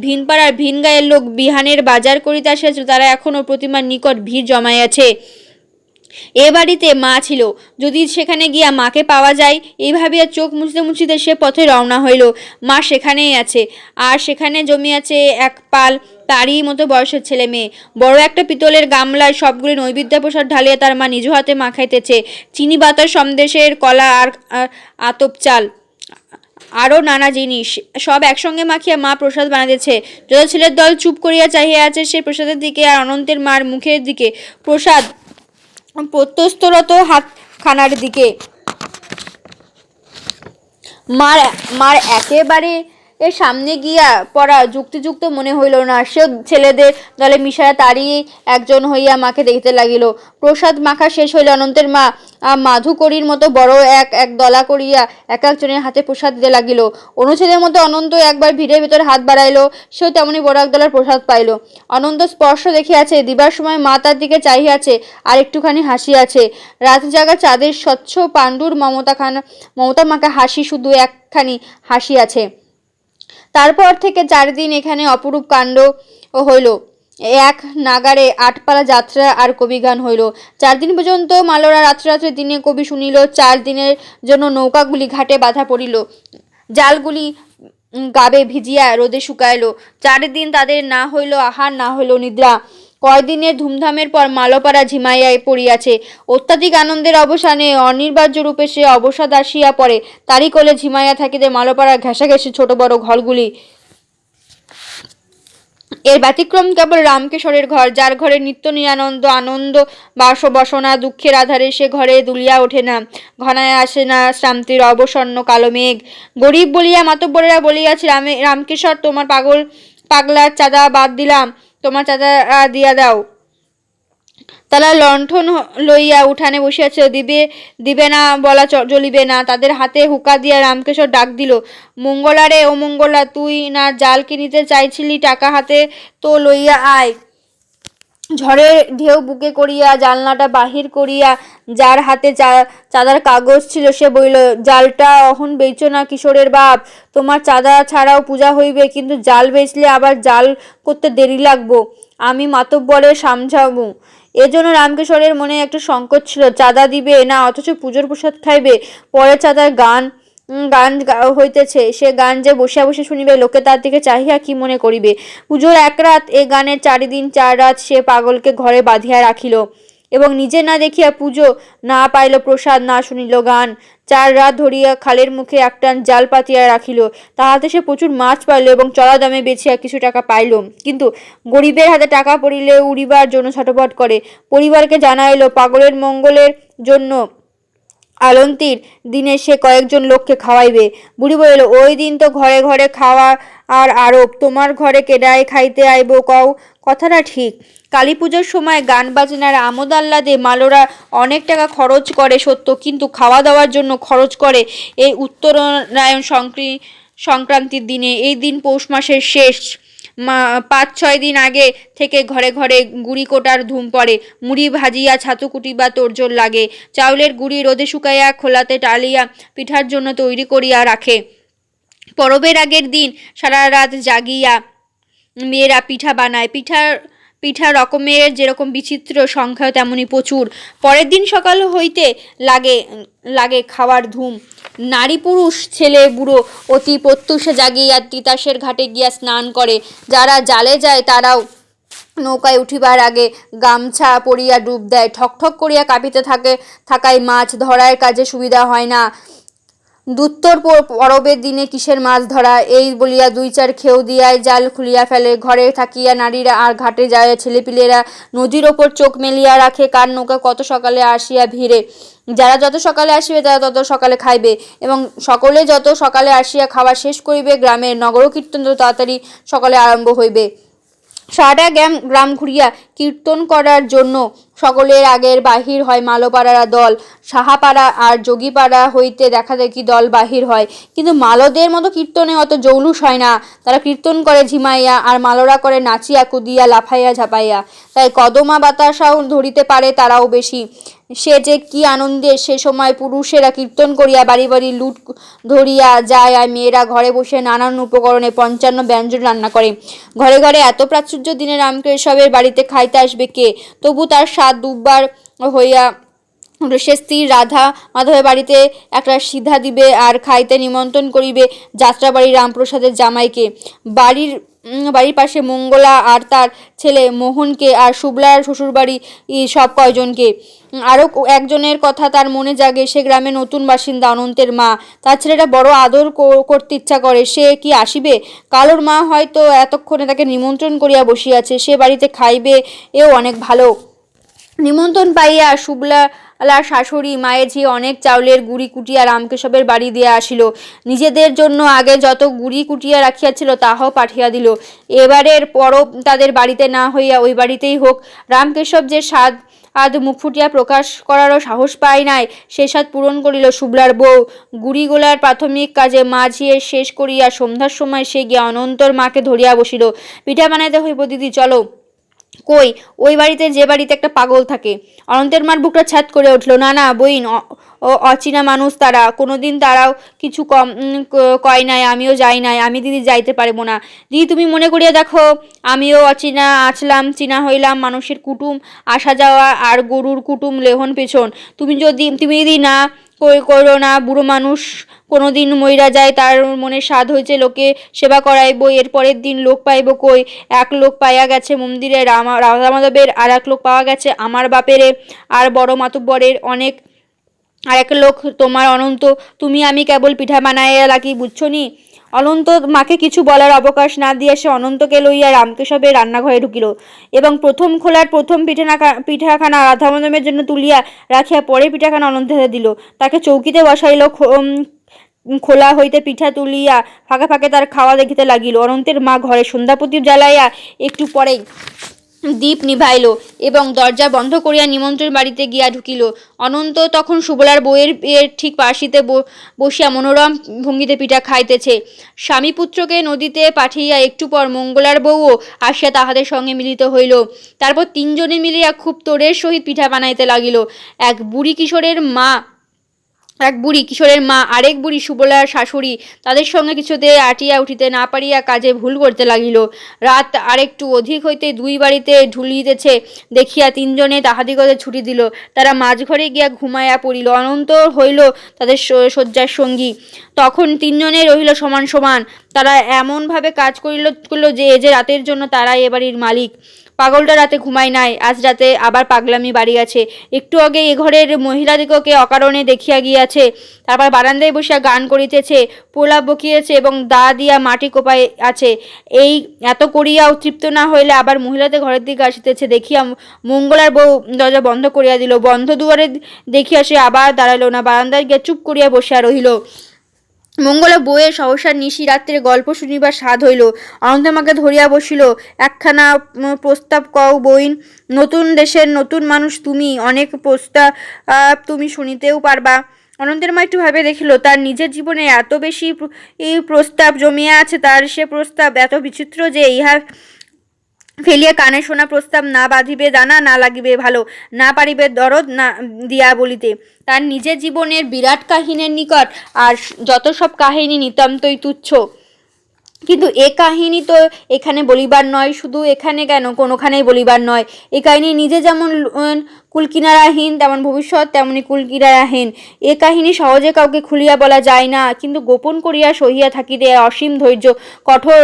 ভিনপাড়ার ভিন গায়ের লোক বিহানের বাজার করিতে আসিয়াছিল তারা এখনো প্রতিমার নিকট ভিড় জমাইয়াছে। এ বাড়িতে মা ছিল, যদি সেখানে গিয়া মাকে পাওয়া যায়, এই ভাবিয়া চোখ মুছতে মুছতে সে পথে রওনা হইল। মা সেখানেই আছে, আর সেখানে জমিয়াছে এক পাল তারই মতো বয়সের ছেলে মেয়ে। বড় একটা পিতলের গামলায় সবগুলি নৈবেদ্য প্রসাদ ঢালিয়া তার মা নিজ হাতে মাখাইতেছে। চিনি বাতাস, সন্দেশের কলা আর আতপ চাল। আরও নানা জিনিস সব একসঙ্গে মাখিয়া মা প্রসাদ বানাইতেছে। যত ছেলের দল চুপ করিয়া চাহিয়া আছে সে প্রসাদের দিকে আর অনন্তের মার মুখের দিকে, প্রসাদ প্রত্যস্তরত হাতখানার দিকে। মার মার একেবারে এর সামনে গিয়া পড়া যুক্তিযুক্ত মনে হইল না। সে ছেলেদের দলে মিশাইয়া তাড়িয়ে একজন হইয়া মাকে দেখিতে লাগিল। প্রসাদ মাখা শেষ হইলে অনন্তের মা মাধুকরীর মতো বড় এক এক দলা করিয়া এক একজনের হাতে প্রসাদ দিতে লাগিল। অনুচ্ছেদের মতো অনন্ত একবার ভিড়ের ভিতরে হাত বাড়াইল, সেও তেমনি বড় এক দলার প্রসাদ পাইল। অনন্ত স্পর্শ দেখিয়াছে, দিবার সময় মা তার দিকে চাহিয়াছে আর একটুখানি হাসিয়াছে। রাত জাগা চাঁদের স্বচ্ছ পাণ্ডুর মমতা মাখা হাসি শুধু একখানি হাসিয়াছে। তারপর থেকে 4 দিন এখানে অপরূপ কাণ্ড হইল। এক নাগারে 8 পালা যাত্রা আর কবিগান হইল। 4 দিন পর্যন্ত মালরা রাত্রে রাত্রে দিনে কবি শুনিল। 4 দিনের জন্য নৌকাগুলি ঘাটে বাঁধা পড়িল, জালগুলি গাবে ভিজিয়া রোদে শুকাইল। 4 দিন তাদের না হইল আহার, না হইল নিদ্রা। কয়দিনের ধুমধামের পর মালপাড়া ঝিমাইয়া পড়িয়াছে। অত্যাধিক আনন্দের অবসানে অনিবার্য রূপে সে অবসাদ আসিয়া পড়ে। তারই কোলে ঝিমাইয়া থাকিতে মালপাড়ার ঘেঁষাঘেঁষি ছোট বড় ঘরগুলি। এর ব্যতিক্রম কেবল রামকেশরের ঘর, যার ঘরে নিত্য নিরানন্দ আনন্দ বসনা। দুঃখের আধারে সে ঘরে দুলিয়া ওঠে না, ঘনায় আসে না শ্রান্তির অবসন্ন কালো মেঘ। গরিব বলিয়া মাতব্বরেরা বলিয়াছে, রামকেশর তোমার পাগলার চাঁদা বাদ দিলাম, তোমার চাঁদা দিয়া দাও। তারা লণ্ঠন লইয়া উঠানে বসিয়াছিল, দিবে না বলা চলিবে না। তাদের হাতে হুকা দিয়া রামকেশর ডাক দিল, মঙ্গলা রে, ও মঙ্গলা, তুই না জাল কিনিতে চাইছিলি, টাকা হাতে তো লইয়া আয়। ঝড়ের ঢেউ বুকে করিয়া জানলাটা বাহির করিয়া যার হাতে চাঁদার কাগজ ছিল সে বলিল, জালটা অহন বেচো না কিশোরের বাপ, তোমার চাঁদা ছাড়াও পূজা হইবে, কিন্তু জাল বেচলে আবার জাল করতে দেরি লাগবো, আমি মাতব্বরের সামঝাবো। এজন্য রামকেশরের মনে একটা সংকট ছিল, চাঁদা দিবে না অথচ পুজোর প্রসাদ খাইবে। পরে চাঁদার গান হইতেছে, সে গান যে বসিয়া বসে শুনিবে, লোকে তার দিকে চাহিয়া কি মনে করিবে। পুজোর 1 রাত, এ গানের 4 দিন 4 রাত সে পাগলকে ঘরে বাঁধিয়া রাখিল এবং নিজে না দেখিয়া পুজো, না পাইল প্রসাদ, না শুনিল গান। 4 রাত ধরিয়া খালের মুখে একটান জাল পাতিয়া রাখিল। তাহাতে সে প্রচুর মাছ পাইল এবং চড়া দামে বেচিয়া কিছু টাকা পাইল। কিন্তু গরিবের হাতে টাকা পড়িলে উড়িবার জন্য ছটফট করে। পরিবারকে জানাইল, পাগলের মঙ্গলের জন্য আলন্তির দিনে সে কয়েকজন লোককে খাওয়াইবে। বুড়ি বলিল, ওই দিন তো ঘরে ঘরে খাওয়া আর আরোপ, তোমার ঘরে কেডায় খাইতে আইব কও? কথাটা ঠিক। কালী পুজোর সময় গান বাজনার আমোদ আহ্লাদে মালরা অনেক টাকা খরচ করে সত্য, কিন্তু খাওয়া দাওয়ার জন্য খরচ করে এই উত্তরায়ণ সংক্রান্তির দিনে। এই দিন পৌষ মাসের শেষ 5-6 দিন আগে থেকে ঘরে ঘরে গুড়ি কোটার ধুম পড়ে। মুড়ি ভাজিয়া ছাতু কুটিবা তোড়জোড় লাগে। চাউলের গুড়ি রোদে শুকাইয়া খোলাতে টালিয়া পিঠার জন্য তৈরি করিয়া রাখে। পরবের আগের দিন সারা রাত জাগিয়া মেয়েরা পিঠা বানায়। পিঠা রকমের যেরকম বিচিত্র, সংখ্যা তেমনি প্রচুর। পরের দিন সকাল হইতে লাগে খাওয়ার ধুম। নারী পুরুষ ছেলে বুড়ো অতি প্রত্যুষে জাগিয়া তিতাসের ঘাটে গিয়া স্নান করে। যারা জালে যায় তারাও নৌকায় উঠিবার আগে গামছা পরিয়া ডুব দেয়। ঠকঠক করিয়া কাঁপিতে থাকায় মাছ ধরার কাজে সুবিধা হয় না। দুত্তর পরবের দিনে কিসের মাছ ধরা, এই বলিয়া 2-4 খেউ দিয়াই জাল খুলিয়া ফেলে। ঘরে থাকিয়া নারীরা আর ঘাটে যায়, ছেলেপিলেরা নদীর ওপর চোখ মেলিয়া রাখে কার নৌকা কত সকালে আসিয়া ভিড়ে। যারা যত সকালে আসিবে তারা তত সকালে খাইবে, এবং সকলে যত সকালে আসিয়া খাওয়া শেষ করিবে। গ্রামের নগরকীর্তন তত তাড়াতাড়ি সকালে আরম্ভ হইবে। সারাটা গ্রাম ঘুরিয়া কীর্তন করার জন্য সকলের আগের বাহির হয় মালোপাড়ার দল। সাহাপাড়া আর যোগীপাড়া হইতে দেখাদেখি দল বাহির হয়, কিন্তু মালদের মতো কীর্তনে অত জৌলুস হয় না। তারা কীর্তন করে ঝিমাইয়া, আর মালরা করে নাচিয়া কুদিয়া লাফাইয়া ঝাঁপাইয়া। তাই কদমা বাতাসাও ধরিতে পারে তারাও বেশি। সে যে কি আনন্দে সে সময় পুরুষেরা কীর্তন করিয়া বাড়ি বাড়ি লুট ধরিয়া যায়, আর মেয়েরা ঘরে বসে নানান উপকরণে 55 ব্যঞ্জন রান্না করে। ঘরে ঘরে এত প্রাচুর্য দিনে রামকেশবের বাড়িতে খাইতে আসবে কে? তবু তার স্বাদ দুবার হইয়া সে স্ত্রী রাধা মাধবের বাড়িতে একটা সিধা দিবে আর খাইতে নিমন্ত্রণ করিবে যাত্রাবাড়ি রামপ্রসাদের জামাইকে। বাড়ির বাড়ির পাশে মঙ্গলা আর তার ছেলে মোহনকে, আর শুভলার শ্বশুরবাড়ি সব কয়জনকে। আরও একজনের কথা তার মনে জাগে, সে গ্রামে নতুন বাসিন্দা অনন্তের মা। তার ছেলেটা বড় আদর করতে ইচ্ছা করে, সে কি আসিবে? কালোর মা হয়তো এতক্ষণে তাকে নিমন্ত্রণ করিয়া বসিয়াছে, সে বাড়িতে খাইবে, এও অনেক ভালো। নিমন্ত্রণ পাইয়া শুভলার শাশুড়ি মায়ের ঝি অনেক চাউলের গুড়ি কুটিয়া রামকেশবের বাড়ি দিয়া আসিল। নিজেদের জন্য আগে যত গুড়ি কুটিয়া রাখিয়াছিল তাহাও পাঠিয়া দিল। এবারের পরব তাদের বাড়িতে না হইয়া ওই বাড়িতেই হোক। রামকেশব যে স্বাদ মুখ ফুটিয়া প্রকাশ করারও সাহস পায় নাই, সে স্বাদ পূরণ করিল শুভলার বউ। গুড়িগোলার প্রাথমিক কাজে মা ঝিয়ে শেষ করিয়া সন্ধ্যার সময় সে গিয়া অনন্তর মাকে ধরিয়া বসিল। পিঠা বানাইতে হইব দিদি, চলো। কই, ওই বাড়িতে, যে বাড়িতে একটা পাগল থাকে। অনন্তের মার বুকটা ছ্যাদ করে উঠল। না না বইন, অচেনা মানুষ তারা, কোনোদিন তারাও কিছু কম কয় নাই, আমিও যাই নাই, আমি দিদি যাইতে পারবো না। দিদি তুমি মনে করিয়া দেখো, আমিও অচেনা আছলাম, চিনা হইলাম, মানুষের কুটুম আসা যাওয়া আর গরুর কুটুম লেহন পেছন। তুমি যদি না করো না, বুড়ো মানুষ কোনোদিন মইরা যায়, তার মনে সাধ হয়েছে লোকে সেবা করাইব, এর পরের দিন লোক পাইব কই? এক লোক পাইয়া গেছে মন্দিরে রাধা মাধবের, আর এক লোক পাওয়া গেছে আমার বাপেরে, আর বড় মাতুব্বরের অনেক, আর এক লোক তোমার অনন্ত। তুমি আমি কেবল পিঠা বানাইয়া লাগি, বুঝছো নি? অনন্ত মাকে কিছু বলার অবকাশ না দিয়া সে অনন্তকে লইয়া রামকেশবের রান্নাঘরে ঢুকিল এবং প্রথম খোলার প্রথম পিঠাখানা রাধামাধবের জন্য তুলিয়া রাখিয়া পরে পিঠাখানা অনন্তের দিল। তাকে চৌকিতে বসাইল, খোলা হইতে পিঠা তুলিয়া ফাঁকে ফাঁকে তার খাওয়া দেখিতে লাগিল। অনন্তের মা ঘরে সন্ধ্যাপ্রদীপ জ্বালাইয়া একটু পরেই দীপ নিভাইল এবং দরজা বন্ধ করিয়া নিমন্ত্রণ বাড়িতে গিয়া ঢুকিল। অনন্ত তখন সুবলার বউয়ের ঠিক পাশিতে বসিয়া মনোরম ভঙ্গিতে পিঠা খাইতেছে। স্বামী পুত্রকে নদীতে পাঠিয়া একটু পর মঙ্গলার বউও আসিয়া তাহাদের সঙ্গে মিলিত হইল। তারপর তিনজনে মিলিয়া খুব তোড়ের সহিত পিঠা বানাইতে লাগিল। এক বুড়ি কিশোরের মা, আরেক বুড়ি সুবলার শাশুড়ি, তাদের সঙ্গে কিছুতে আটিয়া উঠিতে না পারিয়া কাজে ভুল করতে লাগিল। রাত আরেকটু অধিক হইতে দুই বাড়িতে ঢুলিতেছে দেখিয়া তিনজনে তাহাদিগকে ছুটি দিল। তারা মাঝঘরে গিয়া ঘুমাইয়া পড়িল। অনন্ত হইল তাদের শয্যার সঙ্গী। তখন তিনজনে রহিল সমান সমান। তারা এমনভাবে কাজ করিল যে রাতের জন্য তারাই এ বাড়ির মালিক। পাগলটা রাতে ঘুমায় নাই, আজ রাতে আবার পাগলামি বাড়িয়াছে। একটু আগে এ ঘরের মহিলাদিগকে অকারণে দেখিয়া গিয়াছে, তারপর বারান্দায় বসিয়া গান করিতেছে, প্রলাপ বকিয়েছে এবং দা দিয়া মাটি কোপাই আছে। এই এত করিয়াও তৃপ্ত না হইলে আবার মহিলাদের ঘরের দিকে আসিতেছে দেখিয়া মঙ্গলার বউ দরজা বন্ধ করিয়া দিল। বন্ধ দুয়ারে দেখিয়া সে আবার দাঁড়াইল না, বারান্দায় গিয়া চুপ করিয়া বসিয়া রহিল। মঙ্গলা বউয়ের সহসা নিশি রাত্রে গল্প শুনিবার স্বাদ হইল। অনন্তমাকে ধরিয়া বসিল। একখানা প্রস্তাব কও বইন, নতুন দেশের নতুন মানুষ তুমি, অনেক প্রস্তাব তুমি শুনিতেও পারবা। অনন্তের মা একটু ভাবে দেখিল, তার নিজের জীবনে এত বেশি প্রস্তাব জমিয়া আছে, তার সে প্রস্তাব এত বিচিত্র যে ইহা ফেলিয়া কানে শোনা প্রস্তাব না বাঁধিবে দানা, না লাগিবে ভালো, না পারিবে দরদ না দিয়া বলিতে। তার নিজের জীবনের বিরাট কাহিনীর নিকট আর যত সব কাহিনী নিতান্তই তুচ্ছ। কিন্তু এ কাহিনী তো এখানে বলিবার নয়, শুধু এখানে কেন, কোনোখানেই বলিবার নয়। এ কাহিনী নিজে যেমন কুলকিনারাহীন, তেমন ভবিষ্যৎ তেমনি কুলকিনারাহীন। এ কাহিনী সহজে কাউকে খুলিয়া বলা যায় না, কিন্তু গোপন করিয়া সহিয়া থাকিতে অসীম ধৈর্য, কঠোর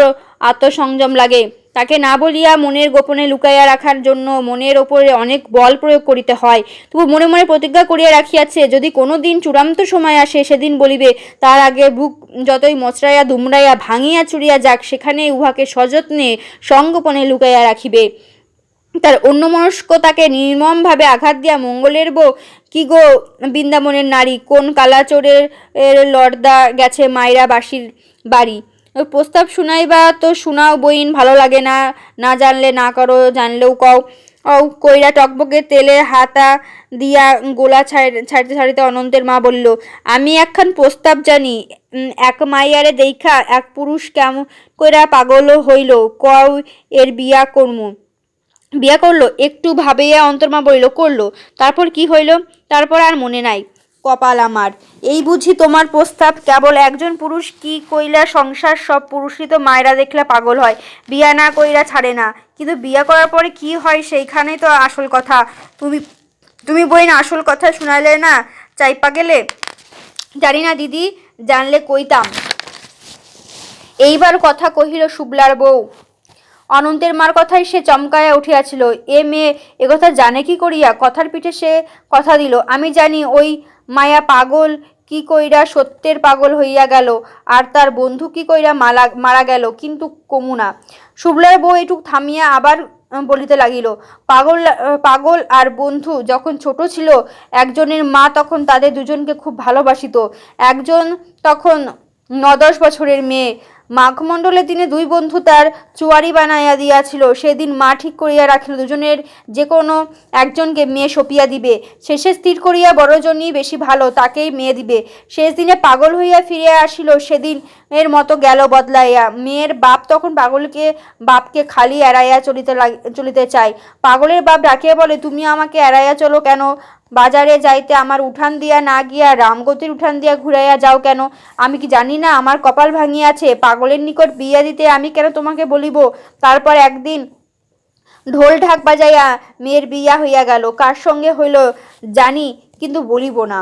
আত্মসংযম লাগে। তাকে না বলিয়া মনের গোপনে লুকাইয়া রাখার জন্য মনের ওপরে অনেক বল প্রয়োগ করিতে হয়। তবু মনে মনে প্রতিজ্ঞা করিয়া রাখিয়াছে, যদি কোনো দিন চূড়ান্ত সময় আসে সেদিন বলিবে, তার আগে বুক যতই মচড়াইয়া দুমড়াইয়া ভাঙিয়া চুরিয়া যাক, সেখানে উহাকে সযত্নে সংগোপনে লুকাইয়া রাখিবে। তার অন্যমনস্কতাকে নির্মমভাবে আঘাত দিয়া মঙ্গলের বউ, কি গো বৃন্দাবনের নারী, কোন কালাচোরের লর্দা গেছে মাইরা বাসির বাড়ি? প্রস্তাব শুনাইবা তো শুনাও বইন, ভালো লাগে না, না জানলে না করো, জানলেও কও। কইরা টকবকে তেলে হাতা দিয়া গোলা ছাড়িতে ছাড়িতে অনন্তের মা বলিল, আমি একখান প্রস্তাব জানি। এক মাইয়ারে দেখা এক পুরুষ কেমন কইরা পাগল হইল, কও এর বিয়া করলো। একটু ভাবিয়া অন্তর্মা বলিল, করলো। তারপর কি হইল? তারপর আর মনে নাই। কপাল আমার, এই বুঝি তোমার প্রস্তাব? কেবল একজন পুরুষ কি কইলা সংসার, সব পুরুষই তো মায়েরা দেখলে পাগল হয়, বিয়া না কইরা ছাড়ে না। কিন্তু বিয়া করার পরে কি হয়, সেইখানেই তো আসল কথা। তুমি বইন আসল কথা শুনাইলে না, চাইপা গেলে। জানি না দিদি, জানলে কইতাম। এইবার কথা কহিল শুভলার বউ। অনন্তের মার কথায় সে চমকাইয়া উঠিয়াছিল। এ মেয়ে একথা জানে কি করিয়া? কথার পিঠে সে কথা দিল, আমি জানি ওই মায়া পাগল কি কইরা সত্যের পাগল হইয়া গেল, আর তার বন্ধু কি কইরা মারা গেল, কিন্তু কমু না। শুভ্লার বউ এটুক থামিয়া আবার বলিতে লাগিল, পাগল আর বন্ধু যখন ছোট ছিল, একজনের মা তখন তাদের দুজনকে খুব ভালোবাসিত। একজন তখন 9-10 বছরের মেয়ে। মাঘমণ্ডলের দিনে দুই বন্ধু তার চুয়ারি বানাইয়া দিয়াছিল। সেদিন মা ঠিক করিয়া রাখিল দুজনের যে কোনো একজনকে মেয়ে সপিয়া দিবে। শেষে স্থির করিয়া বড়জনই বেশি ভালো, তাকেই মেয়ে দিবে। শেষ দিনে পাগল হইয়া ফিরিয়া আসিল, সেদিন এর মতো গেল বদলাইয়া। মেয়ের বাপ তখন বাপকে খালি এড়াইয়া চলিতে চায়। পাগলের বাপ ডাকিয়া বলে, তুমি আমাকে এড়াইয়া চলো কেন? বাজারে যাইতে আমার উঠান দিয়া না গিয়া রামগতির উঠান দিয়া ঘুরাইয়া যাও কেন? আমি কি জানি না আমার কপাল ভাঙিয়াছে? পাগলের নিকট বিয়া দিতে আমি কেন তোমাকে বলিব? তারপর একদিন ঢোল ঢাক বাজাইয়া মেয়ের বিয়া হইয়া গেল। কার সঙ্গে হইল জানি, কিন্তু বলিব না।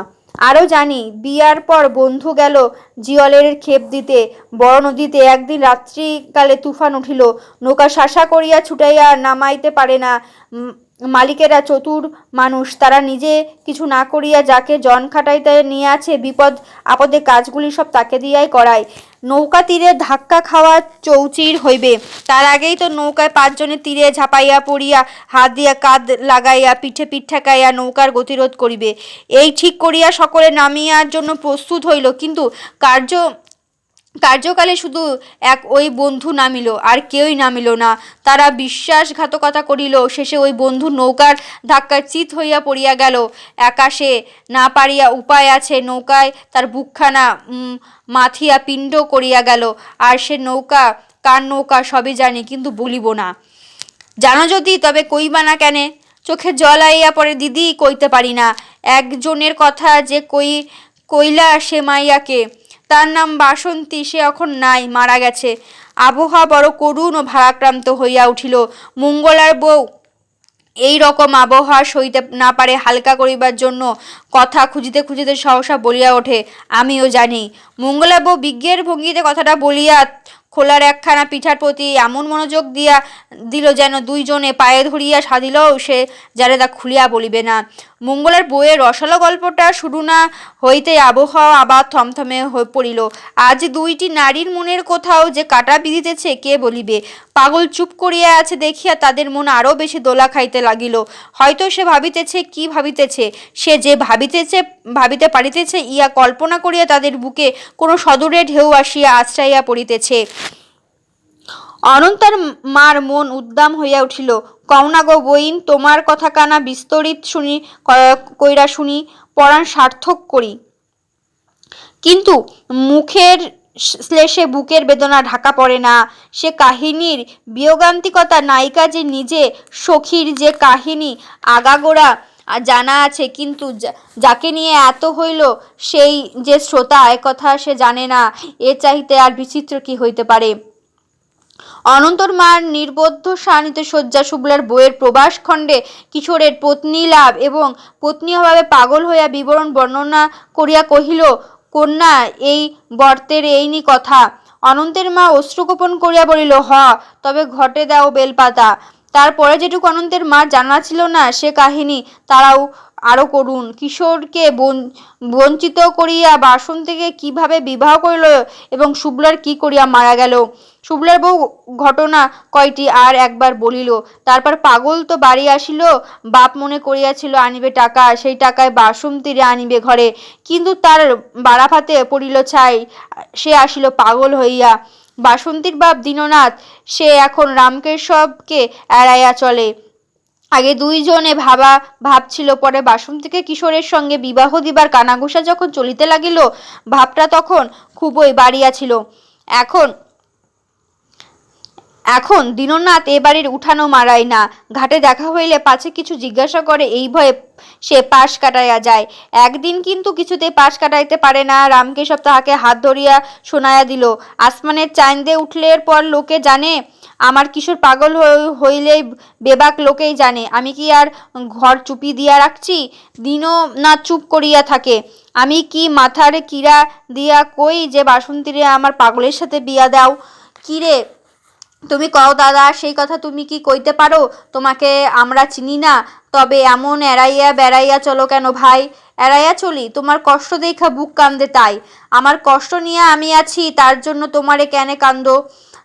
আরও জানি, বিয়ার পর বন্ধু গেল জিয়লের ক্ষেপ দিতে বড় নদীতে। একদিন রাত্রিকালে তুফান উঠিল, নৌকা শাসা করিয়া ছুটাইয়া নামাইতে পারে না। মালিকেরা চতুর মানুষ, তারা নিজে কিছু না করিয়া যাকে জন খাটাইতে নিয়ে আছে বিপদ আপদে কাজগুলি সব তাকে দিয়াই করায়। নৌকা তীরে ধাক্কা খাওয়া চৌচির হইবে, তার আগেই তো নৌকায় 5 জনে তীরে ঝাঁপাইয়া পড়িয়া হাত দিয়া কাঁধ লাগাইয়া পিঠে পিঠ ঠেকাইয়া নৌকার গতিরোধ করিবে। এই ঠিক করিয়া সকলে নামিয়ার জন্য প্রস্তুত হইল, কিন্তু কার্যকালে শুধু ওই বন্ধু নামিল, আর কেউই নামিল না। তারা বিশ্বাসঘাতকতা করিল। শেষে ওই বন্ধু নৌকার ধাক্কায় চিত হইয়া পড়িয়া গেল। একা সে না পারিয়া উপায় আছে, নৌকায় তার বুকখানা মাথিয়া পিণ্ড করিয়া গেল। আর সে নৌকা কার নৌকা সবই জানি, কিন্তু বলিব না। জানো যদি, তবে কইবা না কেনে? চোখে জল আইয়া পড়ে দিদি, কইতে পারি না। একজনের কথা যে কইলা সে মাইয়াকে, তার নাম বাসন্তী, সে এখন নাই, মারা গেছে। আবহাওয়া বড় করুণ ও ভারাক্রান্ত হইয়া উঠিল। মঙ্গলার বউ এই রকম আবহাওয়া সইতে না পারে। হালকা করিবার জন্য কথা খুঁজিতে খুঁজিতে সহসা বলিয়া ওঠে, আমিও জানি। মঙ্গলার বউ বিজ্ঞের ভঙ্গিতে কথাটা বলিয়া খোলার একখানা পিঠার প্রতি এমন মনোযোগ দিল যেন দুইজনে পায়ে ধরিয়া সাধিলেও সে যারে তা খুলিয়া বলিবে না। মঙ্গলার বউয়ের রসালো গল্পটা শুরু না হইতেই আবহাওয়া আবার থমথমে হয়ে পড়িল। আজ দুইটি নারীর মনের কোথাও যে কাটা বিঁধিতেছে কে বলিবে। পাগল চুপ করিয়া আছে দেখিয়া তাদের মন আরও বেশি দোলা খাইতে লাগিল। হয়তো সে ভাবিতেছে, কি ভাবিতেছে? সে যে ভাবিতে পারিতেছে, ইয়া কল্পনা করিয়া তাদের বুকে কোনো সদূরে ঢেউ আসিয়া আশ্রাইয়া পড়িতেছে। অনন্তার মার মন উদ্দাম হইয়া উঠিল। কও না গো বইন, তোমার কথা কানা বিস্তরিত কইরা শুনি, পরাণ সার্থক করি। কিন্তু মুখের শ্লেষে বুকের বেদনা ঢাকা পড়ে না। সে কাহিনীর বিয়োগান্তিকতা নায়িকা যে নিজে, সখীর যে কাহিনী আগাগোড়া জানা আছে, কিন্তু যাকে নিয়ে এত হইল সেই যে শ্রোতা, একথা সে জানে না। এ চাইতে আর বিচিত্র কি হইতে পারে? অনন্তর মার নির্বোধ সানিত শয্যা, শুভ্লার বইয়ের প্রবাস খণ্ডে কিশোরের পত্নী লাভ এবং পত্নী অভাবে পাগল হইয়া বিবরণ বর্ণনা করিয়া কহিল, কন্যা এই বর্তের এইনি কথা। অনন্তের মা অশ্রুগোপন করিয়া বলিল, তবে ঘটে দাও বেলপাতা। তারপরে যেটুকু অনন্তের মা জানা ছিল না, সে কাহিনী তারাও আরো করুন। কিশোরকে বঞ্চিত করিয়া বাসন্তীকে কিভাবে বিবাহ করিল এবং শুভ্লার কি করিয়া মারা গেল। শুভ্লার বউ ঘটনা কয়টি আর একবার বলিল। তারপর পাগল তো বাড়ি আসিল, বাপ মনে করিয়াছিল আনিবে টাকা, সেই টাকায় বাসন্তীরে আনিবে ঘরে, কিন্তু তার বাড়াভাতে পড়িল ছাই। সে আসিল পাগল হইয়া। বাসন্তীর বাপ দীননাথ, সে এখন রামকেশবকে এড়াইয়া চলে। আগে দুইজনে ভাবছিল, পরে বাসন্তীকে কিশোরের সঙ্গে বিবাহ দিবার কানাঘুষা যখন চলিতে লাগিল, ভাবটা তখন খুবই বাড়িয়াছিল। এখন দীননাথ এ বাড়ির উঠানও মারায় না। ঘাটে দেখা হইলে পাছে কিছু জিজ্ঞাসা করে, এই ভয়ে সে পাশ কাটাইয়া যায়। একদিন কিন্তু কিছুতেই পাশ কাটাইতে পারে না। রামকেশব তাহাকে হাত ধরিয়া শোনাইয়া দিল, আসমানের চাঁদে উঠলের পর লোকে জানে, আমার কিশোর পাগল হইলেই বেবাক লোকেই জানে। আমি কি আর ঘর চুপি দিয়া রাখছি? দীননাথ চুপ করিয়া থাকে। আমি কি মাথার কিরা দিয়া কই যে বাসন্তীরে আমার পাগলের সাথে বিয়া দাও? কিরে তুমি কও দাদা, সেই কথা তুমি কি কইতে পারো? তোমাকে আমরা চিনি না, তবে এমন এড়াইয়া বেড়াইয়া চলো কেন ভাই? এড়াইয়া চলি, তোমার কষ্ট দেখা বুক কান্দে তাই। আমার কষ্ট নিয়ে আমি আছি, তার জন্য তোমারে কেনে কান্দো?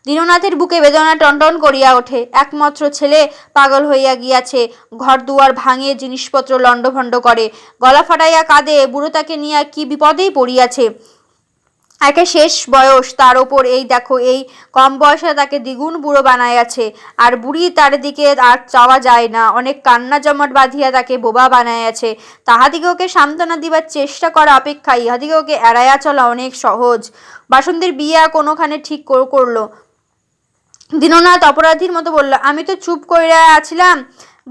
দীননাথের বুকে বেদনা টনটন করিয়া ওঠে। একমাত্র ছেলে পাগল হইয়া গিয়াছে, ঘর দুয়ার ভাঙিয়ে জিনিসপত্র লণ্ডভণ্ড করে, গলা ফাটাইয়া কাঁদে, বুড়ো তাকে নিয়ে কি বিপদেই পড়িয়াছে। একে শেষ বয়স, তার ওপর এই দেখো, এই কম বয়সে তাকে দ্বিগুণ বুড়ো বানাইয়াছে। আর বুড়ি তার দিকে আর চাওয়া যায় না, অনেক কান্না জমাট বাঁধিয়া তাকে বোবা বানাইয়াছে। তাহাদিগকে সান্ত্বনা দিবার চেষ্টা করা অপেক্ষা ইহাদিগকে এড়াইয়া চলা অনেক সহজ। বাসন্তীর বিয়া কোনোখানে ঠিক করলো। দীননাথ অপরাধীর মতো বলল, আমি তো চুপ কইরা আছিলাম,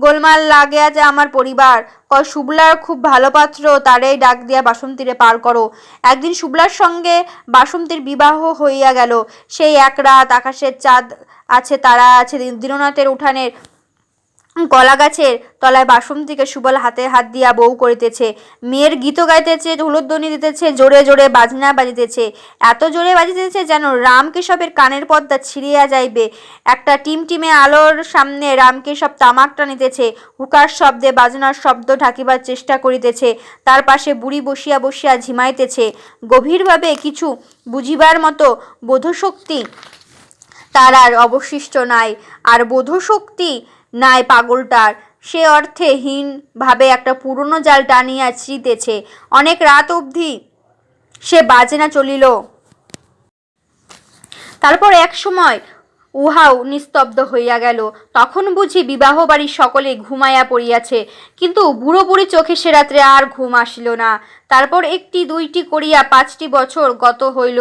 গোলমাল লাগে আছে আমার পরিবার। কয় শুভলার খুব ভালো পাত্র, তারেই ডাক দিয়া বাসন্তীরে পার করো। একদিন শুভলার সঙ্গে বাসন্তীর বিবাহ হইয়া গেল। সেই এক রাত, আকাশের চাঁদ আছে, তারা আছে, দীননাথের উঠানের কলা গাছের তলায় বাসন্তীকে সুবল হাতে হাত দিয়া বউ করিতেছে। মেয়ের গীত গাইতেছে, হুলুধ্বনি দিতেছে, জোরে জোরে বাজনা বাজিতেছে, এত জোরে বাজিতেছে যেন রামকেশবের কানের পর্দা ছিঁড়িয়া যাইবে। একটা টিমটিমে আলোর সামনে রামকেশব তামাক টানিতেছে, হুকার শব্দে বাজনার শব্দ ঢাকিবার চেষ্টা করিতেছে। তার পাশে বুড়ি বসিয়া বসিয়া ঝিমাইতেছে। গভীরভাবে কিছু বুঝিবার মতো বোধশক্তি তার আর অবশিষ্ট নাই। আর বোধশক্তি নাই পাগলটার, সে অর্থে হীন ভাবে একটা পুরনো জাল টানিয়া ছিঁড়িতেছে। অনেক রাত অবধি সে বাজনা চলিল। তারপর এক সময় উহাও নিস্তব্ধ হইয়া গেল। তখন বুঝি বিবাহ বাড়ির সকলে ঘুমাইয়া পড়িয়াছে। কিন্তু বুড়ো বুড়ি চোখে সে রাত্রে আর ঘুম আসিল না। তারপর একটি দুইটি করিয়া 5টি বছর গত হইল।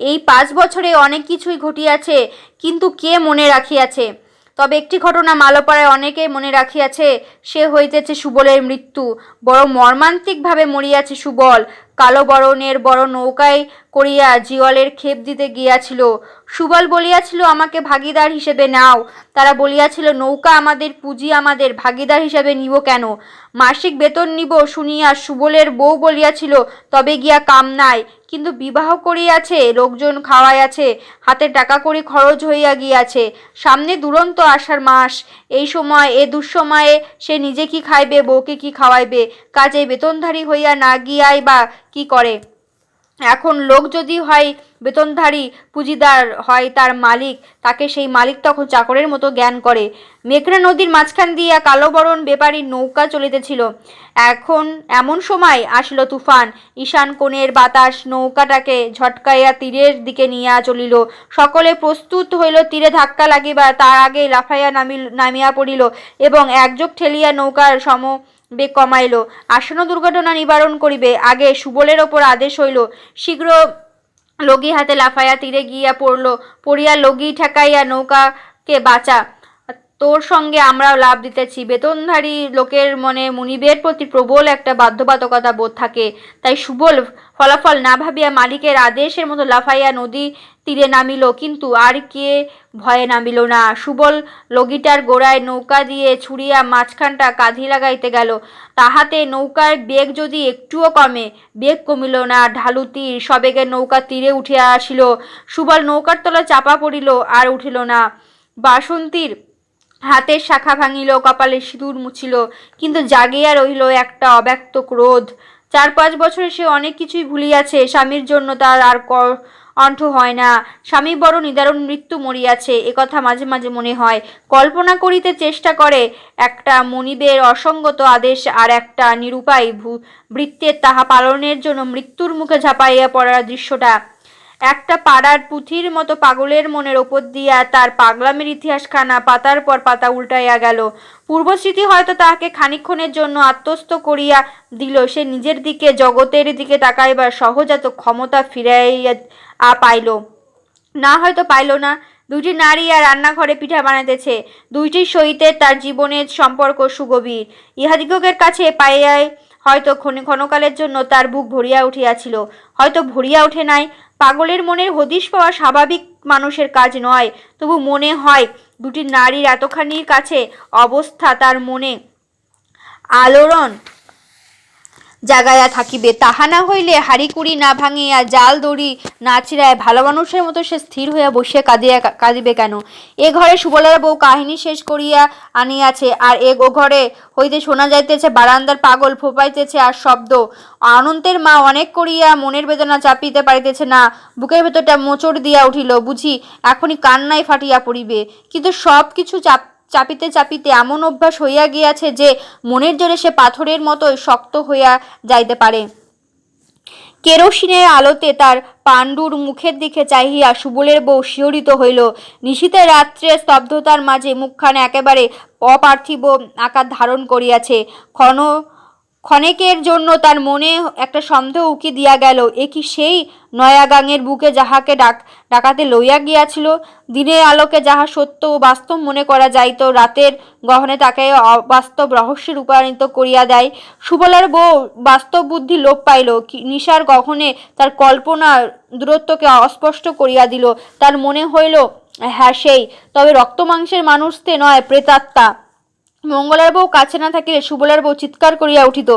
এই 5 বছরে অনেক কিছুই ঘটিয়াছে, কিন্তু কে মনে রাখিয়াছে? তবে একটি ঘটনা মালপাড়ায় অনেকেই মনে রাখিয়াছে, সে হইতেছে সুবলের মৃত্যু। বড় মর্মান্তিকভাবে মরিয়াছে সুবল। কালো বরণের বড় নৌকায় করিয়া জিওলের খেপ দিতে গিয়াছিল। সুবল বলিয়াছিল, আমাকে ভাগিদার হিসেবে নাও। তারা বলিয়াছিল, নৌকা আমাদের, পুঁজি আমাদের, ভাগিদার হিসেবে নিব কেন? মাসিক বেতন নিব শুনিয়া সুবলের বউ বলিয়াছিল, তবে গিয়া কাম নাই। কিন্তু বিবাহ করিয়াছে, লোকজন খাওয়াইয়াছে, হাতে টাকা কড়ি খরচ হইয়া গিয়াছে। সামনে দুরন্ত আষাঢ় মাস, এই সময়, এ দুঃসময়ে সে নিজে কি খাইবে, বউকে কি খাওয়াইবে? কাজেই বেতনধারী হইয়া না গিয়াই বা কি করে? এখন লোক যদি হয় বেতনধারী, পুঁজিদার হয় তার মালিক, তাকে সেই মালিক তখন চাকরের মতো জ্ঞান করে। মেঘনা নদীর মাঝখান দিয়া কালোবরণ বেপারীর নৌকা চলিতেছিল। এখন এমন সময় আসিল তুফান। ঈশান কোণের বাতাস নৌকাটাকে ঝটকাইয়া তীরের দিকে নিয়া চলিল। সকলে প্রস্তুত হইল তীরে ধাক্কা লাগিবার, তার আগে লাফাইয়া নামিয়া পড়িল এবং একযোগ ঠেলিয়া নৌকার বেগ কমাইল। আসন্ন দুর্ঘটনা নিবারণ করিবে আগে সুবলের ওপর আদেশ হইল, শীঘ্র লগি হাতে লাফাইয়া তীরে গিয়া পড়িয়া লগি ঠেকাইয়া নৌকাকে বাঁচা। তোর সঙ্গে আমরাও লাভ দিতেছি। বেতনধারী লোকের মনে মুনিবের প্রতি প্রবল একটা বাধ্যবাধকতা বোধ থাকে। তাই সুবল ফলাফল না ভাবিয়া মালিকের আদেশের মতো লাফাইয়া নদী তীরে নামিল। কিন্তু আর কে ভয়ে নামিল না। সুবল লগিটার গোড়ায় নৌকা দিয়ে ছুড়িয়া মাঝখানটা কাঁধি লাগাইতে গেল। তাহাতে নৌকার বেগ যদি একটুও কমে, বেগ কমিল না। ঢালু তীর সবেগে নৌকা তীরে উঠিয়া আসিল। সুবল নৌকার তলায় চাপা পড়িল, আর উঠিল না। বাসন্তীর হাতের শাখা ভাঙিল, কপালে সিঁদুর মুছিল, কিন্তু জাগিয়া রহিল একটা অব্যক্ত ক্রোধ। 4-5 বছরে সে অনেক কিছুই ভুলিয়াছে। স্বামীর জন্য তার আর কণ্ঠ হয় না। স্বামী বড় নিদারুণ মৃত্যু মরিয়াছে, একথা মাঝে মাঝে মনে হয়। কল্পনা করিতে চেষ্টা করে, একটা মনিবের অসঙ্গত আদেশ আর একটা নিরুপায় ভৃত্যের তাহা পালনের জন্য মৃত্যুর মুখে ঝাঁপাইয়া পড়ার দৃশ্যটা একটা পাড়ার পুঁথির মতো পাগলের মনের ওপর দিয়া তার পাগলামের ইতিহাসখানা পাতার পর পাতা উল্টাইয়া গেল। পূর্বস্মৃতি হয়তো তাহাকে খানিকক্ষণের জন্য আত্মস্থ করিয়া দিল। সে নিজের দিকে, জগতের দিকে তাকাইবার সহজাত ক্ষমতা ফিরাইয়া পাইল না, হয়তো পাইল না। 2টি নারী আর রান্নাঘরে পিঠা বানাইতেছে, 2টির সহিতে তার জীবনের সম্পর্ক সুগভীর। ইহাদিগের কাছে পাইয়াই হয়তো ক্ষণকালের জন্য তার বুক ভরিয়া উঠিয়াছিল, হয়তো ভরিয়া ওঠে নাই। পাগলের মনের হদিশ পাওয়া স্বাভাবিক মানুষের কাজ নয়, তবু মনে হয় 2টি নারীর এতখানি কাছে অবস্থা তার মনে আলোড়ন জাগাইয়া থাকিবে, তাহা না হইলে হাড়িকুড়ি না ভাঙিয়া জাল দড়ি না ছিঁড়ায় ভালো মানুষের মতো সে স্থির হইয়া বসিয়া কাঁদিবে কেন? এ ঘরে সুবলার বউ কাহিনী শেষ করিয়া আনিয়াছে, আর ও ঘরে হইতে শোনা যাইতেছে বারান্দার পাগল ফোপাইতেছে আর শব্দ। অনন্তের মা অনেক করিয়া মনের বেদনা চাপিতে পারিতেছে না, বুকের ভেতরটা মোচড় দিয়া উঠিল, বুঝি এখনই কান্নায় ফাটিয়া পড়িবে। কিন্তু সব কিছু চাপিতে চাপিতে এমন অভ্যাস হইয়া গিয়াছে যে মনের জোরে সে পাথরের মতোই শক্ত হইয়া যাইতে পারে। কেরোসিনের আলোতে তার পাণ্ডুর মুখের দিকে চাহিয়া সুবলের বউ শিহরিত হইল। নিশীথের রাত্রে স্তব্ধতার মাঝে মুখখানে একেবারে অপার্থিব আকার ধারণ করিয়াছে। ক্ষণেকের জন্য তার মনে একটা সন্দেহ উকি দিয়া গেল, এ কি সেই নয়াগাঙের বুকে যাহাকে ডাকাতে লইয়া গিয়াছিল? দিনের আলোকে যাহা সত্য ও বাস্তব মনে করা যাইত, রাতের গহনে তাকে অবাস্তব রহস্যে রূপান্তরিত করিয়া দেয়। সুবলার বউ বাস্তব বুদ্ধি লোপ পাইল, নিশার গহনে তার কল্পনার দূরত্বকে অস্পষ্ট করিয়া দিল। তার মনে হইল, হ্যাঁ সেই, তবে রক্তমাংসের মানুষতে নয়, প্রেতাত্মা। মঙ্গলার বউ কাছে না থাকিলে সুবলার বউ চিৎকার করিয়া উঠিত।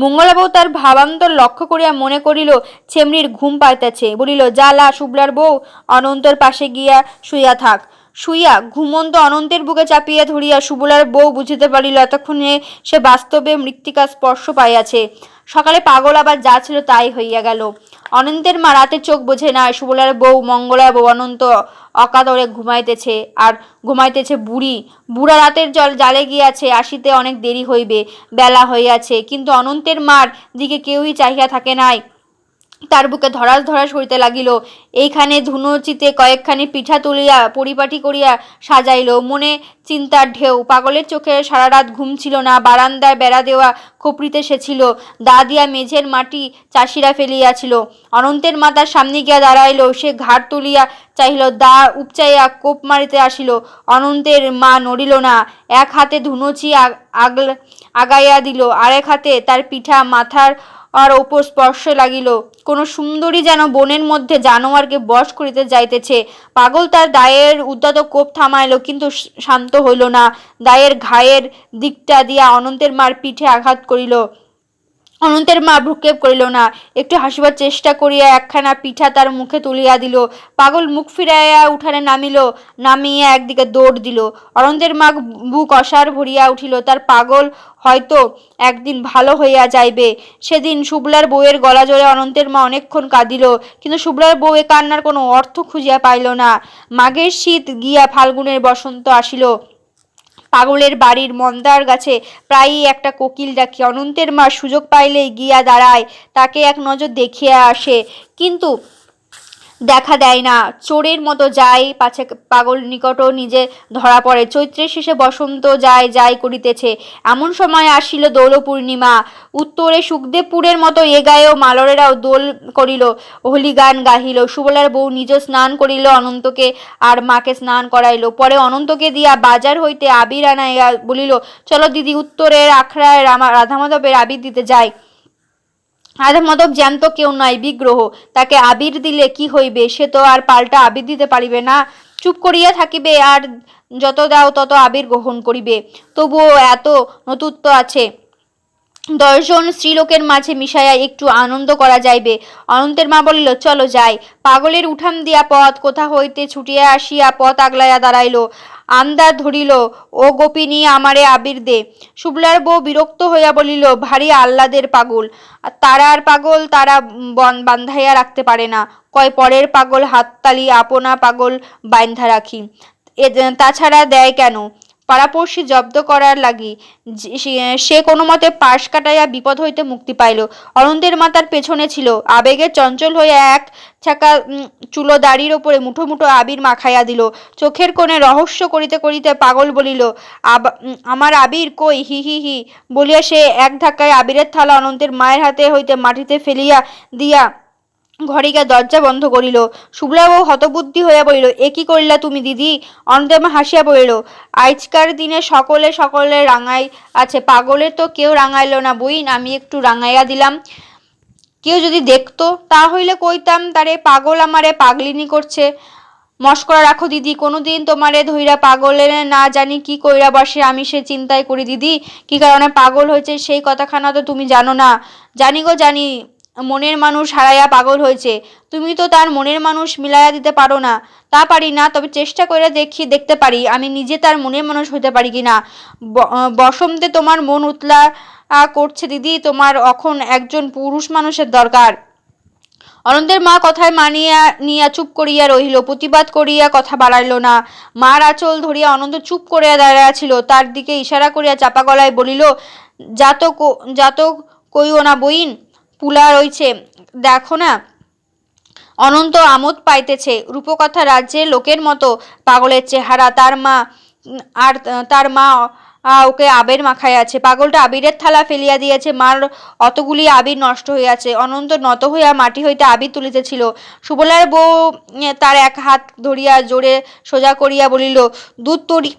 মঙ্গলা বউ তার ভাবান্তর লক্ষ্য করিয়া মনে করিল ছেমরির ঘুম পাইতেছে, বলিল, জ্বালা সুবলার বউ, অনন্তর পাশে গিয়া শুইয়া থাক। শুইয়া ঘুমন্ত অনন্তের বুকে চাপিয়া ধরিয়া সুবলার বউ বুঝিতে পারিল এতক্ষণে সে বাস্তবে মৃত্তিকার স্পর্শ পাইয়াছে। সকালে পাগল আবার যা ছিল তাই হইয়া গেল। অনন্তের মা রাতে চোখ বোঝে না, সুবলার বউ, মঙ্গলা বউ, অনন্ত অকাতরে ঘুমাইতেছে, আর ঘুমাইতেছে বুড়া রাতের জালে গিয়াছে, আসিতে অনেক দেরি হইবে, বেলা হইয়াছে। কিন্তু অনন্তের মার দিকে কেউই চাহিয়া থাকে নাই। তার বুকে ধরাস ধরাস হইতে লাগিল। এইখানে ধুনুচিতে কয়েকখানি পিঠা তুলিয়া পরিপাটি করিয়া সাজাইল, মনে চিন্তার ঢেউ। পাগলের চোখে সারা রাত ঘুম ছিল না। বারান্দায় বেড়া দেওয়া খপরিতে সে ছিল, দা দিয়া মেঝের মাটি চাষিরা ফেলিয়াছিল। অনন্তের মা তার সামনে গিয়া দাঁড়াইল, সে ঘাট তুলিয়া চাহিল, দা উপচাইয়া কোপ মারিতে আসিল। অনন্তের মা নড়িল না, এক হাতে ধুনুচি আগাইয়া দিল, আরেক হাতে তার পিঠা মাথার আর ওপর স্পর্শে লাগিল। কোন সুন্দরী যেন বনের মধ্যে জানোয়ারকে বশ করিতে যাইতেছে। পাগল তার দায়ের উদ্যত কোপ থামাইল, কিন্তু শান্ত হইল না। দায়ের ঘায়ের দিকটা দিয়া অনন্তের মার পিঠে আঘাত করিল। অনন্তের মা ভ্রুক্ষেপ করিল না, একটু হাসিবার চেষ্টা করিয়া একখানা পিঠা তার মুখে তুলিয়া দিল। পাগল মুখ ফিরাইয়া উঠানে নামিয়া একদিকে দৌড় দিল। অনন্তের মা বুক অসাড় ভরিয়া উঠিল। তার পাগল হয়তো একদিন ভালো হইয়া যাইবে। সেদিন সুবলার বউয়ের গলা জোরে অনন্তের মা অনেকক্ষণ কাঁদিল, কিন্তু সুবলার বউ এ কান্নার কোনো অর্থ খুঁজিয়া পাইল না। মাঘের শীত গিয়া ফাল্গুনের বসন্ত আসিল। পাগলের বাড়ির মন্দার গাছে প্রায়ই একটা কোকিল ডাকে। অনন্তের মা সুযোগ পাইলেই গিয়া দাঁড়ায়, তাকে এক নজর দেখিয়া আসে, কিন্তু দেখা দেয় না। চোরের মতো যায়, পাছে পাগল নিকট নিজে ধরা পড়ে। চৈত্রের শেষে বসন্ত যায় করিতেছে, এমন সময় আসিল দোল পূর্ণিমা। উত্তরে সুখদেবপুরের মতো এ গায়েও মালরেরাও দোল করিল, হোলি গান গাহিল। সুবলার বউ নিজ স্নান করিল, অনন্তকে আর মাকে স্নান করাইল। পরে অনন্তকে দিয়া বাজার হইতে আবির আনাইয়া বলিল, চলো দিদি, উত্তরের আখড়ায় রাধামাধবের আবির দিতে যাই। রাধামাধব জ্যান্ত কেউ নয়, বিগ্রহ, তাকে আবির দিলে কি হইবে? সে তো আর পাল্টা আবির দিতে পারিবে না, চুপ করিয়া থাকিবে, আর যত দাও তত আবির গ্রহণ করিবে। তবুও এত নতুত্ব আছে, 10 জন স্ত্রীলোকের মাঝে মিশাইয়া একটু আনন্দ করা যাইবে। অনন্তের মা বলিল, চলো যাই। পাগলের উঠান দিয়া পথ কোথা হইতে ছুটিয়া আসিয়া পথ আগলাইয়া দাঁড়াইল। আন্দার ধরিল, ও গোপিনী, আমারে আবির দে। সুবলার বউ বিরক্ত হইয়া বলিল, ভারী আহ্লাদের পাগল, তারার পাগল তারা বান্ধাইয়া রাখতে পারে না, কয় পরের পাগল হাততালি, আপনা পাগল বান্ধা রাখি। তাছাড়া দেয় কেন? পাড়াপড়শি জব্দ করার লাগি। সে কোনো মতে পাশ কাটাইয়া বিপদ হইতে মুক্তি পাইল। অনন্তের মা তার পেছনে ছিল। আবেগে চঞ্চল হইয়া এক ছাকা চুলো দাড়ির ওপরে মুঠো মুঠো আবির মাখাইয়া দিল। চোখের কোণে রহস্য করিতে করিতে পাগল বলিল, আমার আবির কই, হি হি হি বলিয়া সে এক ধাক্কায় আবিরের থালা অনন্তের মায়ের হাতে হইতে মাটিতে ফেলিয়া দিয়া ঘরে গিয়া দরজা বন্ধ করিল। সুবলা বউ হতবুদ্ধি হইয়া বলিল, এ কি করিলা তুমি দিদি? অনন্তের মা হাসিয়া বলিল, আজকার দিনে সকলে রাঙাই আছে, পাগলের তো কেউ রাঙাইল না বইন, আমি একটু রাঙাইয়া দিলাম। কেউ যদি দেখতো, তা হইলে কইতাম, তারে পাগল আমারে পাগলিনী করছে। মস্করা রাখো দিদি, কোনোদিন তোমারে ধইরা পাগলে না জানি কি কইরা বসে, আমি সে চিন্তাই করি দিদি কি কারণে পাগল হয়েছে সেই কথাখানা তো তুমি জানো না। জানি গো জানি, মনের মানুষ হারাইয়া পাগল হয়েছে। তুমি তো তার মনের মানুষ মিলাইয়া দিতে পারো না। তা পারি না, তবে চেষ্টা করে দেখতে পারি আমি নিজে তার মনের মানুষ হইতে পারি কিনা। বসন্তে তোমার মন উতলা করছে দিদি, তোমার এখন একজন পুরুষ মানুষের দরকার। অনন্তের মা কথায় মানিয়া নিয়া চুপ করিয়া রহিল, প্রতিবাদ করিয়া কথা বাড়াইল না। মার আঁচল ধরিয়া অনন্ত চুপ করিয়া দাঁড়াইয়া ছিল, তার দিকে ইশারা করিয়া চাপা গলায় বলিল, যাত কইও না বইন, পুলা রইছে দেখো না। অনন্ত আমোদ পাইতেছে, রূপকথা রাজ্যের লোকের মতো পাগলের চেহারা। তার মা ওকে আবির মাখাইয়াছে, পাগলটা আবিরের থালা ফেলিয়া দিয়েছে, মার অতগুলি আবির নষ্ট হইয়াছে। অনন্ত নত হইয়া মাটি হইতে আবির তুলিতেছিল, সুবলার বউ তার এক হাত ধরিয়া জোরে সোজা করিয়া বলিল, দুধ তরি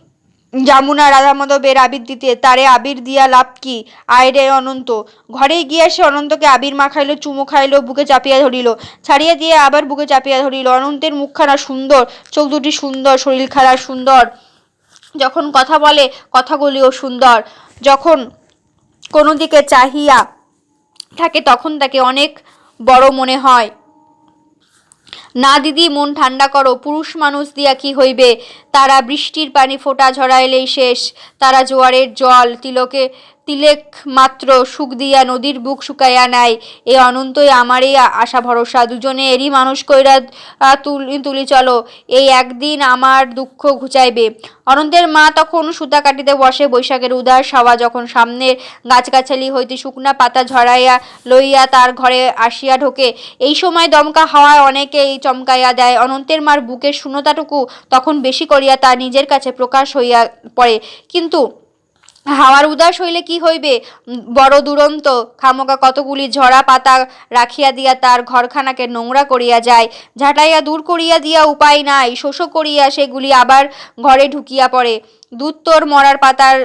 যমুনা রাধা মাধবের আবির দিতে, তারে আবির দিয়া লাভ কি? আয় রে অনন্ত। ঘরে গিয়া সে অনন্তকে আবির মাখাইল, চুমো খাইল, বুকে চাপিয়া ধরিল, ছাড়িয়া দিয়ে আবার বুকে চাপিয়া ধরিল। অনন্তের মুখখানা সুন্দর, চোখ দুটি সুন্দর, শরীর খানা সুন্দর, যখন কথা বলে কথাগুলিও সুন্দর, যখন কোনো দিকে চাহিয়া থাকে তখন তাকে অনেক বড় মনে হয়। না দিদি, মন ঠান্ডা করো, পুরুষ মানুষ দিয়া কি হইবে? তারা বৃষ্টির পানি ফোঁটা ঝরাইলেই শেষ, তারা জোয়ারের জল তিলেক মাত্র সুখ দিয়া নদীর বুক শুকাইয়া নেয়। এ অনন্তই আমারই আশা ভরসা, দুজনে এরই মানুষ কইরা তুলি চলো, এই একদিন আমার দুঃখ ঘুচাইবে। অনন্তের মা তখন সুতা কাটিতে বসে, বৈশাখের উদাস হাওয়া যখন সামনের গাছগাছালি হইতে শুকনা পাতা ঝরাইয়া লইয়া তার ঘরে আসিয়া ঢোকে, এই সময় দমকা হাওয়ায় অনেকেই চমকাইয়া দেয়। অনন্তের মার বুকের শূন্যতাটুকু তখন বেশি করিয়া তার নিজের কাছে প্রকাশ হইয়া পড়ে। কিন্তু হাওয়ার উদাস হইলে কি হইবে, বড় দুরন্ত খামোকা কতগুলি ঝরা পাতা রাখিয়া দিয়া তার ঘরখানাকে নোংরা করিয়া যায়, ঝাঁটাইয়া দূর করিয়া দিয়া উপায় নাই, শোষ করিয়া সেগুলি আবার ঘরে ঢুকিয়া পড়ে। দুধ তোর মরার পাতার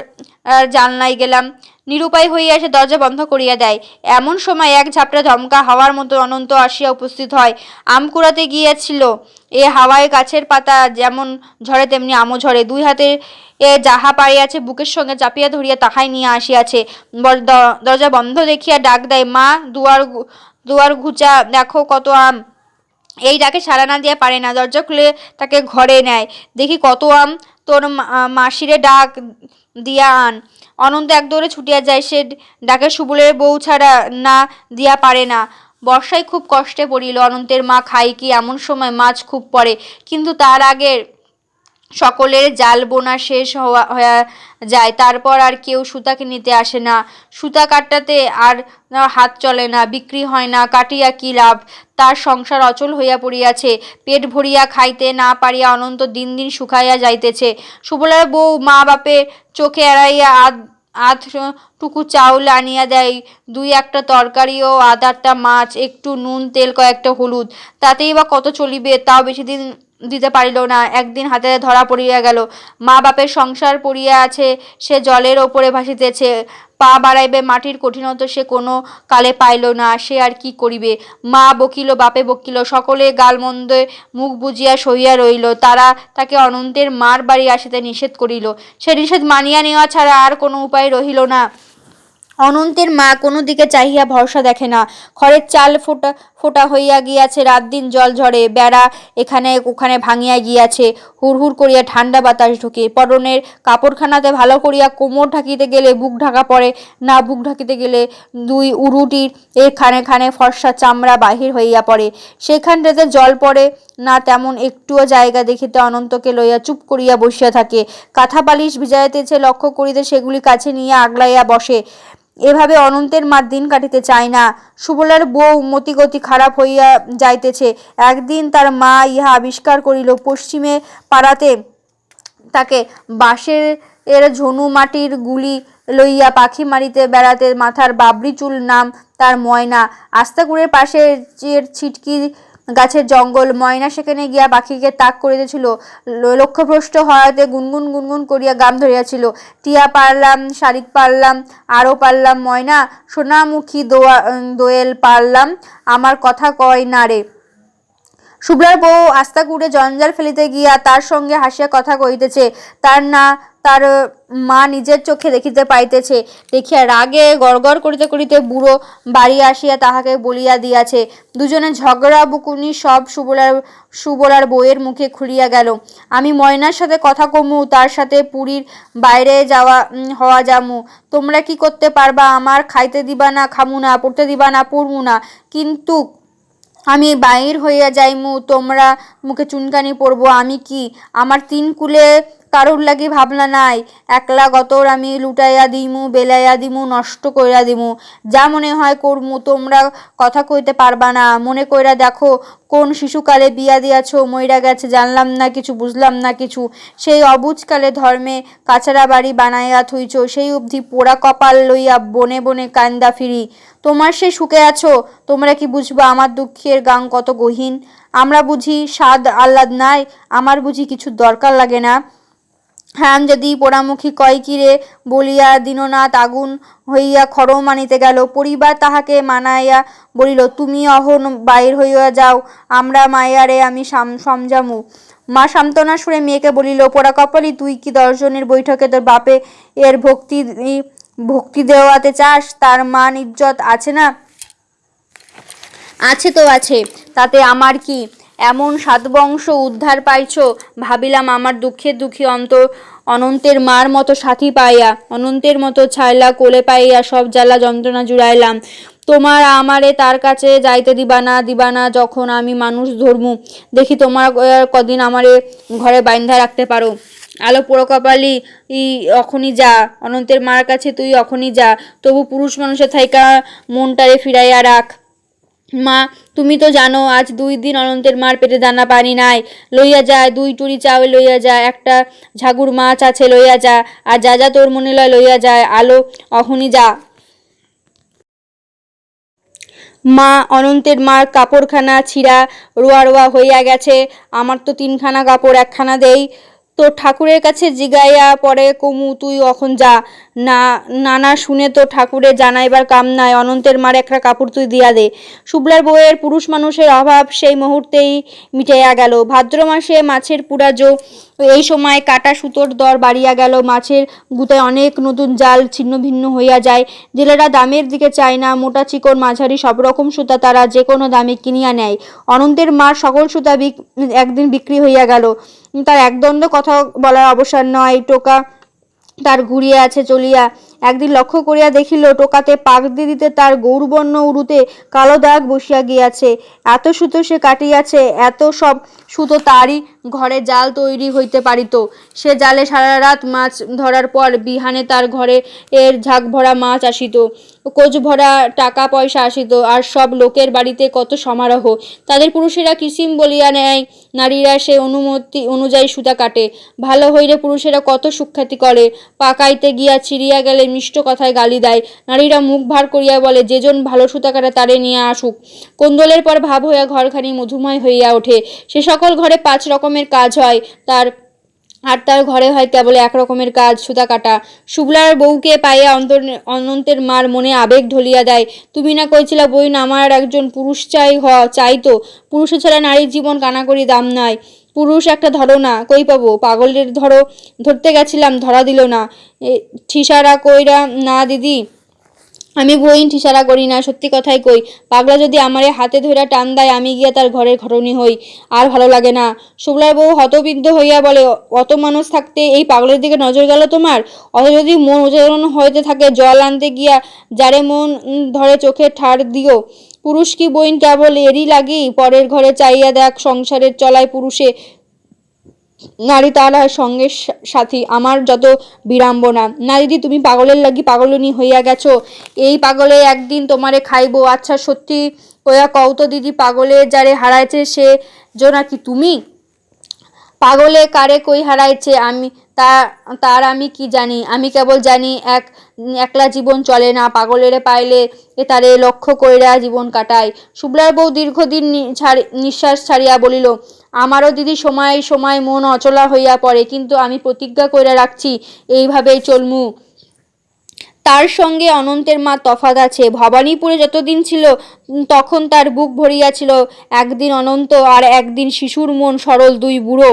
জানলাই গেলাম, নিরুপায় হইয়া সে দরজা বন্ধ করিয়া দেয়। এমন সময় এক ঝাপটা ধমকা হাওয়ার মতো অনন্ত আসিয়া উপস্থিত হয়। আম কুড়াতে গিয়েছিল, এ হাওয়ায় গাছের পাতা যেমন ঝরে তেমনি আমও ঝরে। দুই হাতে যাহা পারিয়াছে বুকের সঙ্গে চাপিয়া ধরিয়া তাহাই নিয়ে আসিয়াছে। দরজা বন্ধ দেখিয়া ডাক দেয়, মা, দুয়ার ঘুচা, দেখো কত আম। এই ডাকে সাড়া না দিয়া পারে না, দরজা খুলে তাকে ঘরে নেয়। দেখি কত আম, তোর মাসিরে ডাক দিয়া আন। অনন্ত এক দৌড়ে ছুটিয়া যায়, সে ডাকে সুবলের বউ ছাড়া না দিয়া পারে না। বর্ষায় খুব কষ্টে পড়িল অনন্তের মা, খাই কি এমন সময় মাছ খুব পড়ে, কিন্তু তার আগে সকলের জাল বোনা শেষ হয়ে যায়, তারপর আর কেউ সুতা কিনিতে আসে না, সুতা কাটাতে আর হাত চলে না, বিক্রি হয় না, কাটিয়া কি লাভ? তার সংসার অচল হইয়া পড়িয়াছে, পেট ভরিয়া খাইতে না পারিয়া অনন্ত দিন দিন শুকাইয়া যাইতেছে। সুবলার বউ মা বাপের চোখে এড়াইয়া টুকু চাউল আনিয়া দেয়, দুই একটা তরকারি ও আধারটা মাছ, একটু নুন তেল কয়েকটা হলুদ, তাতেই বা কত চলিবে? তাও বেশি দিন দিতে পারিল না, একদিন হাতে ধরা পড়িয়া গেল। মা বাপের সংসার পড়িয়া আছে, সে জলের ওপরে ভাসিতেছে, পা বাড়াইবে মাটির কঠিনতা সে কোনো কালে পাইল না, সে আর কি করিবে? মা বকিল, বাপে বকিল, সকলে গালমন্দে মুখ বুজিয়া সহিয়া রইল। তারা তাকে অনন্তের মার বাড়ি আসিতে নিষেধ করিল, সে নিষেধ মানিয়া নেওয়া ছাড়া আর কোনো উপায় রহিল না। অনন্তের মা কোনো দিকে চাহিয়া ভরসা দেখে না, খড়ের চাল ফোটা ফোটা হইয়া গিয়াছে, রাত দিন জল ঝরে, বেড়া এখানে ওখানে ভাঙিয়া গিয়াছে, হুড়হুড় করিয়া ঠান্ডা বাতাস ঢুকে, পরনের কাপড়খানাতে ভালো করিয়া কোমর ঢাকিতে গেলে বুক ঢাকা পড়ে না, বুক ঢাকিতে গেলে দুই উরুটির এর খানে খানে ফর্সা চামড়া বাহির হইয়া পড়ে, সেখানটাতে জল পড়ে না তেমন একটুও জায়গা দেখিতে অনন্তকে লইয়া চুপ করিয়া বসিয়া থাকে। কাঁথা বালিশ ভিজাইতেছে লক্ষ্য করিতে সেগুলি কাছে নিয়ে আগলাইয়া বসে। এভাবে অনন্তের মার দিন কাটিতে চায় না। সুবলার বউ মতিগতি খারাপ হইয়া যাইতেছে। একদিন তার মা ইহা আবিষ্কার করিল, পশ্চিমে পাড়াতে তাকে বাঁশের ঝনু মাটির গুলি লইয়া পাখি মারিতে বেড়াতে, মাথার বাবরি চুল, নাম তার ময়না, আস্তাকুড়ের পাশে ছিটকি গাছের জঙ্গল, ময়না সেখানে গিয়া পাখিকে তাক করিতেছিল, লক্ষ্যভ্রষ্ট হওয়াতে গুনগুন গুনগুন করিয়া গাম ধরিয়াছিল, টিয়া পারলাম, শালিক পারলাম, আরও পারলাম, ময়না সোনামুখী দোয়েল পারলাম, আমার কথা কয় না রে। শুভ্রার বউ আস্তা কুড়ে জঞ্জাল ফেলিতে গিয়া তার সঙ্গে হাসিয়া কথা কহিতেছে, তার মা নিজের চোখে দেখিতে পাইতেছে দেখিয়া রাগে গড়গড় করিতে করিতে বুড়ো বাড়ি আসিয়া তাহাকে বলিয়া দিয়াছে। দুজনে ঝগড়া বুকুনি সব সুবলার বউয়ের মুখে খুলিয়া গেল। আমি ময়নার সাথে কথা কমু, তার সাথে পুরীর বাইরে হওয়া যামু। তোমরা কি করতে পারবা? আমার খাইতে দিবা না খামু না, পড়তে দিবা না পড়মু না, কিন্তু আমি বাইর হইয়া যাইমু, তোমরা মুখে চুনকানি পড়বো। আমি কি আমার 3 কুলে কারুর লাগি ভাবনা নাই? একলা গতর আমি লুটাইয়া দিমু, বেলাইয়া দিমু, নষ্ট কইরা দিমু, যা মনে হয় করমু। তোমরা কথা কইতে পারবা না। মনে কইরা দেখো, কোন শিশুকালে বিয়া দিয়াছ, মইরা গেছে, জানলাম না কিছু, বুঝলাম না কিছু। সেই অবুঝকালে ধর্মে কাছারা বাড়ি বানাইয়া থুইছ, সেই অবধি পোড়া কপাল লইয়া বনে বনে কান্দা ফিরি। তোমার সে সুখে আছো, তোমরা কি বুঝবা আমার দুঃখের গাং কত গহীন? আমরা বুঝি স্বাদ আহ্লাদ নাই, আমার বুঝি কিছু দরকার লাগে না। হ্যাঁ যদি পোড়ামুখী কয় কি রে বলিয়া দীননাথ আগুন হইয়া খড়ম আনিতে গেল। পরিবার তাহাকে মানাইয়া বলিল, তুমি অহন বাইর হইয়া যাও, আমরা মায়ারে আমি সমঝামু। মা সান্ত্বনা সুরে মেয়েকে বলিল, পোড়া কপালি, তুই কি 10 জনের বৈঠকে তোর বাপে এর ভক্তি দেওয়াতে চাস? তার মান ইজ্জত আছে না? আছে তো আছে, তাতে আমার কি? এমন 7 বংশ উদ্ধার পাইছ, ভাবিলাম আমার দুঃখের দুঃখী অনন্তের মার মতো সাথী পাইয়া, অনন্তের মতো ছাইলা কোলে পাইয়া সব জ্বালা যন্ত্রণা জুড়াইলাম। তোমার আমারে তার কাছে যাইতে দিবা না। যখন আমি মানুষ ধর্মু, দেখি তোমার কদিন আমারে ঘরে বাইন্ধা রাখতে পারো। আলো পোড়া কপালি, অখনই যা, অনন্তের মার কাছে তুই অখনই যা। তবু পুরুষ মানুষের থাইকা মনটারে ফিরাইয়া রাখ। মা, তুমি তো জানো আজ 2 দিন অনন্তের মার পেটে দানা পানি নাই। লইয়া যা, 2 টুরি চাউল লইয়া যা, একটা ঝাগুর মাছ আছে লইয়া যা, আর যা যা তোর মনে লয় লইয়া যায়। আলো অখনই যা। মা, অনন্তের মার কাপড়খানা ছিঁড়া রোয়া রোয়া হইয়া গেছে, আমার তো 3খানা কাপড়, 1খানা দেই। তোর ঠাকুরের কাছে জিগাইয়া পরে কমু, তুই অখন যা। নানা শুনে তো ঠাকুরের জানাইবার কাম নাই, অনন্তের মার একটা কাপড় তুই দিয়া দে। শুভ্লার বউয়ের পুরুষ মানুষের অভাব সেই মুহূর্তেই মিটাইয়া গেল। ভাদ্র মাসে মাছের পুরাজো, এই সময় কাটা সুতোর দর বাড়িয়া গেল। মাছের গুতায় অনেক নতুন জাল ছিন্ন ভিন্ন হইয়া যায়। জেলেরা দামের দিকে চায় না, মোটা চিকন মাঝারি সব রকম সুতা তারা যে কোনো দামে কিনিয়া নেয়। অনন্তের মার সকল সুতা একদিন বিক্রি হইয়া গেল। তার একদণ্ড কথা বলার অবসর নয়। টোকা তার ঘুরিয়ে আছে চলিয়া। একদিন লক্ষ্য করিয়া দেখিল, টোকাতে পাক দিতে তার গৌরবর্ণ উরুতে কালো দাগ বসিয়া গিয়াছে। এত সুতো সে কাটিয়াছে, এত সব সুতো তারই ঘরে জাল তৈরি হইতে পারিত। সে জালে সারা রাত মাছ ধরার পর বিহানে তার ঘরে ঝাঁক ভরা মাছ আসিত, কোচ ভরা টাকা পয়সা আসিত। আর সব লোকের বাড়িতে কত সমারোহ। তাদের পুরুষেরা কিসিম বলিয়া নেয়, নারীরা সে অনুযায়ী সুতা কাটে। ভালো হইলে পুরুষেরা কত সুখ্যাতি করে, পাকাইতে গিয়া ছিঁড়িয়া গেলে মিষ্ট কথায় গালি দেয়। নারীরা মুখ ভার করিয়া বলে, যেজন ভালো সুতা কাটে তারে নিয়ে আসুক। কোন্দলের পর ভাব হইয়া ঘরখানি মধুময় হইয়া ওঠে। সে সকল ঘরে 5 রকমের কাজ হয়, তার ঘরে হয় কেবল 1 রকমের কাজ, সুতা কাটা। শুভ্লার বউকে পাইয়া অনন্তের মার মনে আবেগ ঢলিয়া দেয়। তুমি না কইছিলা বইন, আমার একজন পুরুষ চাই তো? পুরুষ ছাড়া নারীর জীবন কানাকড়ি দাম নাই। পুরুষ একটা ধরো না, কই পাবো? পাগলের ধরতে গেছিলাম, ধরা দিল না। ঠিসারা কইরা না দিদি, আমি বইন ঠিসারা করি না, সত্যি কথাই কই। পাগলা যদি আমারে হাতে ধইরা টান দেয়, আমি গিয়া তার ঘরের ঘরণী হই, আর ভালো লাগে না। শুভ্লার বউ হতবিদ্ধ হইয়া বলে, অত মানুষ থাকতে এই পাগলের দিকে নজর গেল তোমার? অত যদি মন উচ্চারণ হইতে থাকে, জল আনতে গিয়া যারে মন ধরে চোখে ঠার দিও। পুরুষ কি বইন কেবল এরই লাগি? পরের ঘরে চাইয়া দেখ, সংসারের চলায় পুরুষে নারী তার সঙ্গের সাথী। আমার যত বিড়ম্বনা। না দিদি, তুমি পাগলের লাগি পাগলনি হইয়া গেছো। এই পাগলে একদিন তোমারে খাইবো। আচ্ছা সত্যি কইয়া কও তো দিদি, পাগলে যারে হারাইছে সে নাকি তুমি? পাগলে কারে কই হারাইছে তার আমি কি জানি? আমি কেবল জানি একলা জীবন চলে না, পাগলেরে পাইলে তারে লক্ষ্য কইরা জীবন কাটায়। শুভ্লার বউ দীর্ঘদিন নিঃশ্বাস ছাড়িয়া বলিল, আমারও দিদি সময় সময় মন অচলা হইয়া পড়ে, কিন্তু আমি প্রতিজ্ঞা কইরা রাখছি, এইভাবেই চলমু। তার সঙ্গে অনন্তের মা তফাৎ আছে। ভবানীপুরে যতদিন ছিল তখন তার বুক ভরিয়াছিল একদিন অনন্ত আর একদিন শিশুর মন সরল দুই বুড়ো।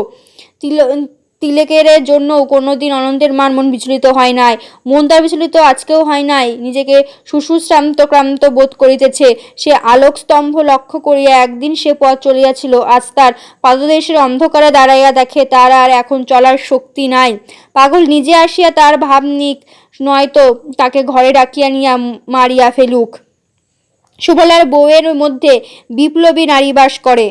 তিলেকের জন্য কোনোদিন অনন্তের মার মন বিচলিত হয় নাই। মন তার বিচলিত আজকেও হয় নাই। নিজেকে শুশুশ্রান্ত ক্রান্ত বোধ করিতেছে। সে আলোক স্তম্ভ লক্ষ্য করিয়া একদিন সে পথ চলিয়াছিল, আজ তার পাদদেশের অন্ধকারে দাঁড়াইয়া দেখে তার আর এখন চলার শক্তি নাই। পাগল নিজে আসিয়া তার ভাব নিক, নয়তো তাকে ঘরে ডাকিয়া নিয়া মারিয়া ফেলুক। সুবলার বউয়ের মধ্যে বিপ্লবী নারী বাস করে,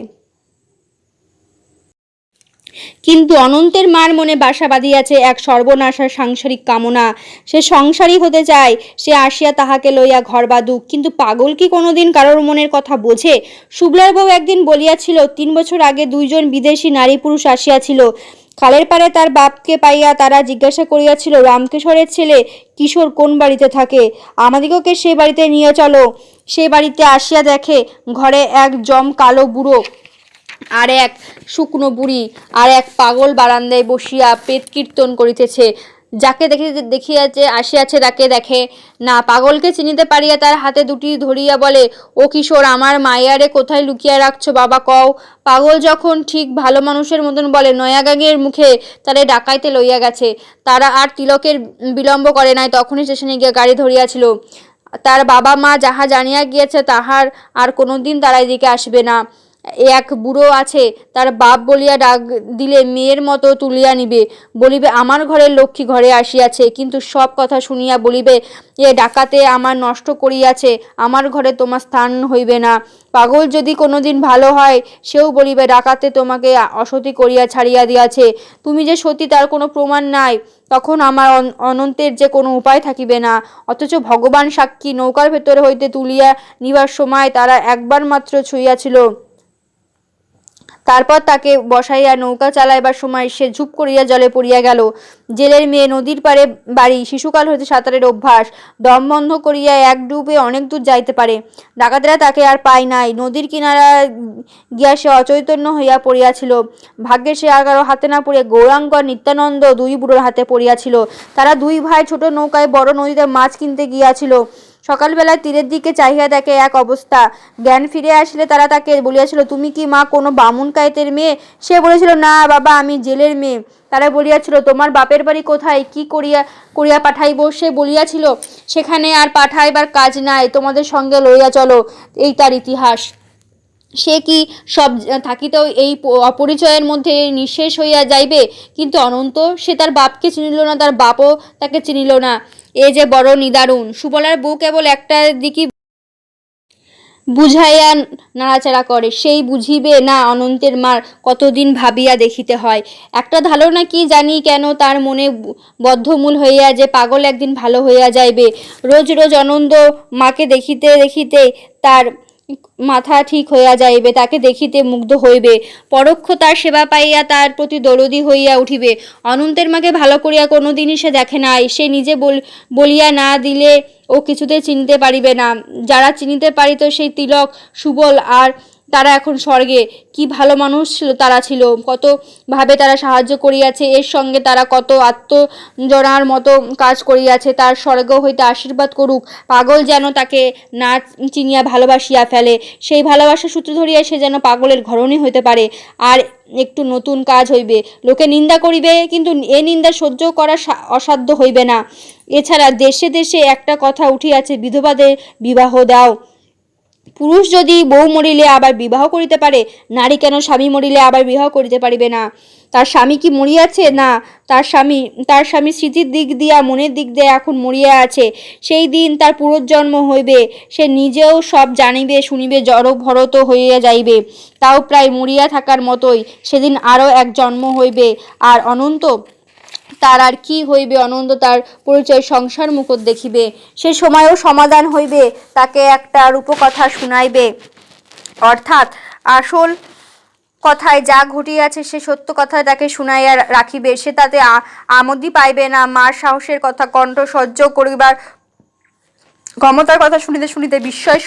কিন্তু অনন্তের মার মনে বাসা বাঁধিয়াছে এক সর্বনাশা সাংসারিক কামনা। সে সংসারী হতে চায়, সে আসিয়া তাহাকে লইয়া ঘর বাঁধুক। কিন্তু পাগল কি কোনোদিন কারোর মনের কথা বোঝে? সুবলার বউ একদিন বলিয়াছিল, 3 বছর আগে 2 জন বিদেশি নারী পুরুষ আসিয়াছিল। খালের পাড়ে তার বাপকে পাইয়া তারা জিজ্ঞাসা করিয়াছিল, রামকেশ্বরের ছেলে কিশোর কোন বাড়িতে থাকে, আমাদিগকে সে বাড়িতে নিয়ে চলো। সে বাড়িতে আসিয়া দেখে ঘরে এক জম কালো বুড়ো আর এক শুকনো বুড়ি আর এক পাগল বারান্দায় বসিয়া পেট কীর্তন করিতেছে। যাকে দেখিয়াছে আসিয়াছে তাকে দেখে না। পাগলকে চিনিতে পারিয়া তার হাতে দুটি ধরিয়া বলে, ও কিশোর, আমার মায়ারে কোথায় লুকিয়ে রাখছো বাবা, কও। পাগল যখন ঠিক ভালো মানুষের মতন বলে, নয়াগাঙের মুখে তারে ডাকাইতে লইয়া গেছে। তারা আর তিলকের বিলম্ব করে নাই, তখনই স্টেশনে গিয়ে গাড়ি ধরিয়াছিল। তার বাবা মা যাহা জানিয়া গিয়েছে তাহার আর কোনোদিন তারা এদিকে আসবে না। এক বুড়ো আছে, তার বাপ বলিয়া ডাক দিলে মেয়ের মতো তুলিয়া নিবে, বলিবে আমার ঘরের লক্ষ্মী ঘরে আসিয়াছে। কিন্তু সব কথা শুনিয়া বলিবে, এ ডাকাতে আমার নষ্ট করিয়াছে, আমার ঘরে তোমার স্থান হইবে না। পাগল যদি কোনোদিন ভালো হয়, সেও বলিবে ডাকাতে তোমাকে অসতী করিয়া ছাড়িয়া দিয়াছে, তুমি যে সতী তার কোনো প্রমাণ নাই। তখন আমার অনন্তের যে কোনো উপায় থাকিবে না। অথচ ভগবান সাক্ষী, নৌকার ভেতর হইতে তুলিয়া নিবার সময় তারা একবার মাত্র ছুঁইয়াছিল। তারপর তাকে বসাইয়া নৌকা চালাইবার সময় সে ঝুপ করিয়া জলে পড়িয়া গেল। জেলের মেয়ে, নদীর পাড়ে বাড়ি, শিশুকাল হইতে সাঁতারের অভ্যাস, দম বন্ধ করিয়া এক ডুবে অনেক দূর যাইতে পারে। ডাকাতেরা তাকে আর পায় নাই। নদীর কিনারা গিয়া সে অচৈতন্য হইয়া পড়িয়াছিল। ভাগ্যে সে আর কারো হাতে না পড়িয়া গৌরাঙ্গ আর নিত্যানন্দ 2 বুড়োর হাতে পড়িয়াছিল। তারা 2 ভাই ছোট নৌকায় বড় নদীতে মাছ কিনতে গিয়াছিল। সকালবেলায় তীরের দিকে চাহিয়া দেখে এক অবস্থা। জ্ঞান ফিরে আসিলে তারা তাকে বলিয়াছিল, তুমি কি মা কোনো বামুন কায়েতের মেয়ে? সে বলেছিল, না বাবা, আমি জেলের মেয়ে। তারা বলিয়াছিল, তোমার বাপের বাড়ি কোথায়, কি করিয়া করিয়া পাঠাইব? সে বলিয়াছিল, সেখানে আর পাঠাইবার কাজ নাই, তোমাদের সঙ্গে লইয়া চলো। এই তার ইতিহাস। সে কি সব থাকিতেও এই অপরিচয়ের মধ্যে নিঃশেষ হইয়া যাইবে? কিন্তু অনন্ত, সে তার বাপকে চিনিল না, তার বাপও তাকে চিনিল না। এ যে বড় নিদারুণ। সুবলার বউ কেবল একটা দিকই বুঝাইয়া নাড়াচাড়া করে, সেই বুঝিবে না অনন্তের মার কতদিন ভাবিয়া দেখিতে হয়। একটা ধারণা কি জানি কেন তার মনে বদ্ধমূল হইয়া যে পাগল একদিন ভালো হইয়া যাইবে। রোজ রোজ অনন্ত মাকে দেখিতে দেখিতে তার মাথা ঠিক হইয়া যাইবে, তাকে দেখিতে মুগ্ধ হইবে, পরোক্ষ তার সেবা পাইয়া তার প্রতি দরদি হইয়া উঠিবে। অনন্তের মাকে ভালো করিয়া কোনোদিনই সে দেখে নাই। সে নিজে বলিয়া না দিলে ও কিছুতে চিনিতে পারিবে না। যারা চিনিতে পারিত সেই তিলক, সুবল আর তারা এখন স্বর্গে। কি ভালো মানুষ ছিল তারা, ছিল কত ভাবে তারা সাহায্য করিয়াছে, এর সঙ্গে তারা কত আত্মজনার মতো কাজ করিয়াছে। তার স্বর্গ হইতে আশীর্বাদ করুক। পাগল যেন তাকে না চিনিয়া ভালোবাসিয়া ফেলে, সেই ভালোবাসার সূত্র ধরিয়া সে যেন পাগলের ঘরণী হইতে পারে। আর একটু নতুন কাজ হইবে, লোকে নিন্দা করিবে, কিন্তু এ নিন্দা সহ্য করা অসাধ্য হইবে না। এছাড়া দেশে দেশে একটা কথা উঠিয়াছে, বিধবাদের বিবাহ দাও। পুরুষ যদি বউ মরিলে আবার বিবাহ করিতে পারে, নারী কেন স্বামী মরিলে আবার বিবাহ করিতে পারিবে না? তার স্বামী কি মরিয়াছে? না, তার স্বামী স্মৃতির দিক দিয়া, মনের দিক দিয়া এখন মরিয়া আছে। সেই দিন তার পুনর্জন্ম হইবে, সে নিজেও সব জানিবে, শুনিবে, জড় ভরত হইয়া যাইবে, তাও প্রায় মরিয়া থাকার মতোই। সেদিন আরও এক জন্ম হইবে। আর অনন্ত, তার আর কি হইবে? অনন্ত তার পরিচয় সংসার মুখত দেখিবে। সে সময়ও সমাধান হইবে, তাকে একটা রূপকথা শুনাইবে, অর্থাৎ আসল কথায় যা ঘটিয়াছে সে সত্য কথায় তাকে শুনাইয়া রাখিবে। সে তাতে আমোদই পাইবে না। মার সাহসের কথা কণ্ঠ সহ্য করিবার ক্ষমতার কথা শুনিতে শুনিতে বিস্ময়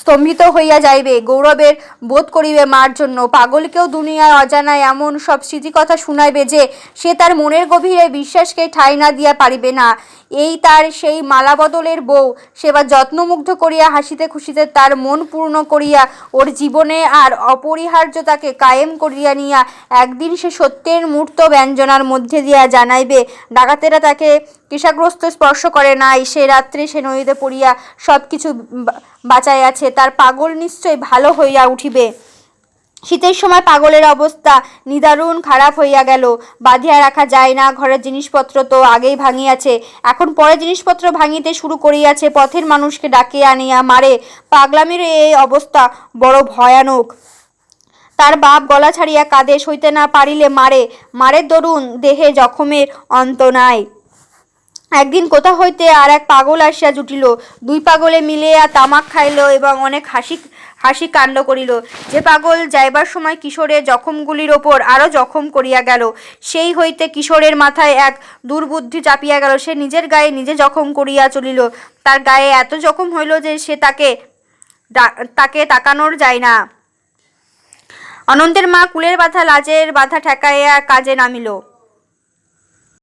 স্তম্ভিত হইয়া যাইবে, গৌরবের বোধ করিবে মার জন্য। পাগলকেও দুনিয়ার অজানায় এমন সব স্মৃতিকথা শুনাইবে যে সে তার মনের গভীরে বিশ্বাসকে ঠাঁই না দিয়া পারিবে না। এই তার সেই মালাবদলের বউ, সেবার যত্নমুগ্ধ করিয়া হাসিতে খুশিতে তার মন পূর্ণ করিয়া ওর জীবনে আর অপরিহার্যতাকে কায়েম করিয়া নিয়া একদিন সে সত্যের মূর্ত ব্যঞ্জনার মধ্যে দিয়া জানাইবে ডাকাতেরা তাকে কিসাগ্রস্ত স্পর্শ করে নাই, সে রাত্রে সে নদীতে পড়িয়া সব কিছু বাঁচাইয়াছে, তার পাগল নিশ্চয় ভালো হইয়া উঠিবে। শীতের সময় পাগলের অবস্থা নিদারুণ খারাপ হইয়া গেল। বাঁধিয়া রাখা যায় না, ঘরের জিনিসপত্র তো আগেই ভাঙিয়াছে, এখন পরে জিনিসপত্র ভাঙিতে শুরু করিয়াছে, পথের মানুষকে ডাকিয়া আনিয়া মারে। পাগলামির এই অবস্থা বড় ভয়ানক। তার বাপ গলা ছাড়িয়া কাঁদে, সইতে না পারিলে মারে, মারের দরুন দেহে জখমের অন্ত নাই। একদিন কোথা হইতে আর এক পাগল আসিয়া জুটিল, দুই পাগলে মিলিয়া তামাক খাইল এবং অনেক হাসি কাণ্ড করিল। যে পাগল যাইবার সময় কিশোরের জখমগুলির ওপর আরো জখম করিয়া গেল, সেই হইতে কিশোরের মাথায় এক দুর্বুদ্ধি চাপিয়া গেল, সে নিজের গায়ে নিজে জখম করিয়া চলিল। তার গায়ে এত জখম হইল যে সে তাকে তাকানোর যায় না। অনন্তের মা কুলের বাধা লাজের বাধা ঠেকাইয়া কাজে নামিল।